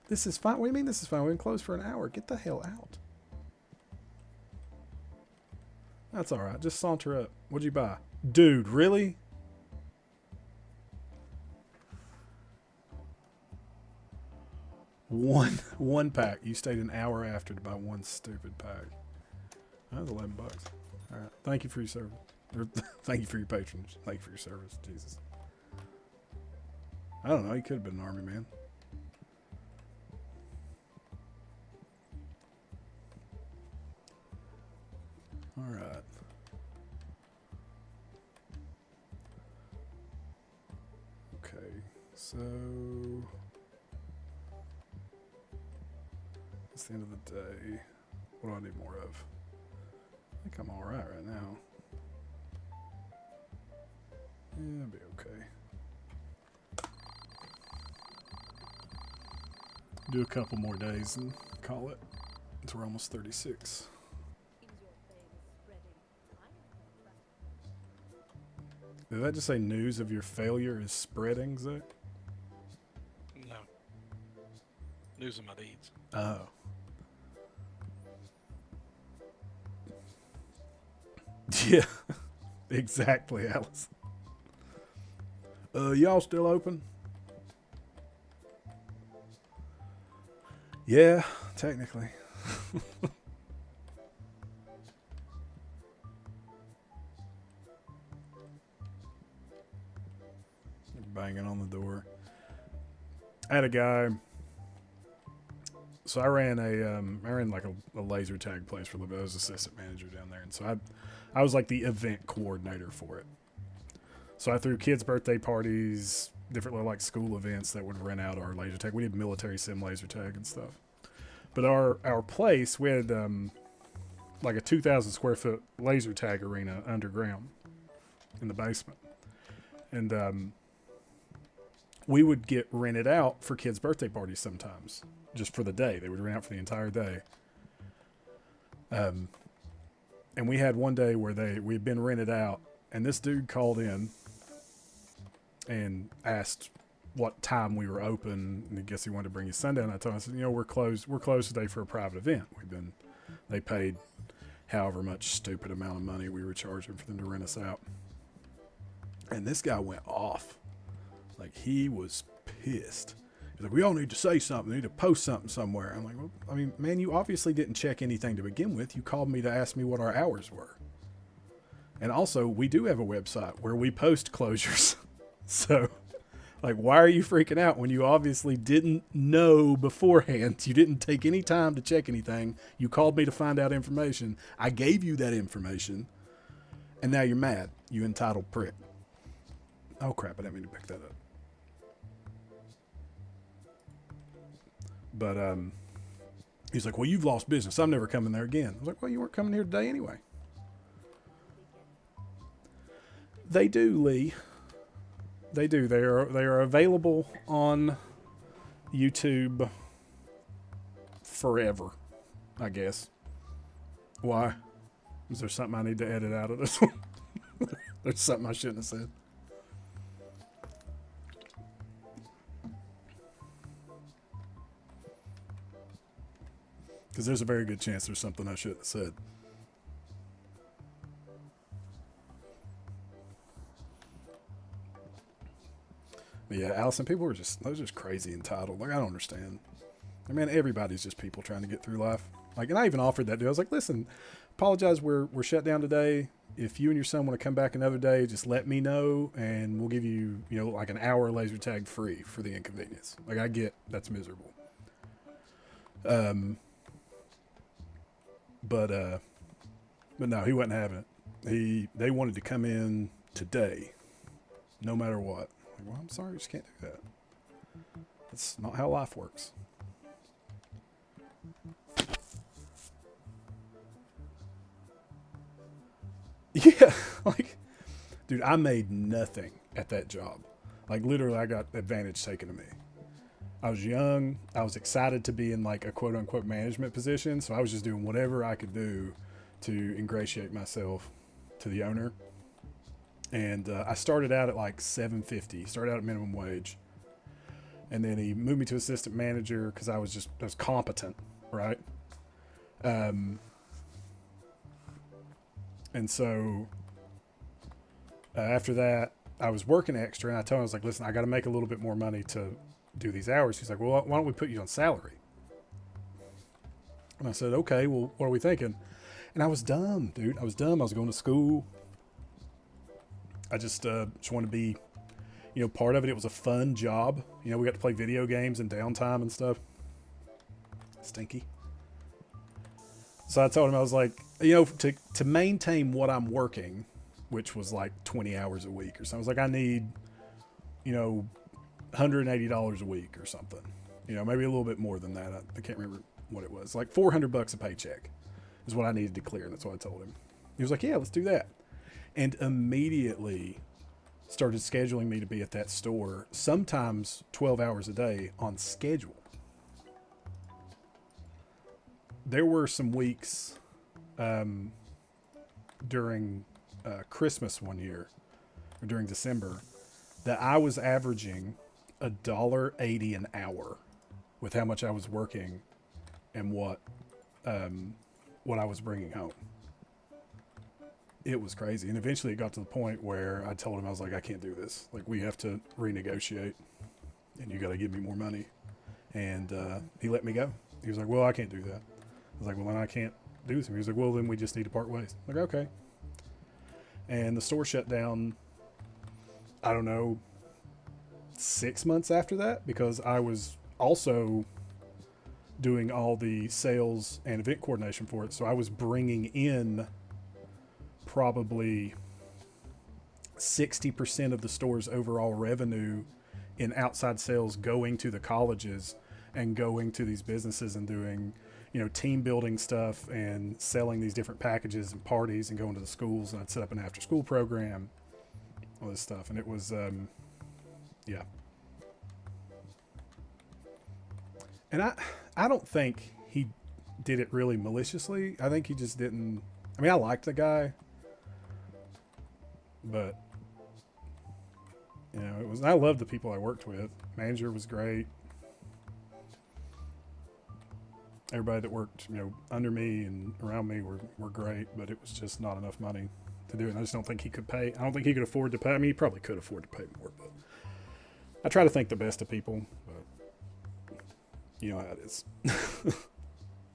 This is fine. What do you mean this is fine? We've been closed for an hour. Get the hell out. That's all right. Just saunter up. What'd you buy? Dude, really? One pack. You stayed an hour after to buy one stupid pack. That was $11. All right. Thank you for your service. Thank you for your patronage. Thank you for your service. Jesus. I don't know. He could have been an army man. All right. Okay, so it's the end of the day. What do I need more of? I think I'm all right now. Yeah, I'll be okay. Do a couple more days and call it. So we're almost 36. Did that just say news of your failure is spreading, Zach? No. News of my deeds. Oh. Yeah. Exactly, Alice. Y'all still open? Yeah, technically. Banging on the door. I had a guy. So I ran like a laser tag place for a little bit. I was assistant manager down there, and so I was like the event coordinator for it. So I threw kids' birthday parties, different little like school events that would rent out our laser tag. We did military sim laser tag and stuff. But our place, we had like a 2,000 square foot laser tag arena underground in the basement, and we would get rented out for kids' birthday parties sometimes, just for the day. They would rent out for the entire day. And we had one day where we'd been rented out, and this dude called in and asked what time we were open, and I guess he wanted to bring his son down. I told him, I said, we're closed today for a private event. They paid however much stupid amount of money we were charging for them to rent us out. And this guy went off. Like, he was pissed. He's like, we all need to say something. We need to post something somewhere. I'm like, well, I mean, man, you obviously didn't check anything to begin with. You called me to ask me what our hours were. And also, we do have a website where we post closures. So, like, why are you freaking out when you obviously didn't know beforehand? You didn't take any time to check anything. You called me to find out information. I gave you that information. And now you're mad. You entitled prick. Oh, crap. I didn't mean to pick that up. But he's like, well, you've lost business. I'm never coming there again. I was like, well, you weren't coming here today anyway. They do, Lee. They do. They are available on YouTube forever, I guess. Why? Is there something I need to edit out of this one? There's something I shouldn't have said. Because there's a very good chance there's something I shouldn't have said. But yeah, Allison, they're just crazy entitled. Like, I don't understand. I mean, everybody's just people trying to get through life. Like, and I even offered that dude. I was like, listen, apologize, we're shut down today. If you and your son want to come back another day, just let me know, and we'll give you, like an hour laser tag free for the inconvenience. Like, I get that's miserable. But no, he wasn't having it. They wanted to come in today, no matter what. Like, well, I'm sorry, you just can't do that. That's not how life works. Yeah, like, dude, I made nothing at that job. Like, literally, I got advantage taken of me. I was young. I was excited to be in like a quote unquote management position. So I was just doing whatever I could do to ingratiate myself to the owner. And I started out at like $7.50, started out at minimum wage. And then he moved me to assistant manager because I was competent, right? And so after that, I was working extra, and I told him, I was like, listen, I got to make a little bit more money to do these hours. He's like, well, why don't we put you on salary? And I said, okay, well, what are we thinking? And I was dumb, dude. I was dumb. I was going to school. I just wanted to be, part of it. It was a fun job. We got to play video games and downtime and stuff. Stinky. So I told him, I was like, you know, to maintain what I'm working, which was like 20 hours a week or something, I was like, I need, you know, $180 a week or something. You know, maybe a little bit more than that. I can't remember what it was. Like $400 a paycheck is what I needed to clear. And that's what I told him. He was like, yeah, let's do that. And immediately started scheduling me to be at that store, sometimes 12 hours a day on schedule. There were some weeks during Christmas one year, or during December, that I was averaging $1.80 an hour with how much I was working and what I was bringing home. It was crazy. And eventually it got to the point where I told him, I was like, I can't do this. Like, we have to renegotiate and you got to give me more money. And he let me go. He was like, well, I can't do that. I was like, well, then I can't do this. He was like, well, then we just need to part ways. I'm like, okay. And the store shut down, I don't know, 6 months after that, because I was also doing all the sales and event coordination for it. So I was bringing in probably 60% of the store's overall revenue in outside sales, going to the colleges and going to these businesses and doing, you know, team building stuff and selling these different packages and parties and going to the schools. And I'd set up an after school program, all this stuff. And it was, yeah. And I don't think he did it really maliciously. I think he just didn't. I mean, I liked the guy, but you know, it was. I loved the people I worked with. Manager was great. Everybody that worked, you know, under me and around me were great, but it was just not enough money to do it. And I just don't think he could pay. I don't think he could afford to pay. I mean, he probably could afford to pay more, but I try to think the best of people, but you know how it is.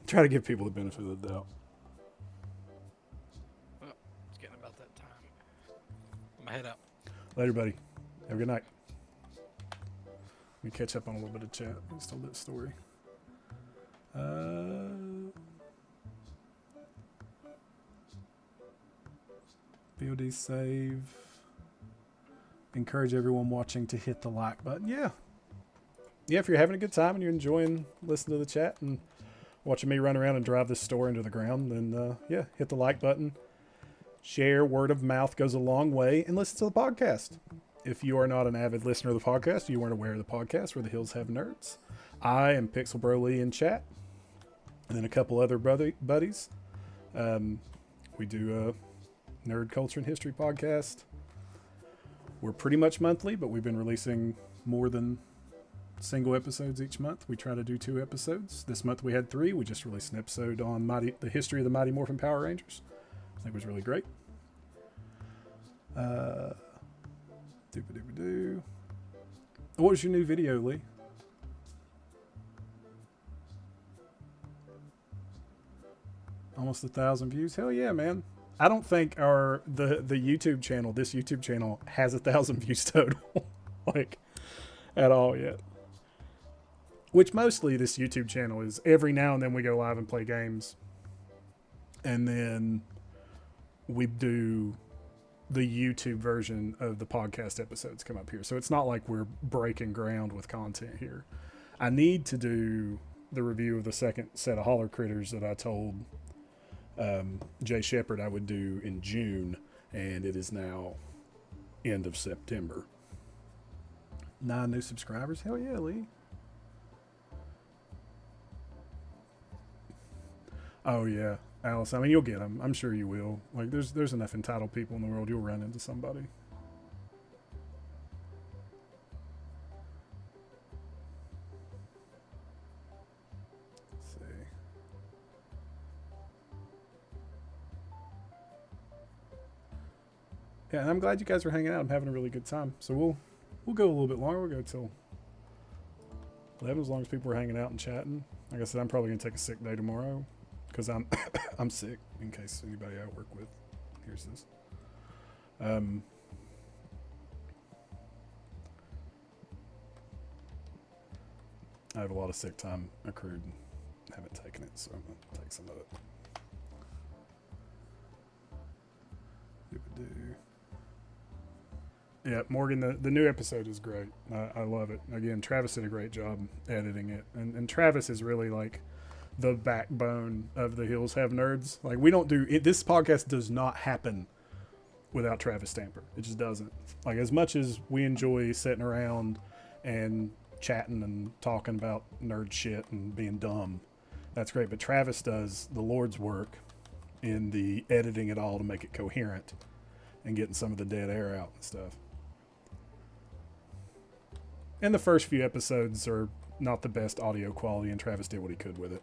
Try to give people the benefit of the doubt. Well, it's getting about that time. I'm gonna head out. Later, buddy. Have a good night. Let me catch up on a little bit of chat. I just told that story. VOD save. Encourage everyone watching to hit the like button. Yeah. Yeah, if you're having a good time and you're enjoying listening to the chat and watching me run around and drive this store into the ground, then yeah, hit the like button. Share, word of mouth goes a long way, and listen to the podcast. If you are not an avid listener of the podcast, you weren't aware of the podcast where the hills have nerds. I am Pixel Bro Lee in chat, and then a couple other buddies. We do a nerd culture and history podcast. We're pretty much monthly, but we've been releasing more than single episodes each month. We try to do 2 episodes. This month we had 3. We just released an episode on the history of the Mighty Morphin Power Rangers. I think it was really great. What was your new video, Lee? Almost 1,000 views. Hell yeah, man. I don't think the YouTube channel, this YouTube channel, has 1,000 views total, like, at all yet. Which mostly this YouTube channel is every now and then we go live and play games, and then we do the YouTube version of the podcast episodes come up here. So it's not like we're breaking ground with content here. I need to do the review of the second set of Holler Critters that I told Jay Shepard I would do in June, and it is now end of September. 9 new subscribers. Hell yeah, Lee. Oh yeah, Alice. I mean, you'll get them. I'm sure you will. Like, there's enough entitled people in the world. You'll run into somebody. Let's see. Yeah, and I'm glad you guys are hanging out. I'm having a really good time. So we'll go a little bit longer. We'll go till 11 as long as people are hanging out and chatting. Like I said, I'm probably gonna take a sick day tomorrow because I'm I'm sick. In case anybody I work with hears this. I have a lot of sick time accrued and haven't taken it, so I'm gonna take some of it. Yeah, Morgan, the new episode is great. I love it. Again, Travis did a great job editing it. And Travis is really like the backbone of the Hills Have Nerds. Like, we don't do it. This podcast does not happen without Travis Stamper. It just doesn't. Like, as much as we enjoy sitting around and chatting and talking about nerd shit and being dumb, that's great. But Travis does the Lord's work in the editing it all to make it coherent and getting some of the dead air out and stuff. And the first few episodes are not the best audio quality, and Travis did what he could with it.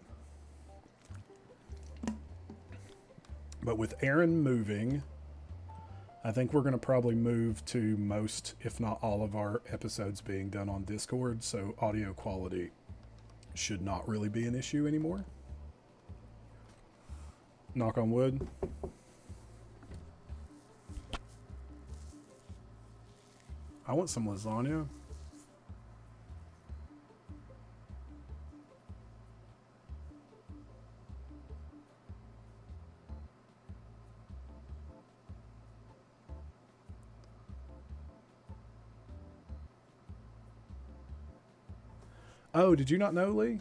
But with Aaron moving, I think we're going to probably move to most, if not all, of our episodes being done on Discord, so audio quality should not really be an issue anymore. Knock on wood. I want some lasagna. Oh, did you not know, Lee?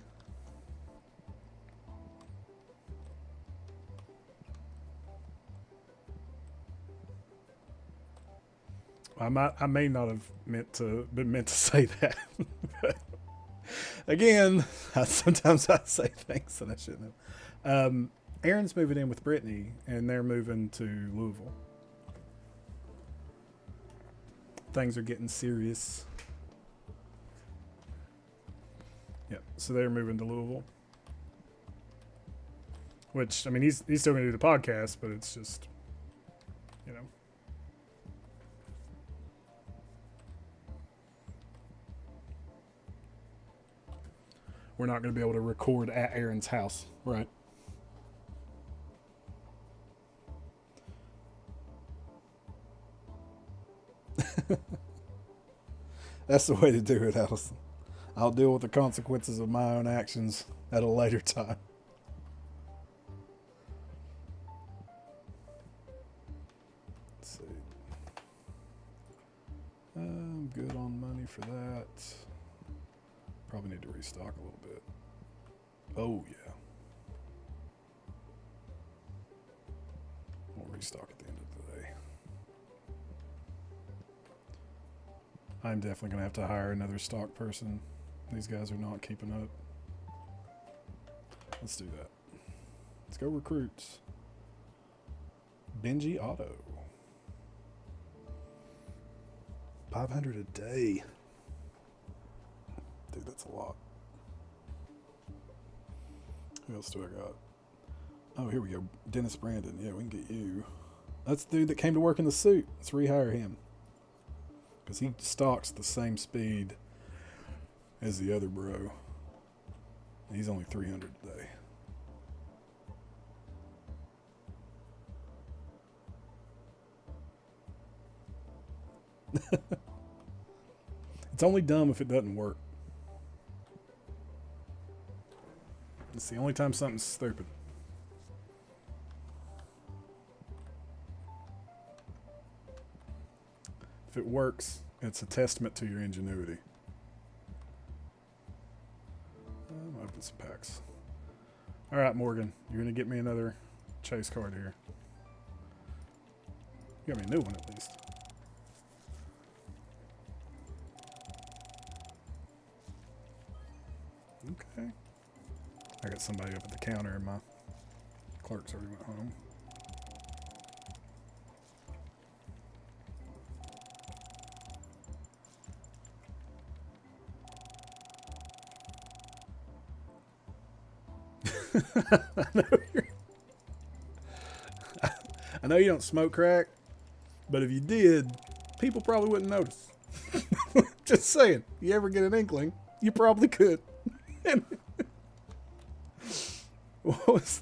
I may not have meant to say that. But again, sometimes I say things that I shouldn't have. Aaron's moving in with Brittany, and they're moving to Louisville. Things are getting serious. Yep. So they're moving to Louisville. Which, I mean, he's still going to do the podcast, but it's just, you know. We're not going to be able to record at Aaron's house, right? That's the way to do it, Allison. I'll deal with the consequences of my own actions at a later time. Let's see. I'm good on money for that. Probably need to restock a little bit. Oh, yeah. We'll restock at the end of the day. I'm definitely going to have to hire another stock person. These guys are not keeping up. Let's do that. Let's go recruits. Benji Auto. 500 a day. Dude, that's a lot. Who else do I got? Oh, here we go. Dennis Brandon. Yeah, we can get you. That's the dude that came to work in the suit. Let's rehire him. Because he stalks the same speed as the other bro. He's only 300 today. It's only dumb if it doesn't work. It's the only time something's stupid. If it works, it's a testament to your ingenuity. I'm gonna open some packs. All right, Morgan, you're gonna get me another chase card here. You got me a new one at least. Okay. I got somebody up at the counter and my clerks already went home. I know you don't smoke crack, but if you did, people probably wouldn't notice. Just saying, you ever get an inkling, you probably could. What was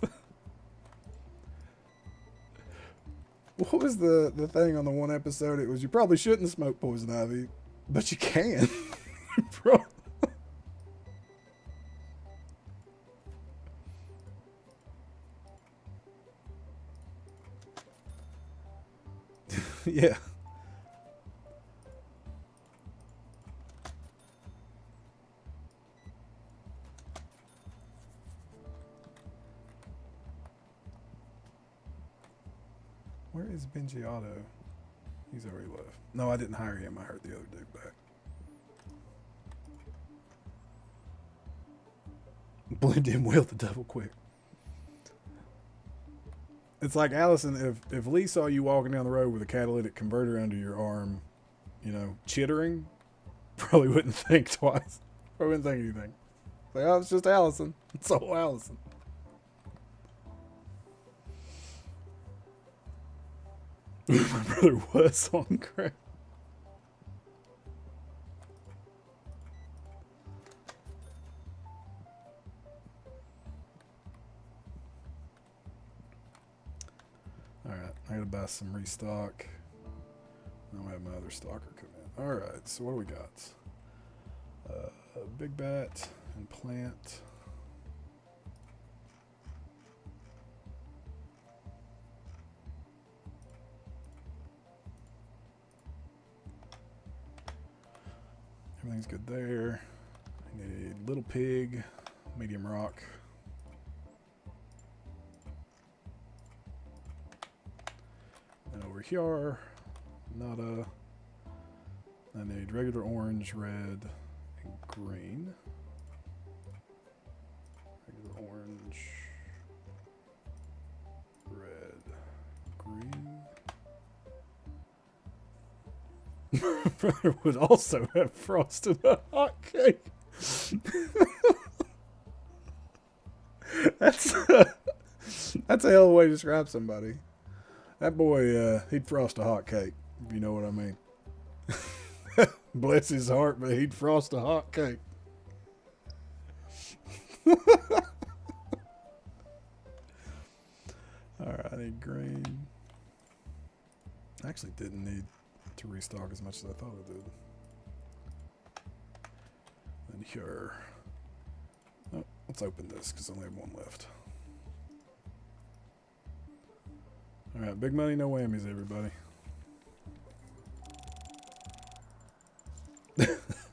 the thing on the one episode? It was, you probably shouldn't smoke poison ivy, but you can. Yeah. is Benji Otto? He's already left. No, I didn't hire him. I hired the other dude back. Blend in well to double quick. It's like, Allison, if Lee saw you walking down the road with a catalytic converter under your arm, you know, chittering, probably wouldn't think twice. Probably wouldn't think anything. Like, oh, it's just Allison. It's all Allison. My brother was on crack. Alright, I gotta buy some restock. Then I'll have my other stalker come in. Alright, so what do we got? Big bat and plant. Everything's good there. I need little pig, medium rock. And over here, nada. I need regular orange, red, and green. Regular orange, red, green. Brother would also have frosted a hot cake. that's a hell of a way to describe somebody. That boy, he'd frost a hot cake, if you know what I mean. Bless his heart, but he'd frost a hot cake. Alright, I need green. I actually didn't need to restock as much as I thought I did. And here. Oh, let's open this because I only have one left. Alright, big money, no whammies, everybody.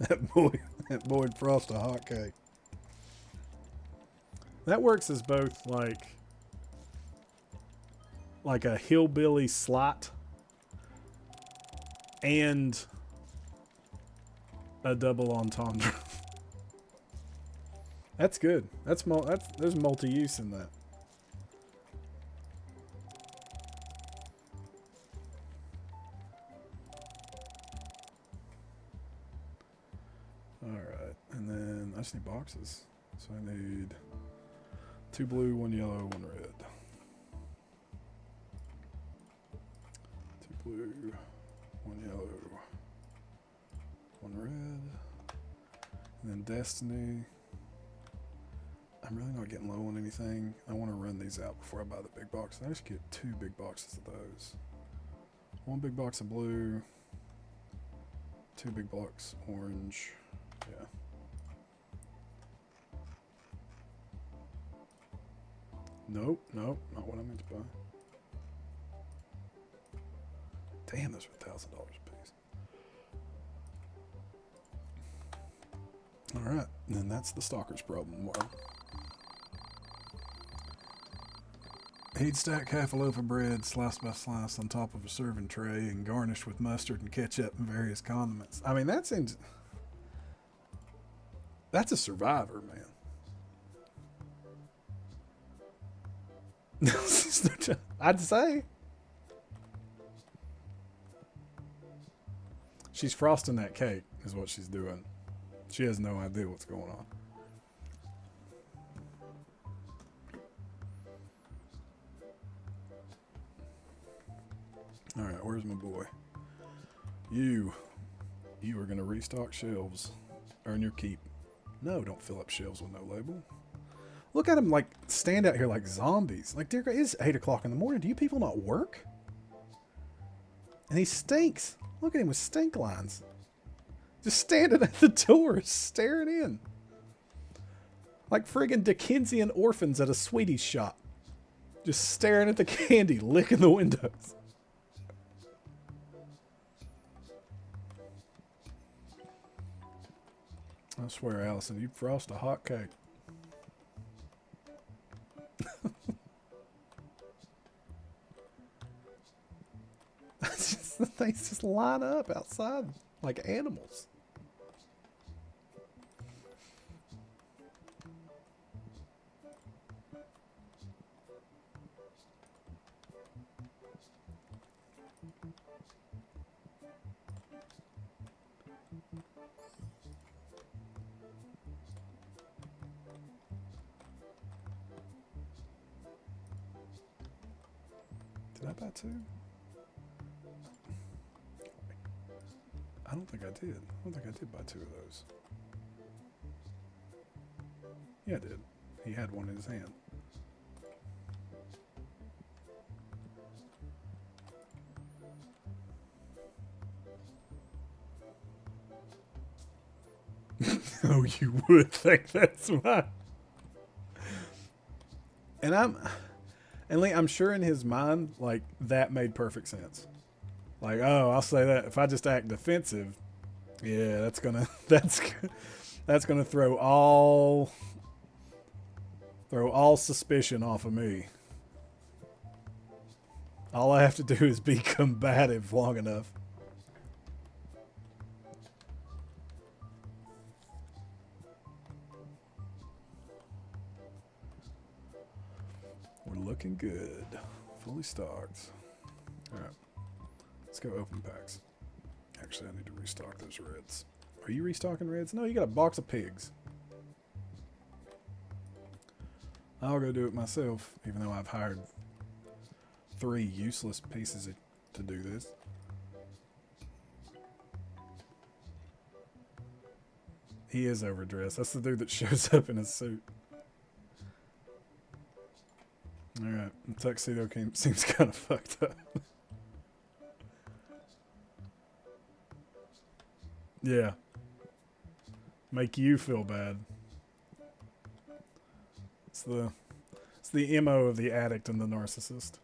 that boy frost a hot cake. That works as both like a hillbilly slot and a double entendre. That's good. There's multi-use in that. Alright, and then I just need boxes. So I need 2 blue, 1 yellow, 1 red. 2 blue, 1 yellow, 1 red. And then Destiny. I'm really not getting low on anything. I want to run these out before I buy the big box. I just get 2 big boxes of those. 1 big box of blue, 2 big blocks orange. Yeah. Nope, not what I meant to buy. Damn, those are $1,000 a piece. Alright, then that's the stalker's problem. Well, he'd stack half a loaf of bread, slice by slice, on top of a serving tray and garnished with mustard and ketchup and various condiments. I mean, that seems... That's a survivor, man. I'd say. She's frosting that cake, is what she's doing. She has no idea what's going on. Alright, where's my boy? You are going to restock shelves. Earn your keep. No, don't fill up shelves with no label. Look at them like stand out here like zombies. Like, dear God, it's 8 o'clock in the morning. Do you people not work? And he stinks. Look at him with stink lines. Just standing at the door, staring in. Like friggin' Dickensian orphans at a sweeties shop. Just staring at the candy, licking the windows. I swear, Allison, you frost a hot cake. The things just line up outside like animals. Did I buy 2? I don't think I did. I don't think I did buy 2 of those. Yeah, I did. He had one in his hand. Oh, you would think that's mine. And I'm sure in his mind, like, that made perfect sense. Like, oh, I'll say that if I just act defensive, yeah, that's gonna throw all suspicion off of me. All I have to do is be combative long enough. We're looking good. Fully stocked. Alright. Let's go open packs. Actually, I need to restock those reds. Are you restocking reds? No, you got a box of pigs. I'll go do it myself, even though I've hired 3 useless pieces to do this. He is overdressed. That's the dude that shows up in a suit. Alright, the tuxedo seems kind of fucked up. Yeah. Make you feel bad. It's the MO of the addict and the narcissist.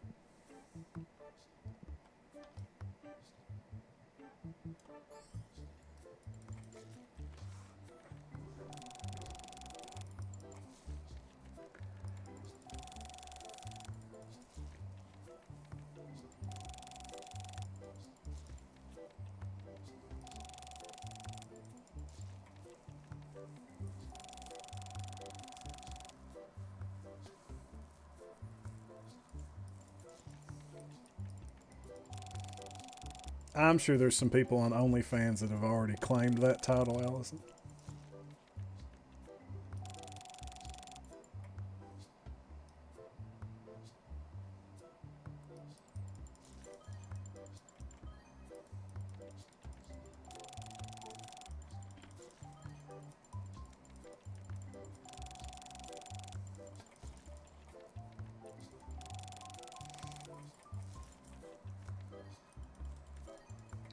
I'm sure there's some people on OnlyFans that have already claimed that title, Allison.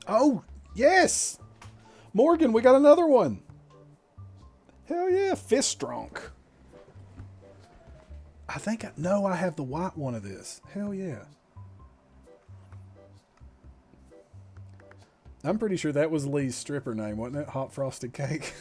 Oh, yes! Morgan, we got another one. Hell yeah, Fist Drunk. I think, I have the white one of this. Hell yeah. I'm pretty sure that was Lee's stripper name, wasn't it? Hot Frosted Cake.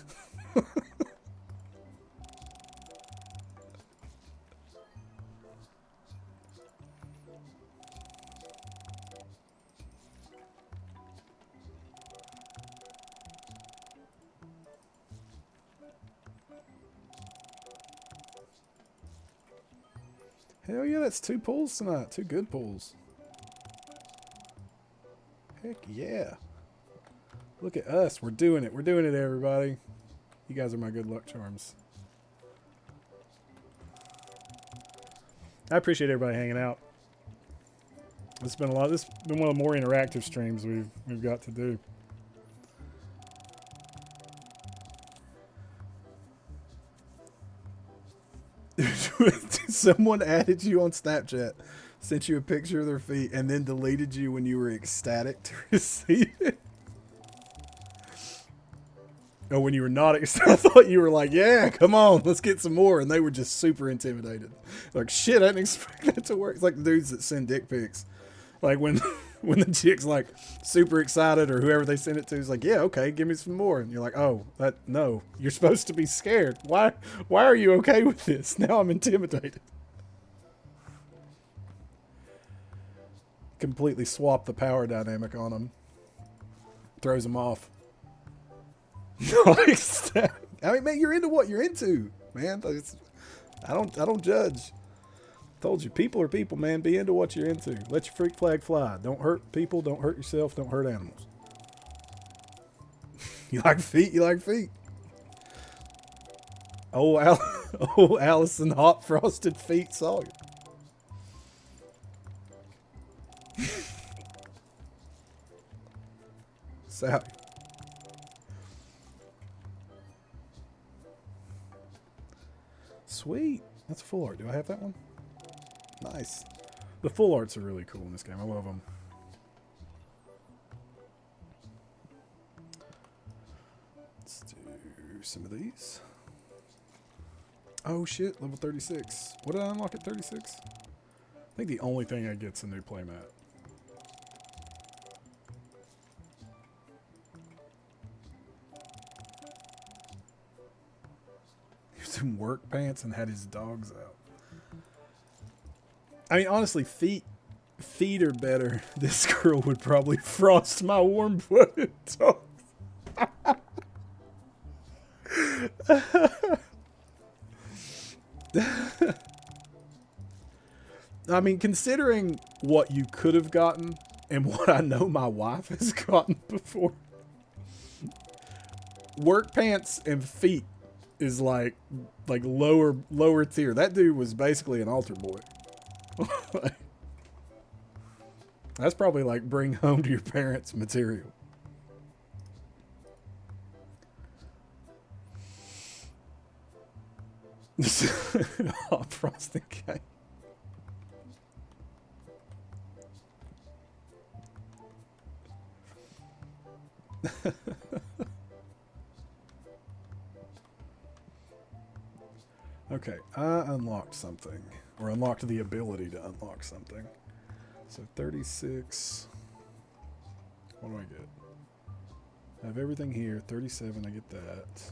Hell yeah, that's 2 pulls tonight. 2 good pulls. Heck yeah. Look at us. We're doing it. We're doing it, everybody. You guys are my good luck charms. I appreciate everybody hanging out. It's been a lot. This has been one of the more interactive streams we've got to do. Someone added you on Snapchat, sent you a picture of their feet, and then deleted you when you were ecstatic to receive it. Oh, when you were not ecstatic, I thought you were like, yeah, come on, let's get some more. And they were just super intimidated. Like, shit, I didn't expect that to work. It's like the dudes that send dick pics. Like when the chick's like super excited or whoever they send it to is like, yeah, okay, give me some more. And you're like, oh, no, you're supposed to be scared. Why are you okay with this? Now I'm intimidated. completely swap the power dynamic on them. Throws them off. I mean, man, you're into what you're into, man. I don't judge. Told you, people are people, man. Be into what you're into. Let your freak flag fly. Don't hurt people. Don't hurt yourself. Don't hurt animals. You like feet? You like feet. Oh, Allison Hot Frosted Feet Sawyer. Sally. Sweet. That's full art. Do I have that one? Nice. The full arts are really cool in this game. I love them. Let's do some of these. Oh shit, level 36. What did I unlock at 36? I think the only thing I get's a new playmat. He was in work pants and had his dogs out. I mean, honestly, feet are better. This girl would probably frost my warm-blooded dogs. I mean, considering what you could have gotten and what I know my wife has gotten before, work pants and feet is like lower tier. That dude was basically an altar boy. That's probably like bring home to your parents material. Hot frosting cake. Okay, I unlocked something. Or unlocked the ability to unlock something. So 36. What do I get? I have everything here. 37, I get that.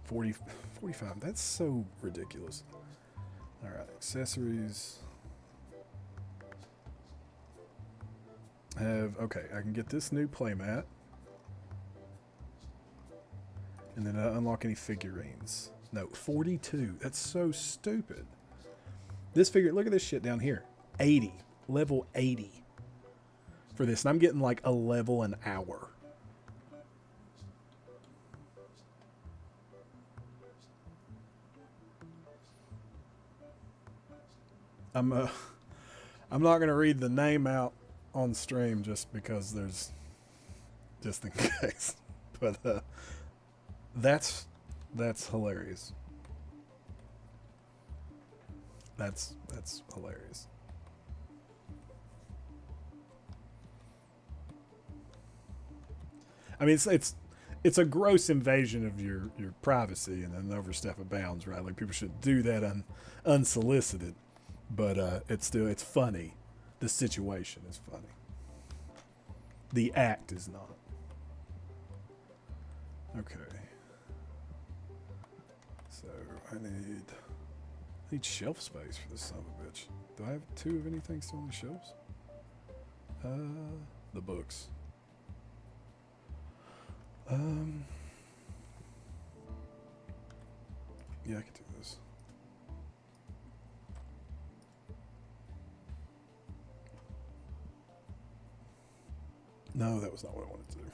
40, 45. That's so ridiculous. Alright, accessories. Okay, I can get this new playmat. And then I unlock any figurines. No, 42. That's so stupid. This figure, look at this shit down here. 80. Level 80. For this. And I'm getting like a level an hour. I'm not going to read the name out on stream just because there's... Just in case. But, that's hilarious. That's hilarious. I mean, it's a gross invasion of your privacy and an overstep of bounds, right? Like people should do that unsolicited, but it's funny. The situation is funny. The act is not. Okay. So I need shelf space for this son of a bitch. Do I have 2 of anything still on the shelves? The books. Yeah, I could do this. No, that was not what I wanted to do.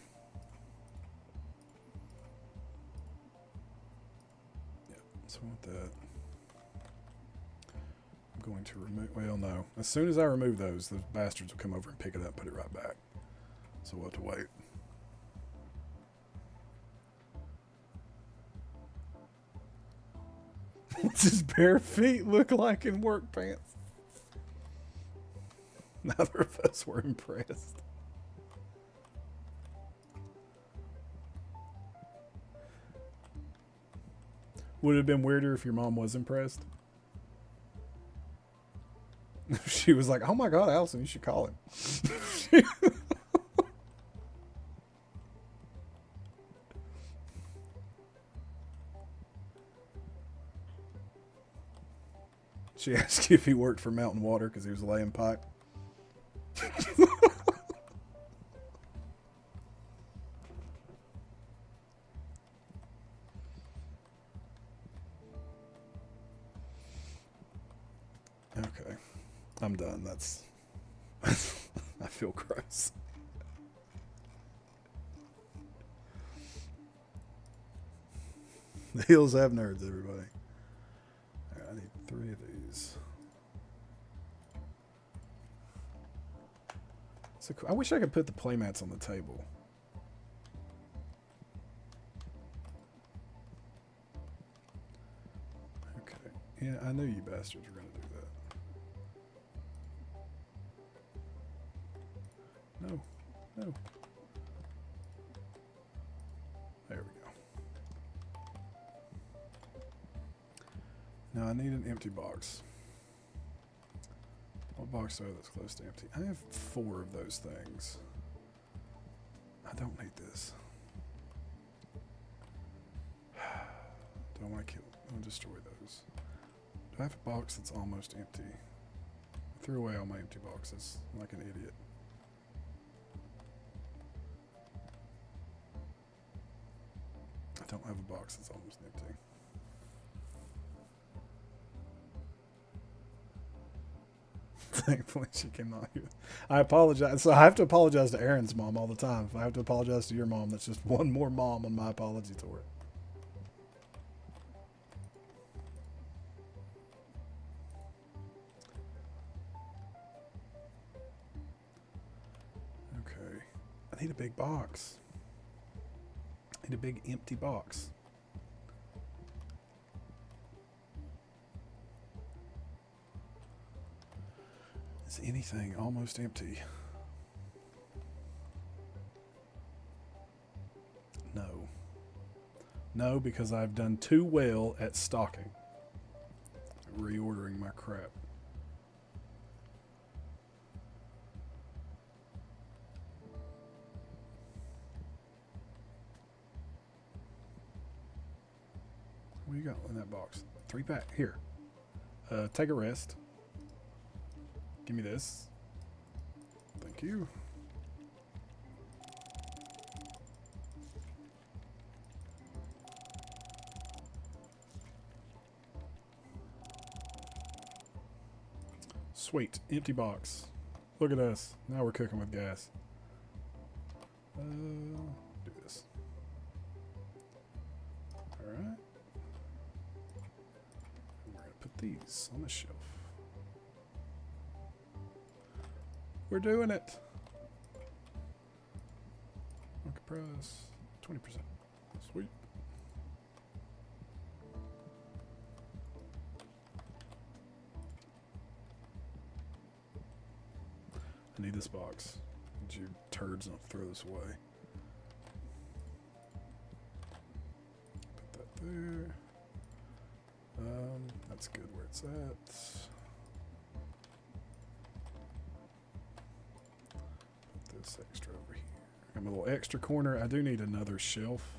Yeah, so I want that. I'm going to remove, well, no. As soon as I remove those bastards will come over and pick it up, put it right back. So we'll have to wait. What's his bare feet look like in work pants? Neither of us were impressed. Would it have been weirder if your mom was impressed? She was like, oh my God, Allison, you should call him. She asked if he worked for Mountain Water because he was laying pipe. I'm done. That's I feel gross. The hills have nerds, everybody. Right, I need 3 of these. So I wish I could put the playmats on the table. Okay. Yeah, I knew you bastards were going to do that. No. No. There we go. Now I need an empty box. What box are that's close to empty? I have 4 of those things. I don't need this. Do I want to kill? I want to destroy those. Do I have a box that's almost empty? I threw away all my empty boxes. I'm like an idiot. I don't have a box that's almost empty. Thankfully, she cannot hear. I apologize. So I have to apologize to Aaron's mom all the time. If I have to apologize to your mom, that's just one more mom on my apology tour. Okay. I need a big box. I need a big empty box. Is anything almost empty? No. No, because I've done too well at stocking. Reordering my crap. What do you got in that box? 3-pack. Here. Take a rest. Give me this. Thank you. Sweet. Empty box. Look at us. Now we're cooking with gas. Do this. Alright. We're going to put these on the shelf. We're doing it. Market price 20%. Sweet. I need this box. You turds don't throw this away. Put that there. That's good where it's at. This extra over here. I got my little extra corner. I do need another shelf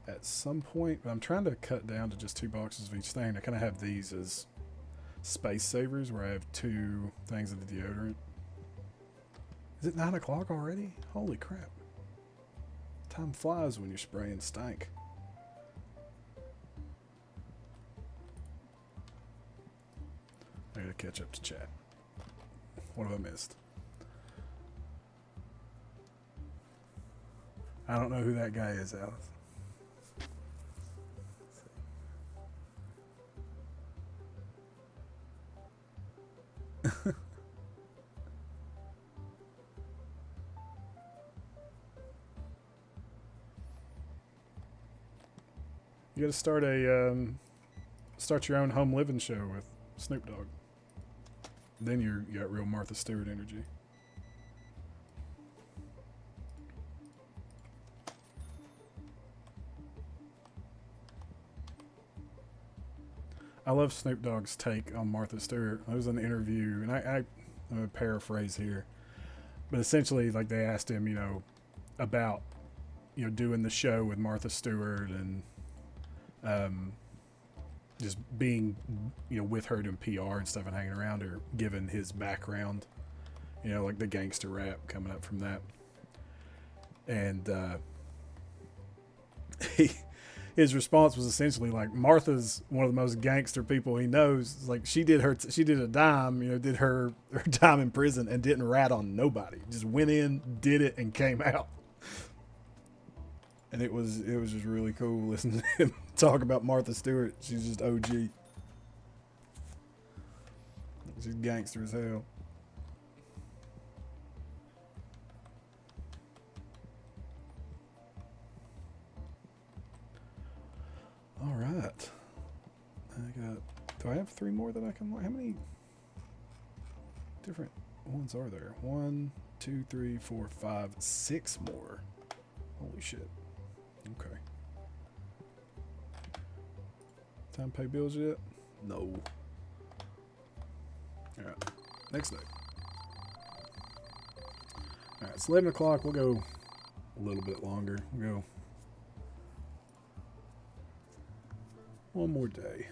at some point, but I'm trying to cut down to just 2 boxes of each thing. I kind of have these as space savers where I have 2 things of the deodorant. Is it 9 o'clock already? Holy crap. Time flies when you're spraying stank. I gotta catch up to chat. What have I missed? I don't know who that guy is, Alice. You gotta start start your own home living show with Snoop Dogg. Then you got real Martha Stewart energy. I love Snoop Dogg's take on Martha Stewart. There was an interview, and I'm going to paraphrase here, but essentially, like, they asked him, about, doing the show with Martha Stewart and just being, with her doing PR and stuff and hanging around her, given his background, like the gangster rap coming up from that. And his response was essentially like, Martha's one of the most gangster people he knows. It's like she did a dime, did her time in prison and didn't rat on nobody. Just went in, did it, and came out. And it was just really cool listening to him talk about Martha Stewart. She's just OG. She's gangster as hell. All right. Do I have 3 more that I can? How many different ones are there? 1, 2, 3, 4, 5, 6 more. Holy shit. Okay. Time to pay bills yet? No. All right. Next day. All right. It's 11 o'clock. We'll go a little bit longer. We'll go one more day.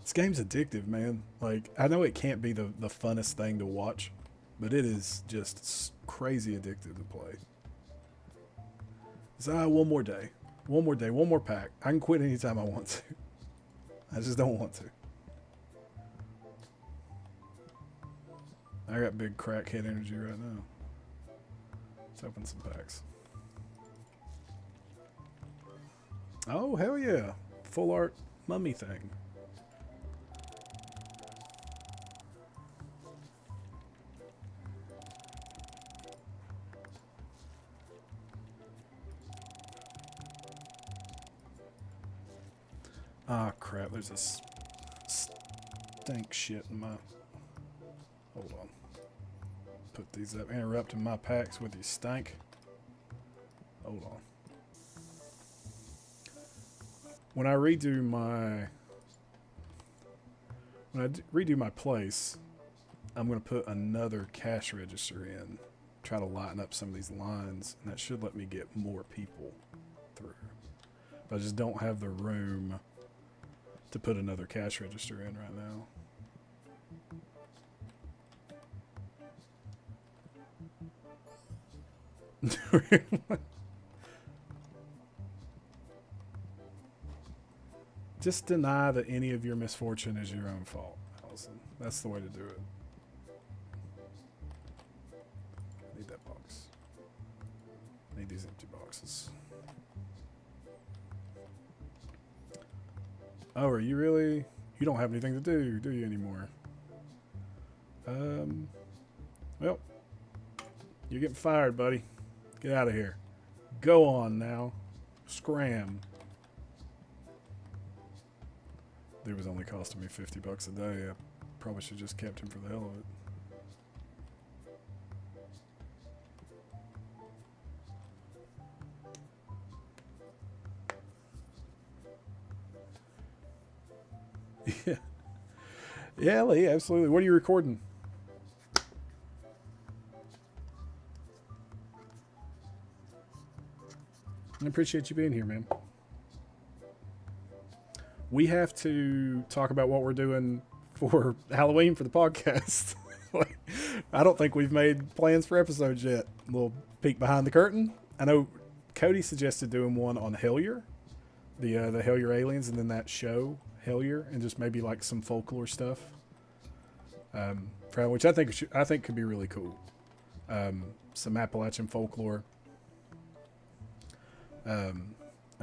This game's addictive, man. Like, I know it can't be the funnest thing to watch, but it is just crazy addictive to play. So, one more day. One more day. One more pack. I can quit anytime I want to. I just don't want to. I got big crackhead energy right now. Let's open some packs. Oh, hell yeah. Full art mummy thing. Ah, crap. There's this stink shit in my... Hold on. Put these up. Interrupting my packs with these stank. Hold on. When I redo my place, I'm going to put another cash register in, try to lighten up some of these lines, and that should let me get more people through. But I just don't have the room to put another cash register in right now. Just deny that any of your misfortune is your own fault, Allison. That's the way to do it. I need that box. I need these empty boxes. Oh, are you really? You don't have anything to do you, anymore? Well, you're getting fired, buddy. Get out of here. Go on now. Scram. Dude was only costing me $50 a day. I probably should have just kept him for the hell of it. Yeah, Lee, absolutely. What are you recording? I appreciate you being here, man. We have to talk about what we're doing for Halloween for the podcast. I don't think we've made plans for episodes yet. A little peek behind the curtain. I know Cody suggested doing one on Hellier, the Hellier aliens, and then that show Hellier, and just maybe like some folklore stuff, which I think could be really cool. Some Appalachian folklore. I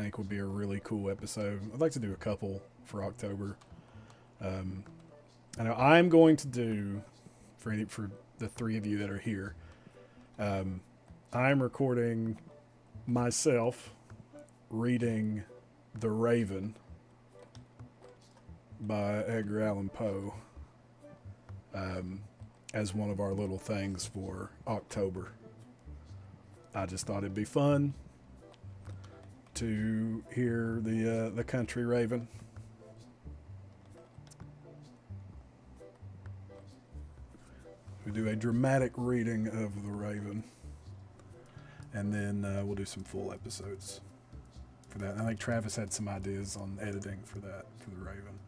think would be a really cool episode. I'd like to do a couple for October. I know I'm going to do for the 3 of you that are here. I'm recording myself reading The Raven by Edgar Allan Poe as one of our little things for October. I just thought it'd be fun to hear the country raven. We do a dramatic reading of The Raven, and then we'll do some full episodes for that. I think Travis had some ideas on editing for that, for The Raven.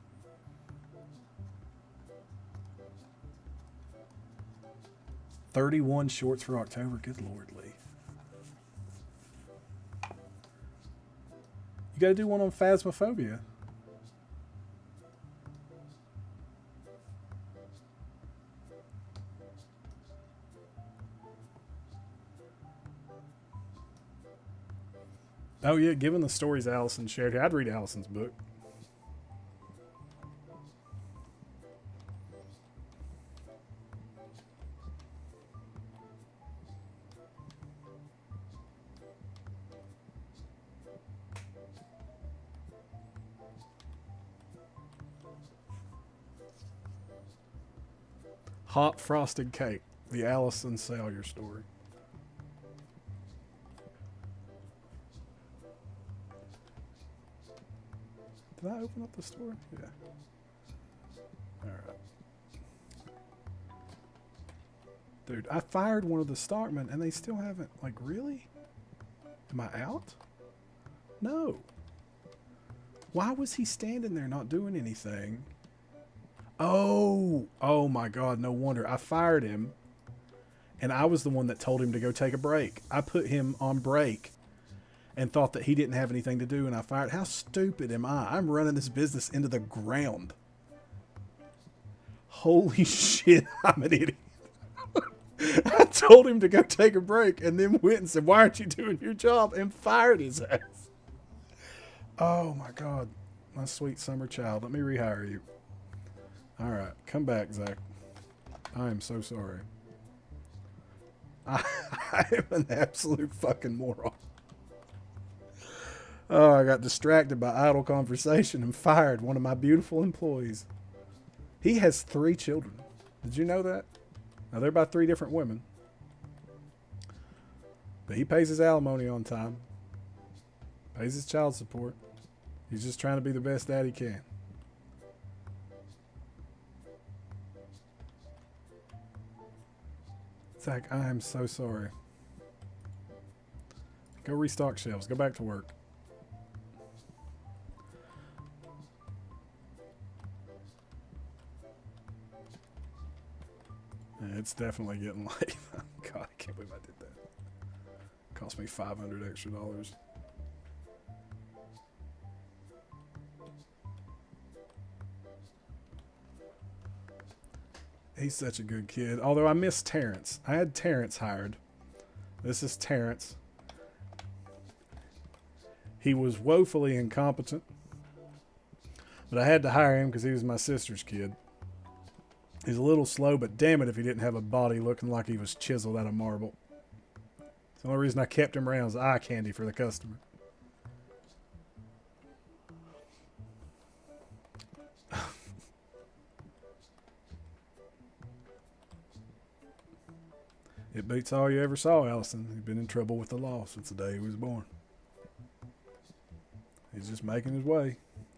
$31 shorts for October. Good Lord, Lee. You gotta do one on Phasmophobia. Oh yeah, given the stories Allison shared here, I'd read Allison's book. Hot Frosted Cake, the Allison Sawyer story. Did I open up the store? Yeah. Alright. Dude, I fired one of the stockmen and they still haven't, like, really? Am I out? No. Why was he standing there not doing anything? Oh my God, no wonder. I fired him and I was the one that told him to go take a break. I put him on break and thought that he didn't have anything to do and I fired. How stupid am I? I'm running this business into the ground. Holy shit, I'm an idiot. I told him to go take a break and then went and said, why aren't you doing your job? And fired his ass. Oh my God, my sweet summer child. Let me rehire you. All right, come back, Zach. I am so sorry. I am an absolute fucking moron. Oh, I got distracted by idle conversation and fired one of my beautiful employees. He has 3 children. Did you know that? Now, they're by 3 different women. But he pays his alimony on time. Pays his child support. He's just trying to be the best dad he can. Zach, I am so sorry. Go restock shelves. Go back to work. Yeah, it's definitely getting late. God, I can't believe I did that. Cost me $500 extra. He's such a good kid. Although I miss Terrence. I had Terrence hired. This is Terrence. He was woefully incompetent. But I had to hire him because he was my sister's kid. He's a little slow, but damn it if he didn't have a body looking like he was chiseled out of marble. It's the only reason I kept him around was eye candy for the customer. It beats all you ever saw, Allison. He's been in trouble with the law since the day he was born. He's just making his way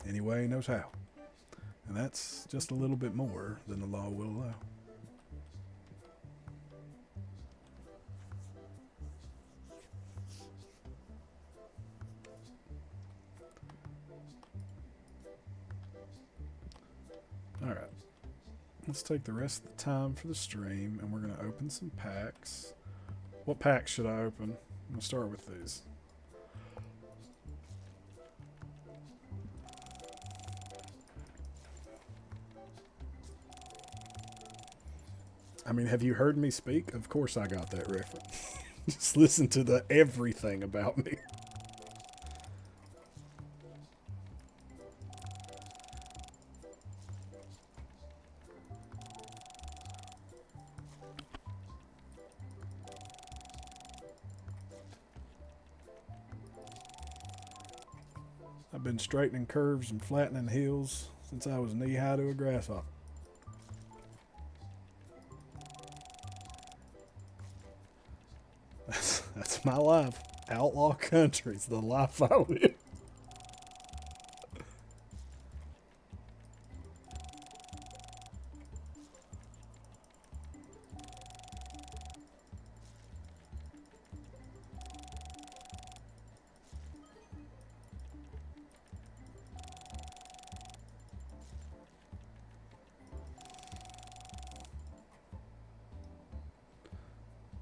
any way he knows how. And that's just a little bit more than the law will allow. All right. Let's take the rest of the time for the stream, and we're going to open some packs. What packs should I open? I'm going to start with these. I mean, have you heard me speak? Of course I got that reference. Just listen to the everything about me. I've been straightening curves and flattening hills since I was knee-high to a grasshopper. That's my life. Outlaw country is the life I live.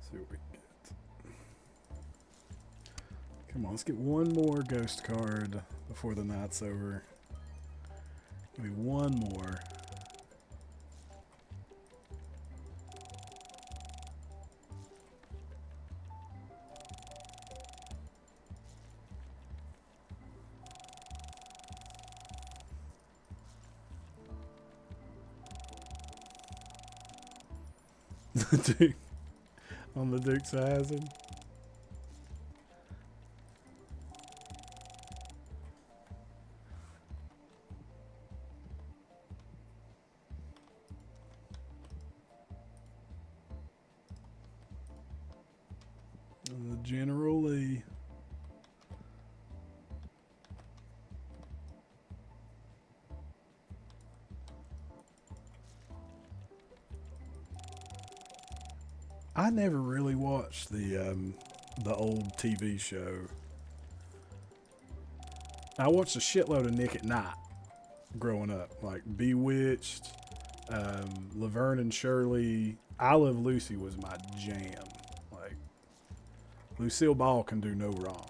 See what we can get. Come on, let's get one more ghost card before the night's over. Give me one more. The Duke on the Duke's of Hazzard. The General Lee. I never really watched the old TV show. I watched a shitload of Nick at Night growing up, like Bewitched, Laverne and Shirley. I Love Lucy was my jam. Like Lucille Ball can do no wrong.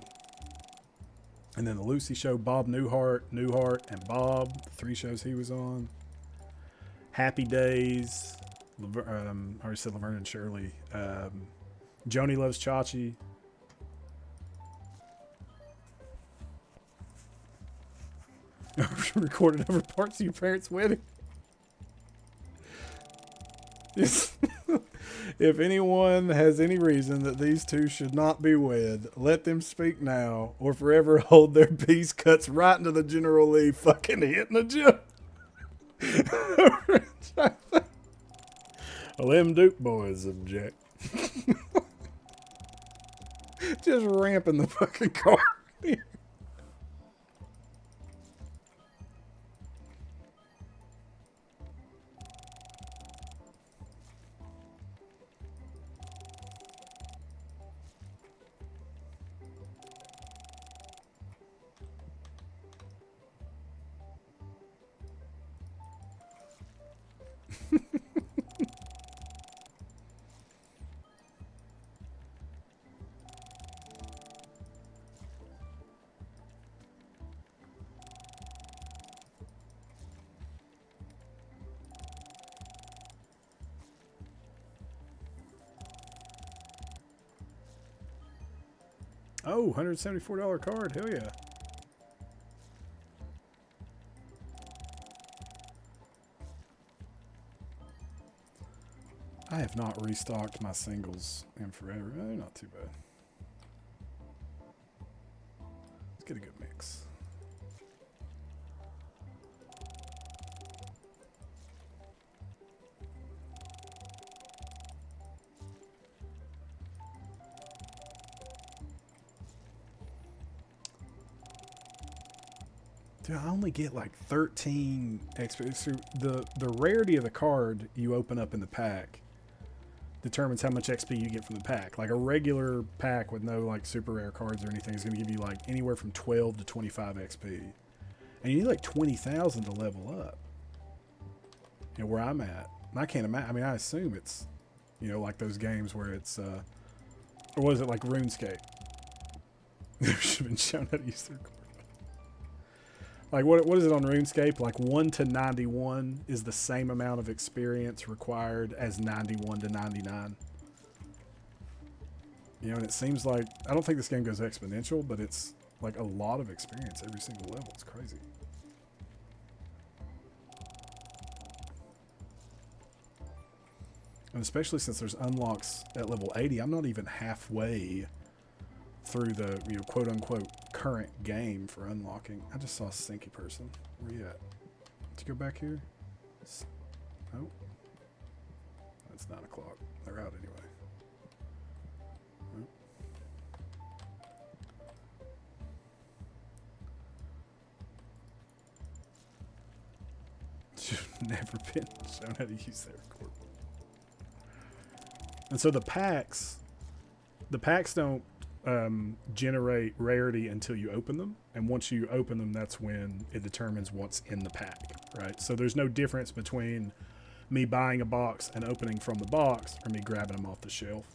And then the Lucy Show, Bob Newhart, and Bob, the 3 shows he was on. Happy Days. I already said Laverne and Shirley. Joni Loves Chachi. Recorded over parts of your parents' wedding. If anyone has any reason that these two should not be wed, let them speak now, or forever hold their peace. Cuts right into the General Lee fucking hitting the gym. Well, them Duke boys object. Just ramping the fucking car. Oh, $174 card. Hell yeah. I have not restocked my singles in forever. Not too bad. Let's get a good mix. Dude, I only get like 13 XP. So the rarity of the card you open up in the pack determines how much XP you get from the pack. Like a regular pack with no like super rare cards or anything is going to give you like anywhere from 12 to 25 XP. And you need like 20,000 to level up. You know, where I'm at. And I can't imagine. I mean, I assume it's, you know, like those games where it's, or was it like RuneScape? They should have been shown how to use their card. Like, what is it on RuneScape? Like, 1 to 91 is the same amount of experience required as 91 to 99. You know, and it seems like, I don't think this game goes exponential, but it's like a lot of experience every single level. It's crazy. And especially since there's unlocks at level 80, I'm not even halfway through the, you know, quote unquote current game for unlocking. I just saw a stinky person. Where you at? Did you go back here? Oh. It's 9 o'clock. They're out anyway. Oh. Never been shown how to use their record. And so the packs don't generate rarity until you open them, and once you open them, that's when it determines what's in the pack, right? So there's no difference between me buying a box and opening from the box or me grabbing them off the shelf.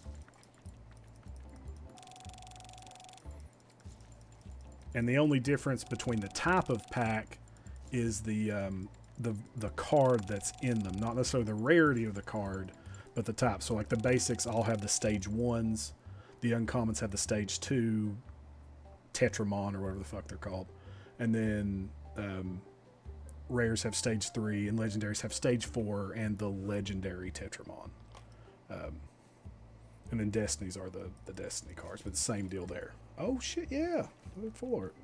And the only difference between the type of pack is the card that's in them, not necessarily the rarity of the card, but the type. So like the basics all have the stage 1s, the uncommons have the stage 2 Tetramon or whatever the fuck they're called, and then rares have stage 3 and legendaries have stage 4 and the legendary Tetramon. And then Destinies are the Destiny cards, but the same deal there. Oh shit, yeah. Look for it.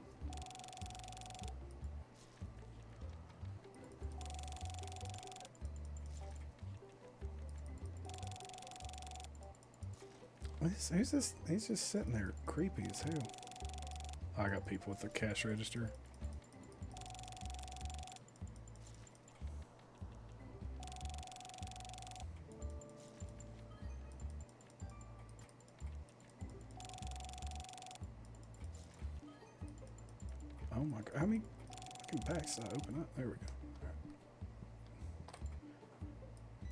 Who's this? He's just sitting there creepy as hell. I got people with the cash register. Oh my god, how many fucking packs did I open up? There we go. Right.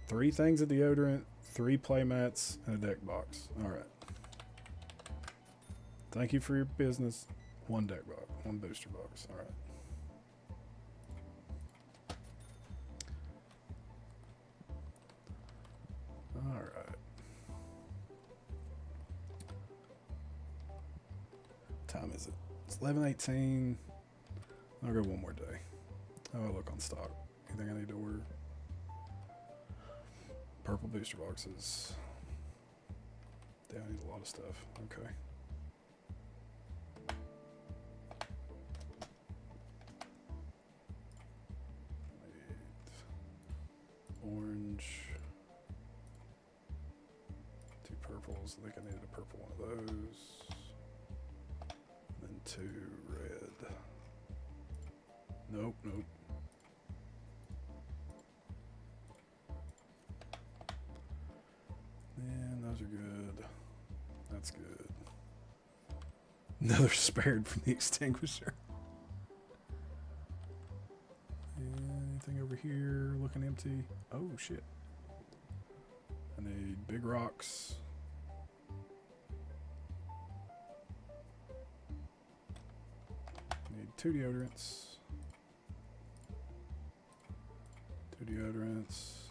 3 things of deodorant, 3 playmats, and a deck box. Alright. Thank you for your business. 1 deck box, 1 booster box. Alright. Alright. Time is it? It's 11:18. I'll go one more day. How do I look on stock? Anything I need to order? Purple booster boxes. Damn, I need a lot of stuff. Okay. Orange. 2 purples. I think I needed a purple one of those. And then 2 red. Nope, nope. And those are good. That's good. Another spared from the extinguisher. Anything over here looking empty? Oh shit. I need big rocks. Need 2 deodorants. 2 deodorants.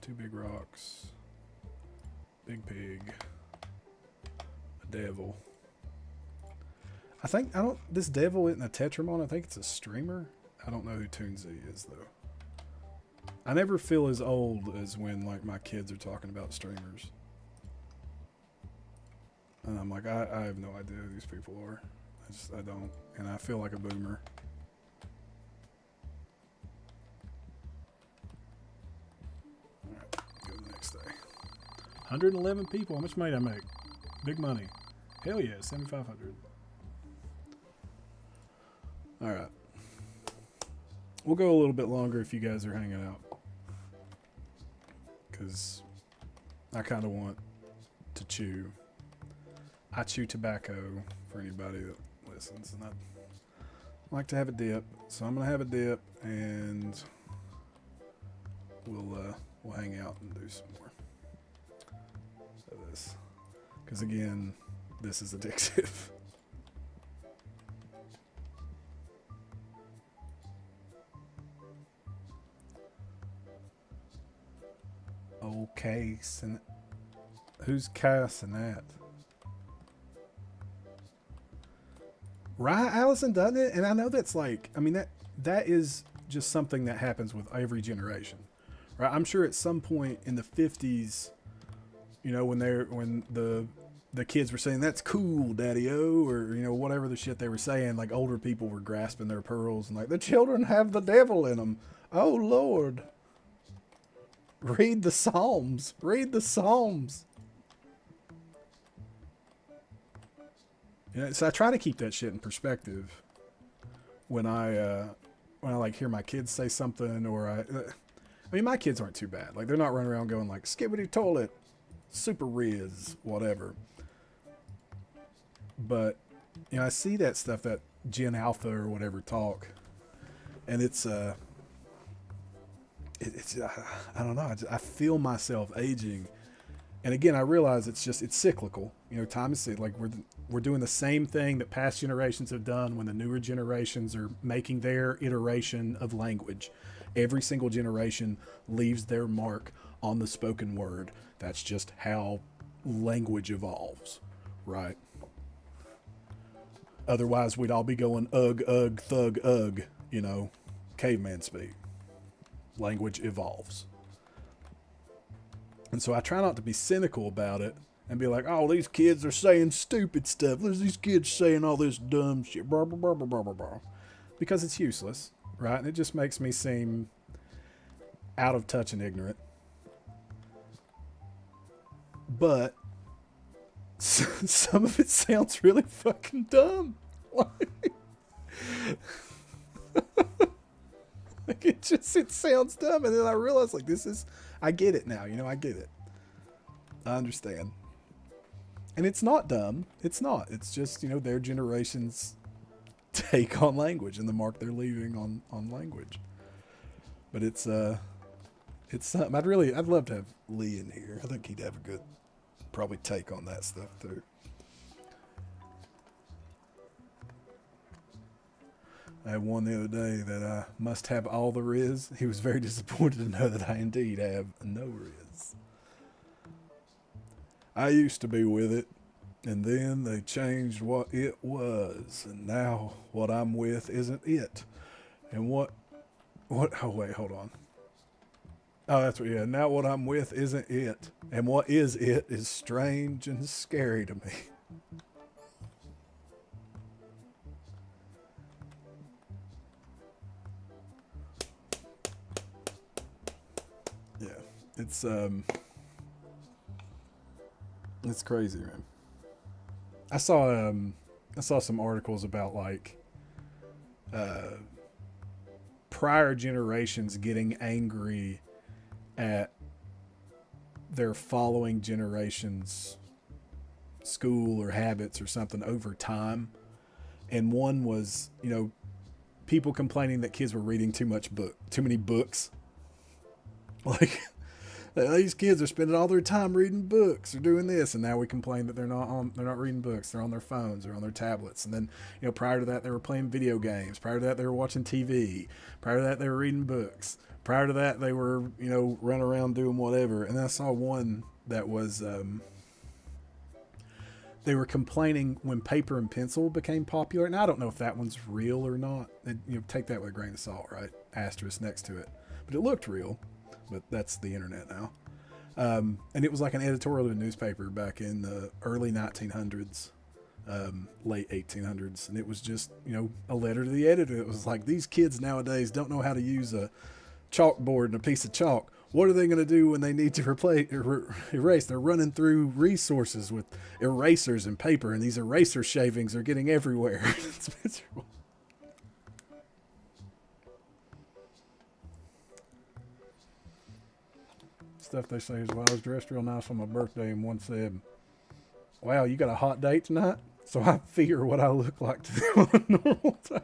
2 big rocks. Big pig. A devil. This devil isn't a Tetramon, I think it's a streamer. I don't know who Toonsy is though. I never feel as old as when like my kids are talking about streamers. And I'm like, I have no idea who these people are. I don't. And I feel like a boomer. Alright, go to the next day. 111 people. How much money did I make? Big money. Hell yeah, 7,500. Alright. We'll go a little bit longer if you guys are hanging out. Because I kind of want to chew. I chew tobacco for anybody that listens. And I'd like to have a dip. So I'm going to have a dip and we'll hang out and do some more of this. Because again, this is addictive. Okay, who's casting that? Right, Allison, doesn't it? And I know that's like, I mean, that is just something that happens with every generation, right? I'm sure at some point in the 50s, you know, when the kids were saying that's cool, daddy-o, or you know, whatever the shit they were saying, like older people were grasping their pearls and like the children have the devil in them. Oh Lord. Read the Psalms. Read the Psalms. Yeah, so I try to keep that shit in perspective when I like hear my kids say something, or I mean, my kids aren't too bad. Like they're not running around going like skibbity toilet, super riz, whatever. But you know, I see that stuff, that Gen Alpha or whatever talk, and it's I don't know. I feel myself aging, And again, I realize it's cyclical. You know, time is like we're doing the same thing that past generations have done when the newer generations are making their iteration of language. Every single generation leaves their mark on the spoken word. That's just how language evolves, right? Otherwise, we'd all be going ugh, ugh, thug, ugh, you know, caveman speak. Language evolves. And so I try not to be cynical about it and be like, oh, these kids are saying stupid stuff. There's these kids saying all this dumb shit, blah, blah, blah, blah, blah, blah, blah. Because it's useless, right? And it just makes me seem out of touch and ignorant. But some of it sounds really fucking dumb. Like it sounds dumb. And then I realize, like, I get it now. You know, I get it. I understand. And it's not dumb. It's not. It's just, you know, their generation's take on language and the mark they're leaving on language. But it's something. I'd love to have Lee in here. I think he'd have a good, probably take on that stuff too. I had one the other day that I must have all there is. He was very disappointed to know that I indeed have no riz. I used to be with it, and then they changed what it was, and now what I'm with isn't it. And what, oh wait, hold on. Oh, that's what, yeah, now what I'm with isn't it, and what is it is strange and scary to me. It's crazy, man. I saw some articles about like prior generations getting angry at their following generations' school or habits or something over time. And one was, you know, people complaining that kids were reading too many books. Like, these kids are spending all their time reading books or doing this, and now we complain that they're not reading books. They're on their phones or on their tablets. And then, you know, prior to that, they were playing video games. Prior to that, they were watching TV. Prior to that, they were reading books. Prior to that, they were, you know, running around doing whatever. And then I saw one that was, they were complaining when paper and pencil became popular. And I don't know if that one's real or not. And, you know, take that with a grain of salt, right? Asterisk next to it. But it looked real. But that's the internet now. And it was like an editorial in a newspaper back in the early 1900s, late 1800s. And it was just, you know, a letter to the editor. It was like, these kids nowadays don't know how to use a chalkboard and a piece of chalk. What are they going to do when they need to erase? They're running through resources with erasers and paper, and these eraser shavings are getting everywhere. It's miserable. Stuff they say is, well, I was dressed real nice on my birthday, and one said, wow, you got a hot date tonight? So I figure what I look like to them on a normal day.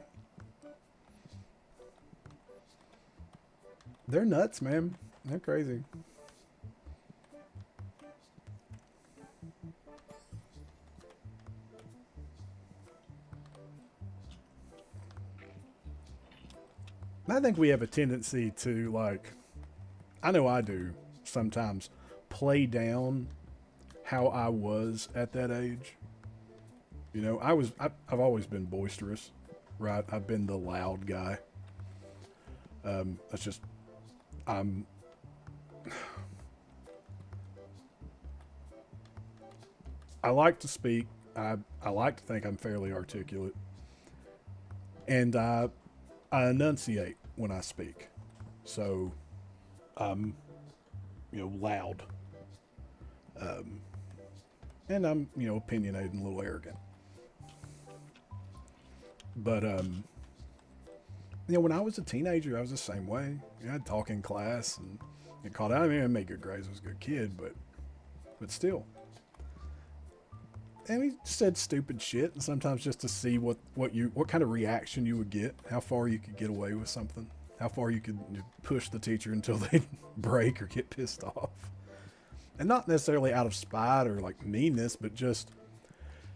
They're nuts, man. They're crazy. I think we have a tendency to, like, I know I do sometimes, play down how I was at that age. You know, I've always been boisterous, right? I've been the loud guy. That's just, I like to speak. I like to think I'm fairly articulate. And I enunciate when I speak. So I'm, you know, loud. And I'm, you know, opinionated and a little arrogant. But, you know, when I was a teenager, I was the same way. You know, I'd talk in class and get called out. I mean, I made good grades. I was a good kid, but still. And we said stupid shit, and sometimes just to see what kind of reaction you would get, how far you could get away with something, how far you could push the teacher until they break or get pissed off. And not necessarily out of spite or like meanness, but just,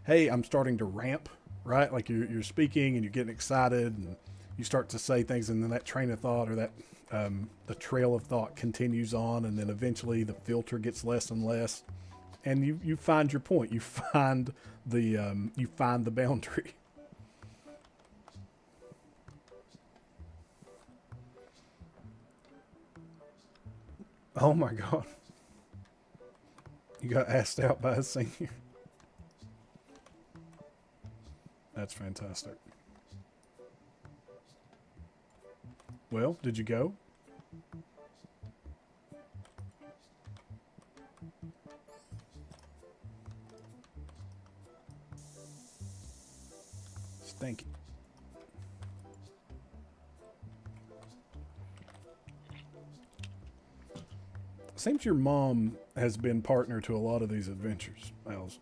hey, I'm starting to ramp, right? Like you're speaking and you're getting excited and you start to say things, and then that train of thought or that the trail of thought continues on, and then eventually the filter gets less and less, and you find your point. You find the boundary. Oh my God. You got asked out by a senior. That's fantastic. Well, did you go? Stinky. Seems your mom has been partner to a lot of these adventures, Alice.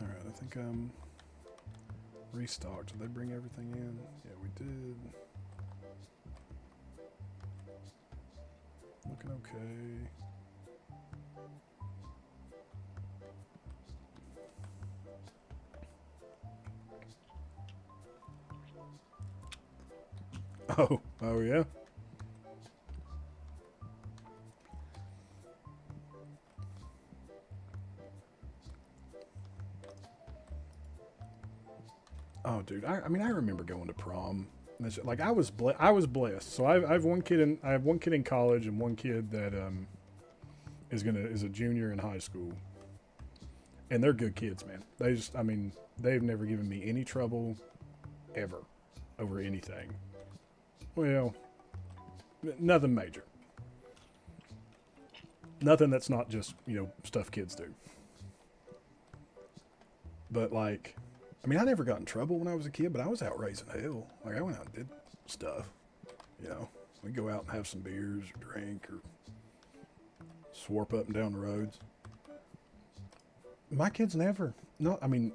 All right, I think I'm restocked. Did they bring everything in? Yeah, we did. Looking okay. Oh yeah. Oh, dude. I mean, I remember going to prom. Like I was blessed. So I have one kid in college and one kid that is a junior in high school, and they're good kids, man. They've never given me any trouble ever over anything. Well, nothing major. Nothing that's not just, stuff kids do. But like, I mean, I never got in trouble when I was a kid, but I was out raising hell. Like I went out and did stuff. We'd go out and have some beers or drink or swarp up and down the roads. My kids never. No, I mean,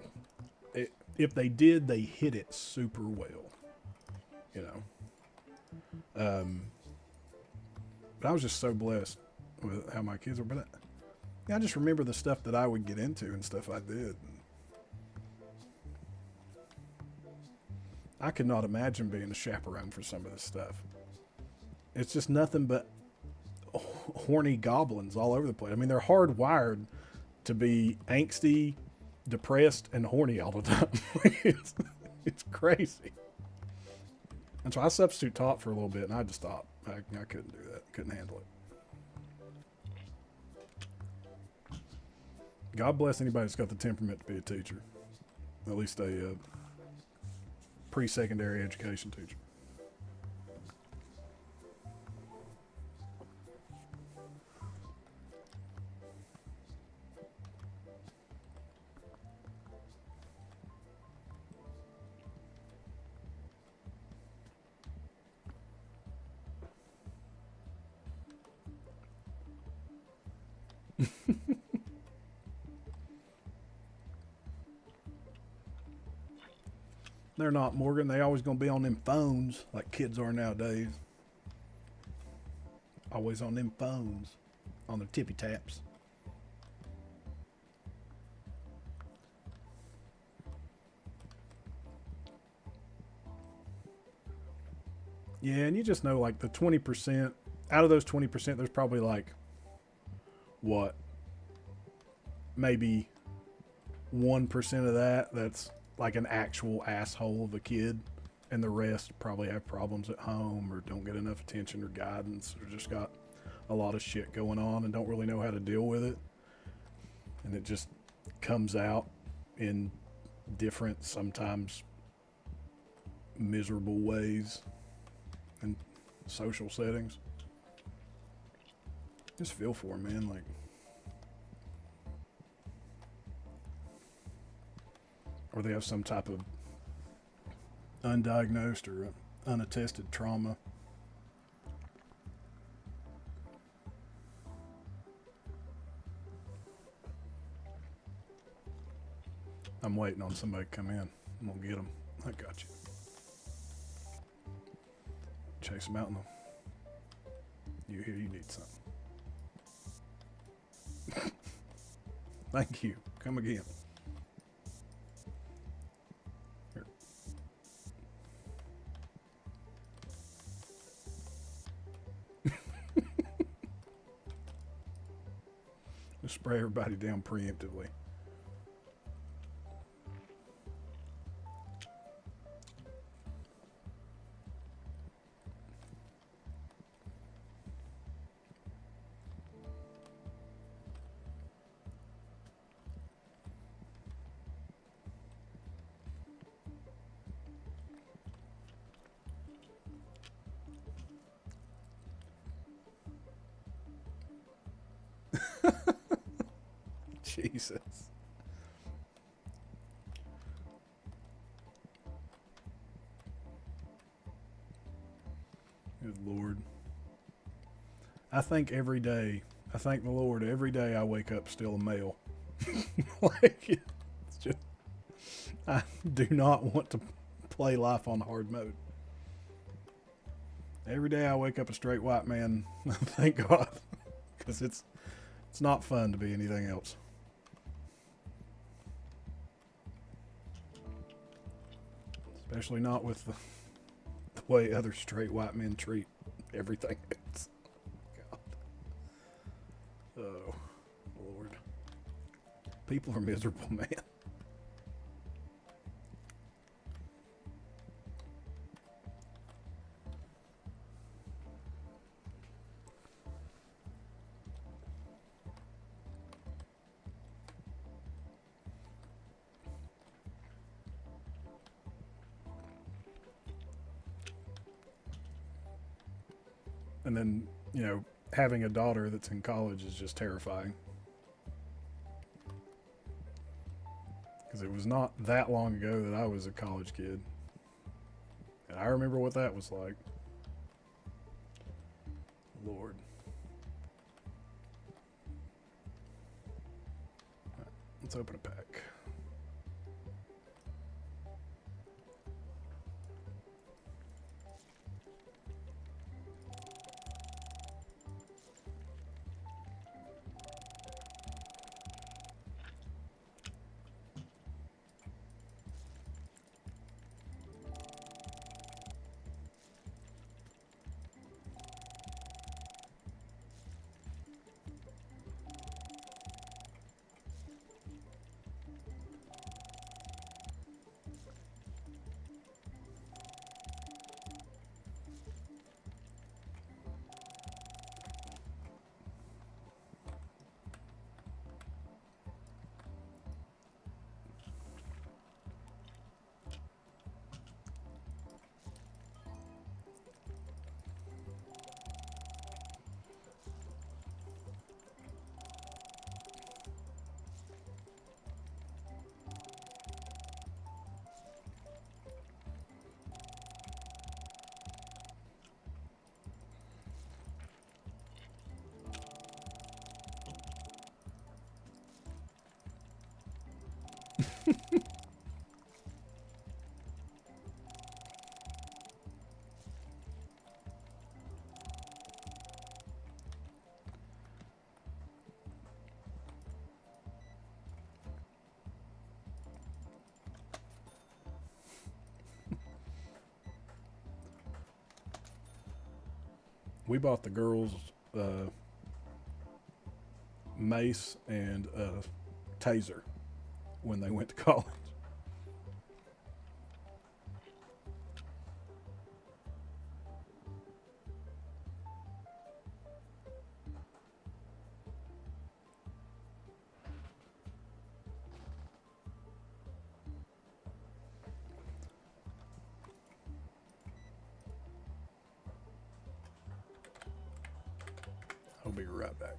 if they did, they hid it super well. But I was just so blessed with how my kids were. But I just remember the stuff that I would get into and stuff I did. I could not imagine being a chaperone for some of this stuff. It's just nothing but horny goblins all over the place. I mean, they're hardwired to be angsty, depressed, and horny all the time. It's crazy. And so I substitute taught for a little bit, and I just stopped. I couldn't do that. Couldn't handle it. God bless anybody that's got the temperament to be a teacher. At least a pre-secondary education teacher. They're not, Morgan. They always going to be on them phones like kids are nowadays. Always on them phones, on their tippy taps. Yeah, and you just know like the 20%, out of those 20%, there's probably like, what? Maybe 1% of that's like an actual asshole of a kid, and the rest probably have problems at home or don't get enough attention or guidance or just got a lot of shit going on and don't really know how to deal with it. And it just comes out in different, sometimes miserable ways in social settings. Just feel for them, man. Like, or they have some type of undiagnosed or unattested trauma. I'm waiting on somebody to come in. I'm gonna get them. I got you. Chase them out in the... You hear you need something. Thank you. Come again. Here. Just spray everybody down preemptively. Jesus. Good Lord. I thank every day. I thank the Lord every day I wake up still a male. Like, it's just, I do not want to play life on hard mode. Every day I wake up a straight white man. Thank God. Because it's not fun to be anything else. Especially not with the way other straight white men treat everything else. God. Oh, Lord. People are miserable, man. And then, you know, having a daughter that's in college is just terrifying. Because it was not that long ago that I was a college kid. And I remember what that was like. Lord. All right, let's open a pack. We bought the girls mace and taser when they went to college. I'll be right back.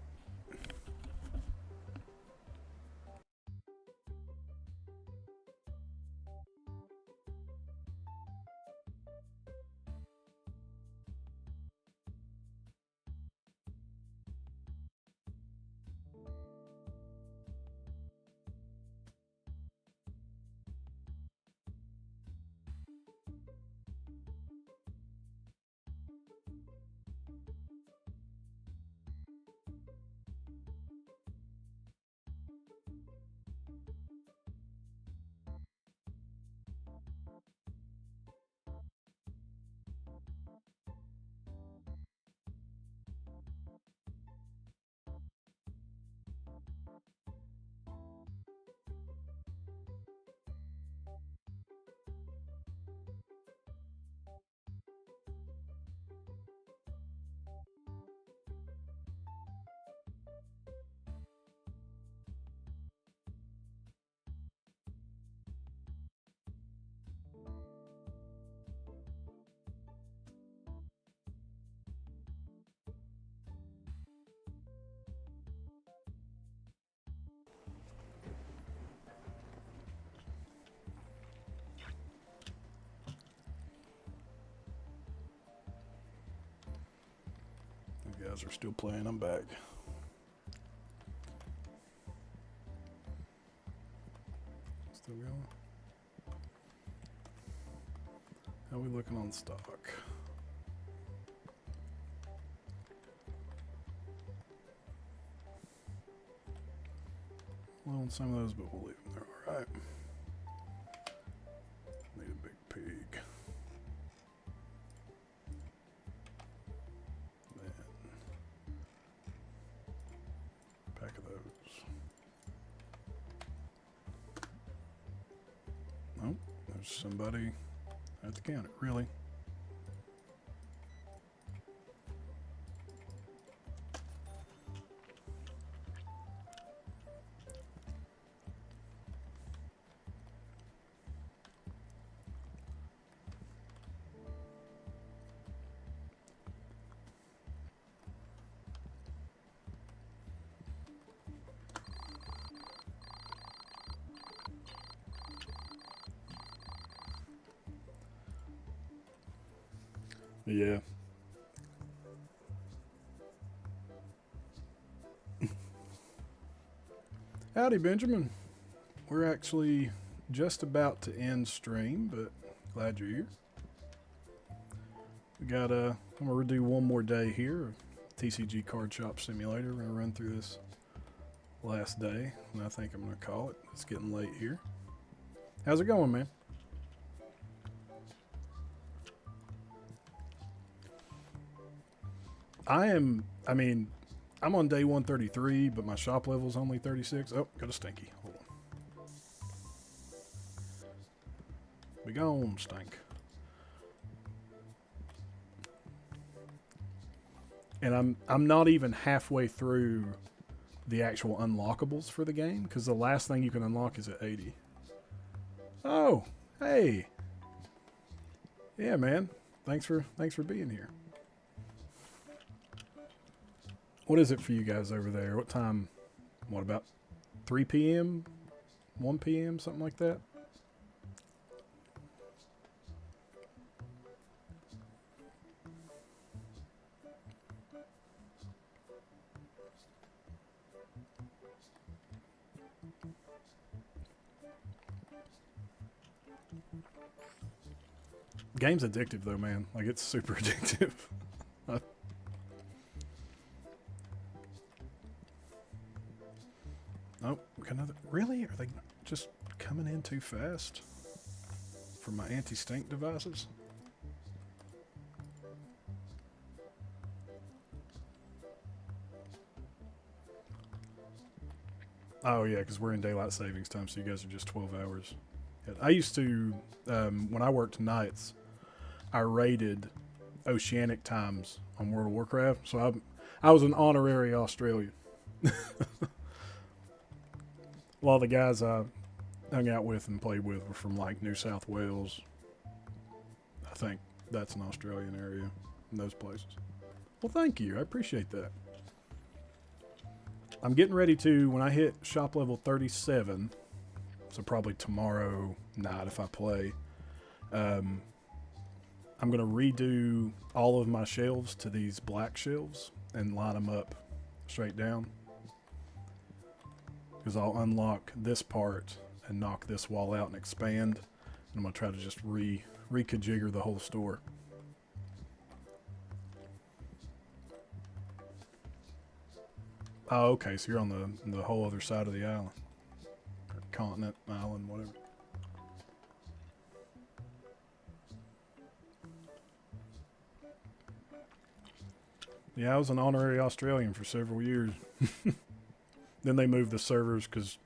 guys are still playing. I'm back. Still going? How are we looking on stock? Well, on some of those, but we'll leave them there. All right. Need a big pig. Then pack of those. Oh, there's somebody at the counter. Really? Yeah. Howdy, Benjamin. We're actually just about to end stream, but glad you're here. We got I'm gonna do one more day here of TCG Card Shop Simulator. We're gonna run through this last day, and I think I'm gonna call it. It's getting late here. How's it going, man? I'm on day 133, but my shop level's only 36. Oh, got a stinky. Hold on. Be gone, stink. And I'm not even halfway through the actual unlockables for the game, because the last thing you can unlock is at 80. Oh, hey. Yeah, man. Thanks for being here. What is it for you guys over there? What time? What, about 3 p.m.? 1 p.m.? Something like that? Game's addictive though, man. Like, it's super addictive. Oh, another. Really? Are they just coming in too fast for my anti-stink devices? Oh yeah, because we're in daylight savings time, so you guys are just 12 hours. I used to, when I worked nights, I rated oceanic times on World of Warcraft, so I was an honorary Australian. A lot of the guys I hung out with and played with were from like New South Wales. I think that's an Australian area in those places. Well, thank you. I appreciate that. I'm getting ready to, when I hit shop level 37, so probably tomorrow night if I play, I'm going to redo all of my shelves to these black shelves and line them up straight down. Because I'll unlock this part and knock this wall out and expand. And I'm going to try to just reconfigure the whole store. Oh, okay, so you're on the whole other side of the island. Or continent, island, whatever. Yeah, I was an honorary Australian for several years. Then they moved the servers because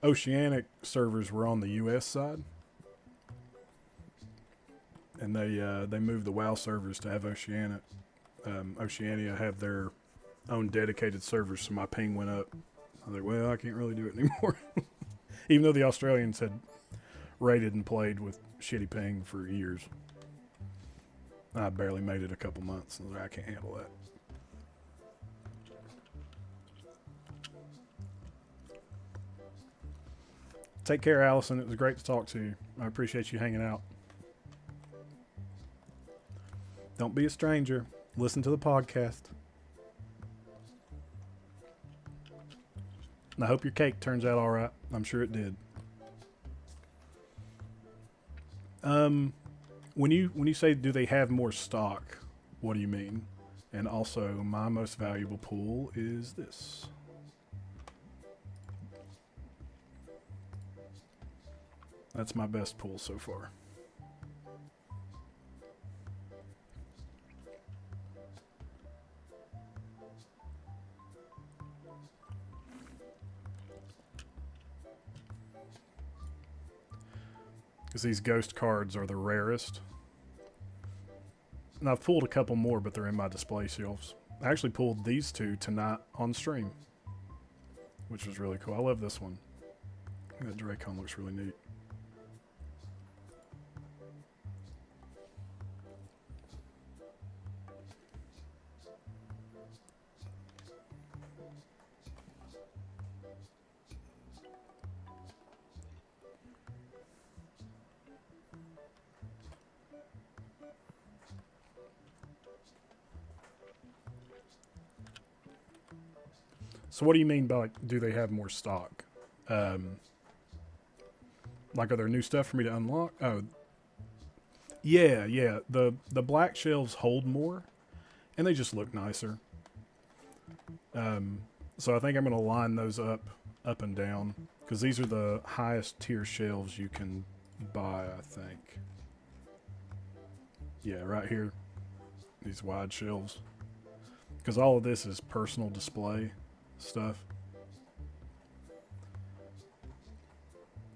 Oceanic servers were on the U.S. side. And they moved the WoW servers to have Oceania have their own dedicated servers, so my ping went up. I was like, well, I can't really do it anymore. Even though the Australians had raided and played with shitty ping for years. I barely made it a couple months. I was like, I can't handle that. Take care, Allison. It was great to talk to you. I appreciate you hanging out. Don't be a stranger. Listen to the podcast. And I hope your cake turns out all right. I'm sure it did. When you say do they have more stock, what do you mean? And also, my most valuable pool is this. That's my best pool so far. Because these ghost cards are the rarest. And I've pulled a couple more, but they're in my display shelves. I actually pulled these two tonight on stream, which was really cool. I love this one. That Dracon looks really neat. So what do you mean by, like, do they have more stock? Like, are there new stuff for me to unlock? Oh, yeah. The black shelves hold more, and they just look nicer. So I think I'm going to line those up and down, because these are the highest tier shelves you can buy, I think. Yeah, right here. These wide shelves. Because all of this is personal display stuff.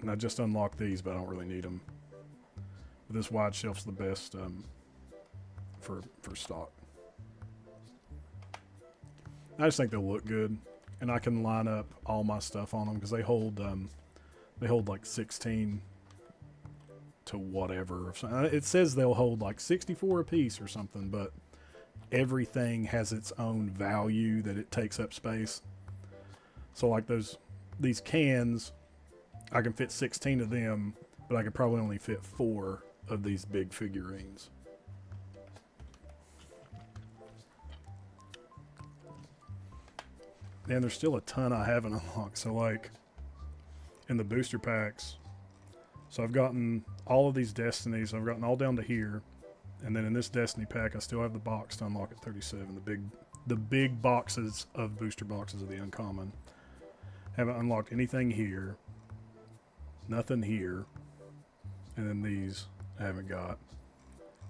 And I just unlocked these, but I don't really need them. But this wide shelf's the best for stock. I just think they'll look good, and I can line up all my stuff on them because they hold like 16 to whatever. It says they'll hold like 64 a piece or something, but everything has its own value that it takes up space. So like these cans, I can fit 16 of them, but I could probably only fit 4 of these big figurines. And there's still a ton I haven't unlocked. So like in the booster packs, so I've gotten all of these Destinies. I've gotten all down to here. And then in this Destiny pack, I still have the box to unlock at 37. The big boxes of booster boxes of the uncommon. Haven't unlocked anything here. Nothing here. And then these I haven't got.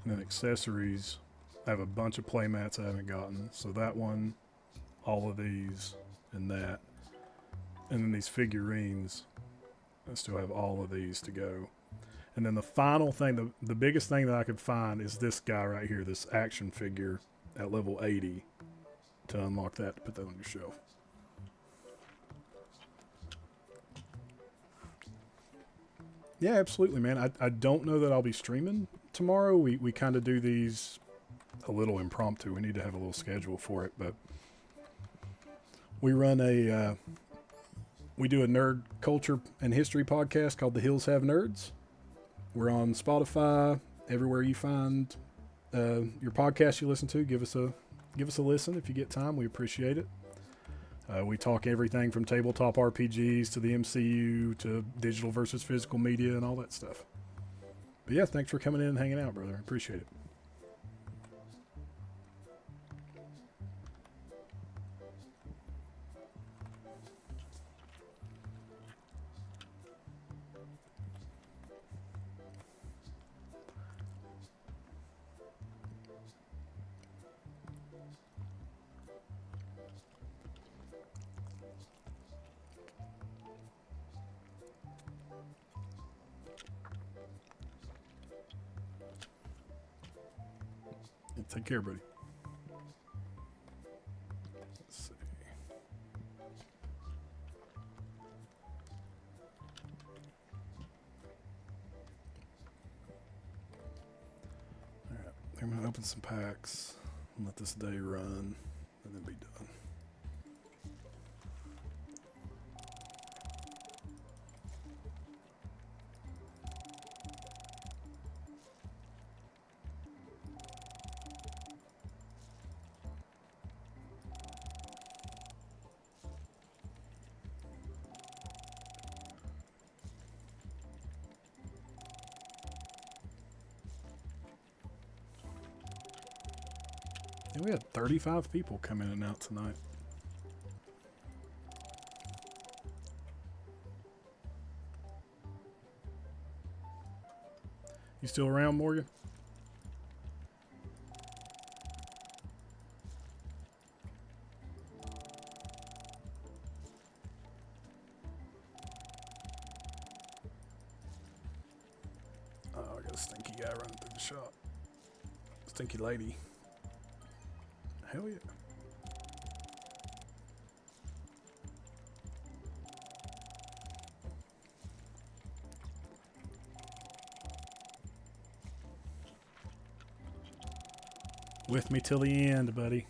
And then accessories, I have a bunch of playmats I haven't gotten. So that one, all of these, and that. And then these figurines, I still have all of these to go. And then the final thing, the biggest thing that I could find is this guy right here, this action figure at level 80 to unlock that, to put that on your shelf. Yeah, absolutely, man. I don't know that I'll be streaming tomorrow. We kind of do these a little impromptu. We need to have a little schedule for it, but we run we do a nerd culture and history podcast called The Hills Have Nerds. We're on Spotify, everywhere you find your podcast you listen to. Give us a listen if you get time. We appreciate it. We talk everything from tabletop RPGs to the MCU to digital versus physical media and all that stuff. But yeah, thanks for coming in and hanging out, brother. I appreciate it. Take care, buddy. Let's see. All right, I'm going to open some packs and let this day run and then be done. Yeah, we had 35 people come in and out tonight. You still around, Morgan? Oh, I got a stinky guy running through the shop. Stinky lady. Hell yeah. With me till the end, buddy.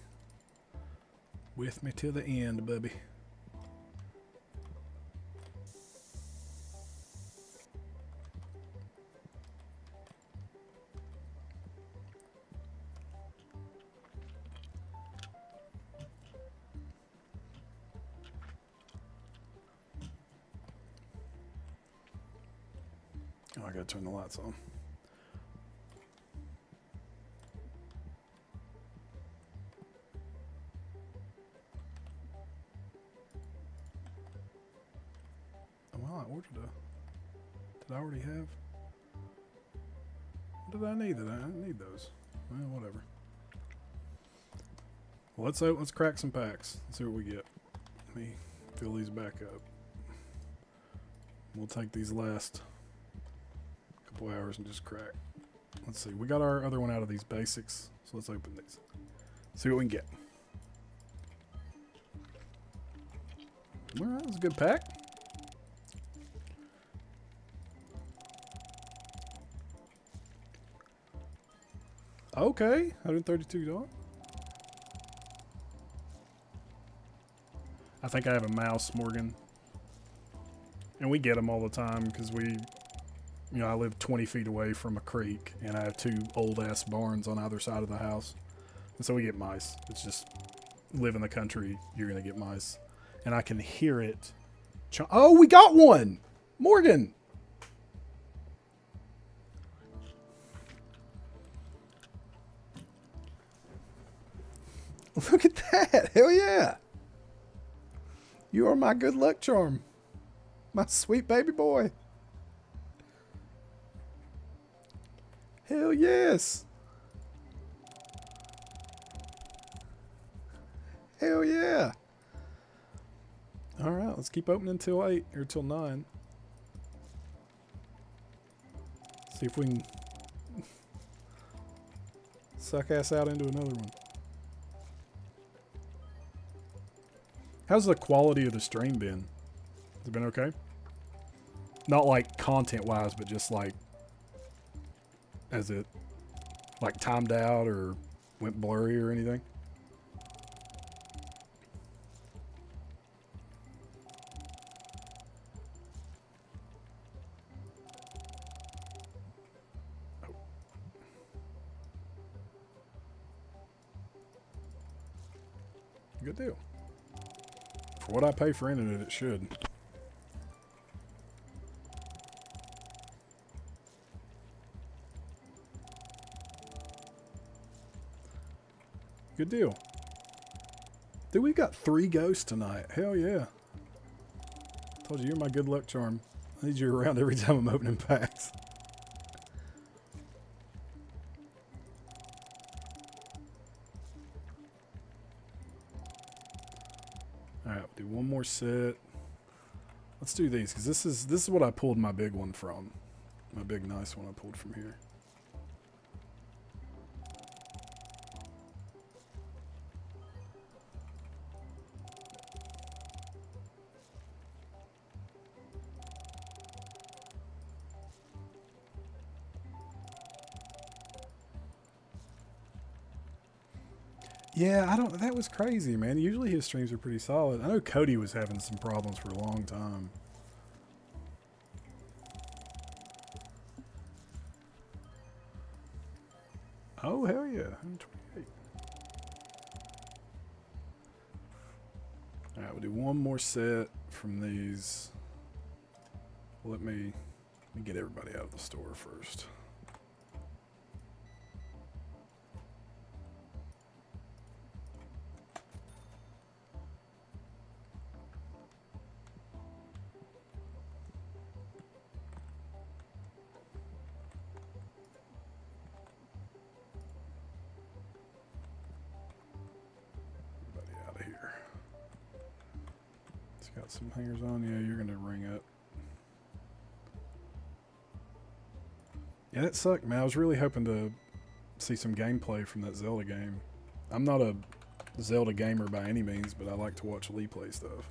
With me till the end, bubby. Oh, I gotta turn the lights on. Well, I ordered a... Did I already have? What did I need? I didn't need those. Well, whatever. Well, let's crack some packs. Let's see what we get. Let me fill these back up. We'll take these last couple hours and just crack. Let's see. We got our other one out of these basics, so let's open these. See what we can get. All right, that was a good pack. Okay, $132. I think I have a mouse, Morgan. And we get them all the time because I live 20 feet away from a creek and I have 2 old ass barns on either side of the house. And so we get mice. It's just, live in the country, you're going to get mice. And I can hear it. Oh, we got one! Morgan! Look at that! Hell yeah! You are my good luck charm. My sweet baby boy. Hell yes! Hell yeah! Alright, let's keep opening till 8 or till 9. See if we can suck ass out into another one. How's the quality of the stream been? Has it been okay? Not like content-wise, but just like, has it like timed out or went blurry or anything? Oh. Good deal. For what I pay for internet, it should. Good deal. Dude, we got 3 ghosts tonight. Hell yeah. Told you, you're my good luck charm. I need you around every time I'm opening packs. Alright, we'll do one more set. Let's do these, because this is what I pulled my big one from. My big nice one I pulled from here. Yeah, that was crazy, man. Usually his streams are pretty solid. I know Cody was having some problems for a long time. Oh, hell yeah. 128. Alright, we'll do one more set from these. Let me get everybody out of the store first. Got some hangers on. Yeah, you're gonna ring up. Yeah, that sucked, man. I was really hoping to see some gameplay from that Zelda game. I'm not a Zelda gamer by any means, but I like to watch Lee play stuff.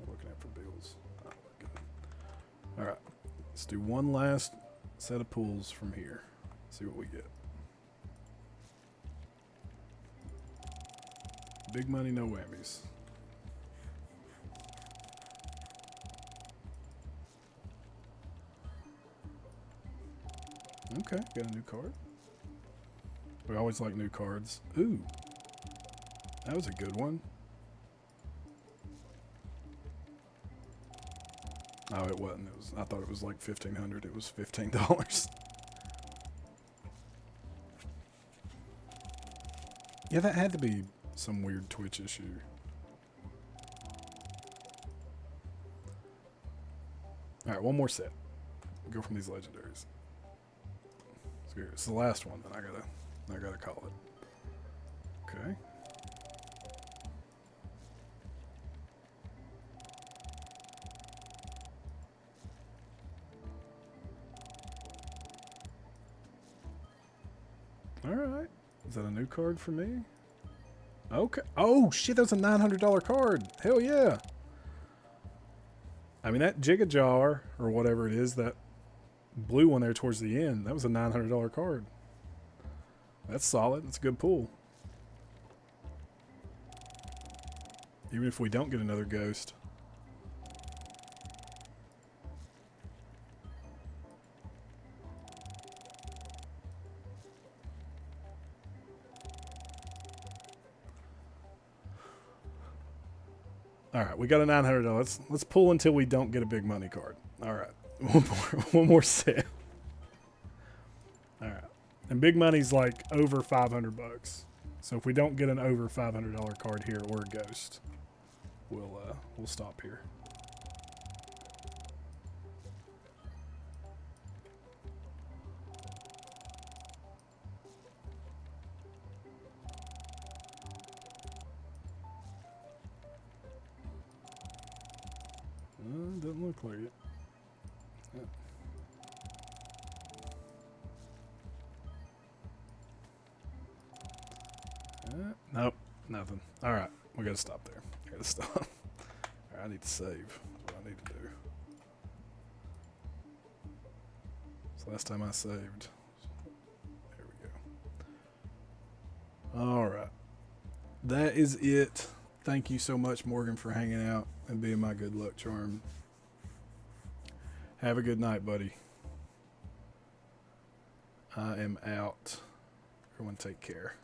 I'm looking at for bills. Oh, we're good. All right, let's do one last set of pulls from here. See what we get. Big money, no whammies. Okay, got a new card. We always like new cards. Ooh, that was a good one. Oh, it wasn't. It was. I thought it was like $1,500. It was $15. Yeah, that had to be some weird Twitch issue. All right, one more set. Go from these legendaries. It's the last one, then I gotta call it. Okay. All right. Is that a new card for me? Okay. Oh shit, that's a $900 card. Hell yeah. I mean, that Jigga Jar or whatever it is, that blue one there towards the end, that was a $900 card. That's solid. That's a good pull. Even if we don't get another ghost. All right, we got a $900. Let's pull until we don't get a big money card. All right, one more set. All right, and big money's like over $500. So if we don't get an over $500 card here or a ghost, we'll stop here. Doesn't look like it. Nope, nothing. All right, we gotta stop there. I gotta stop. All right, I need to save. That's what I need to do. So last time I saved. There we go. All right, that is it. Thank you so much, Morgan, for hanging out and being my good luck charm. Have a good night, buddy. I am out. Everyone take care.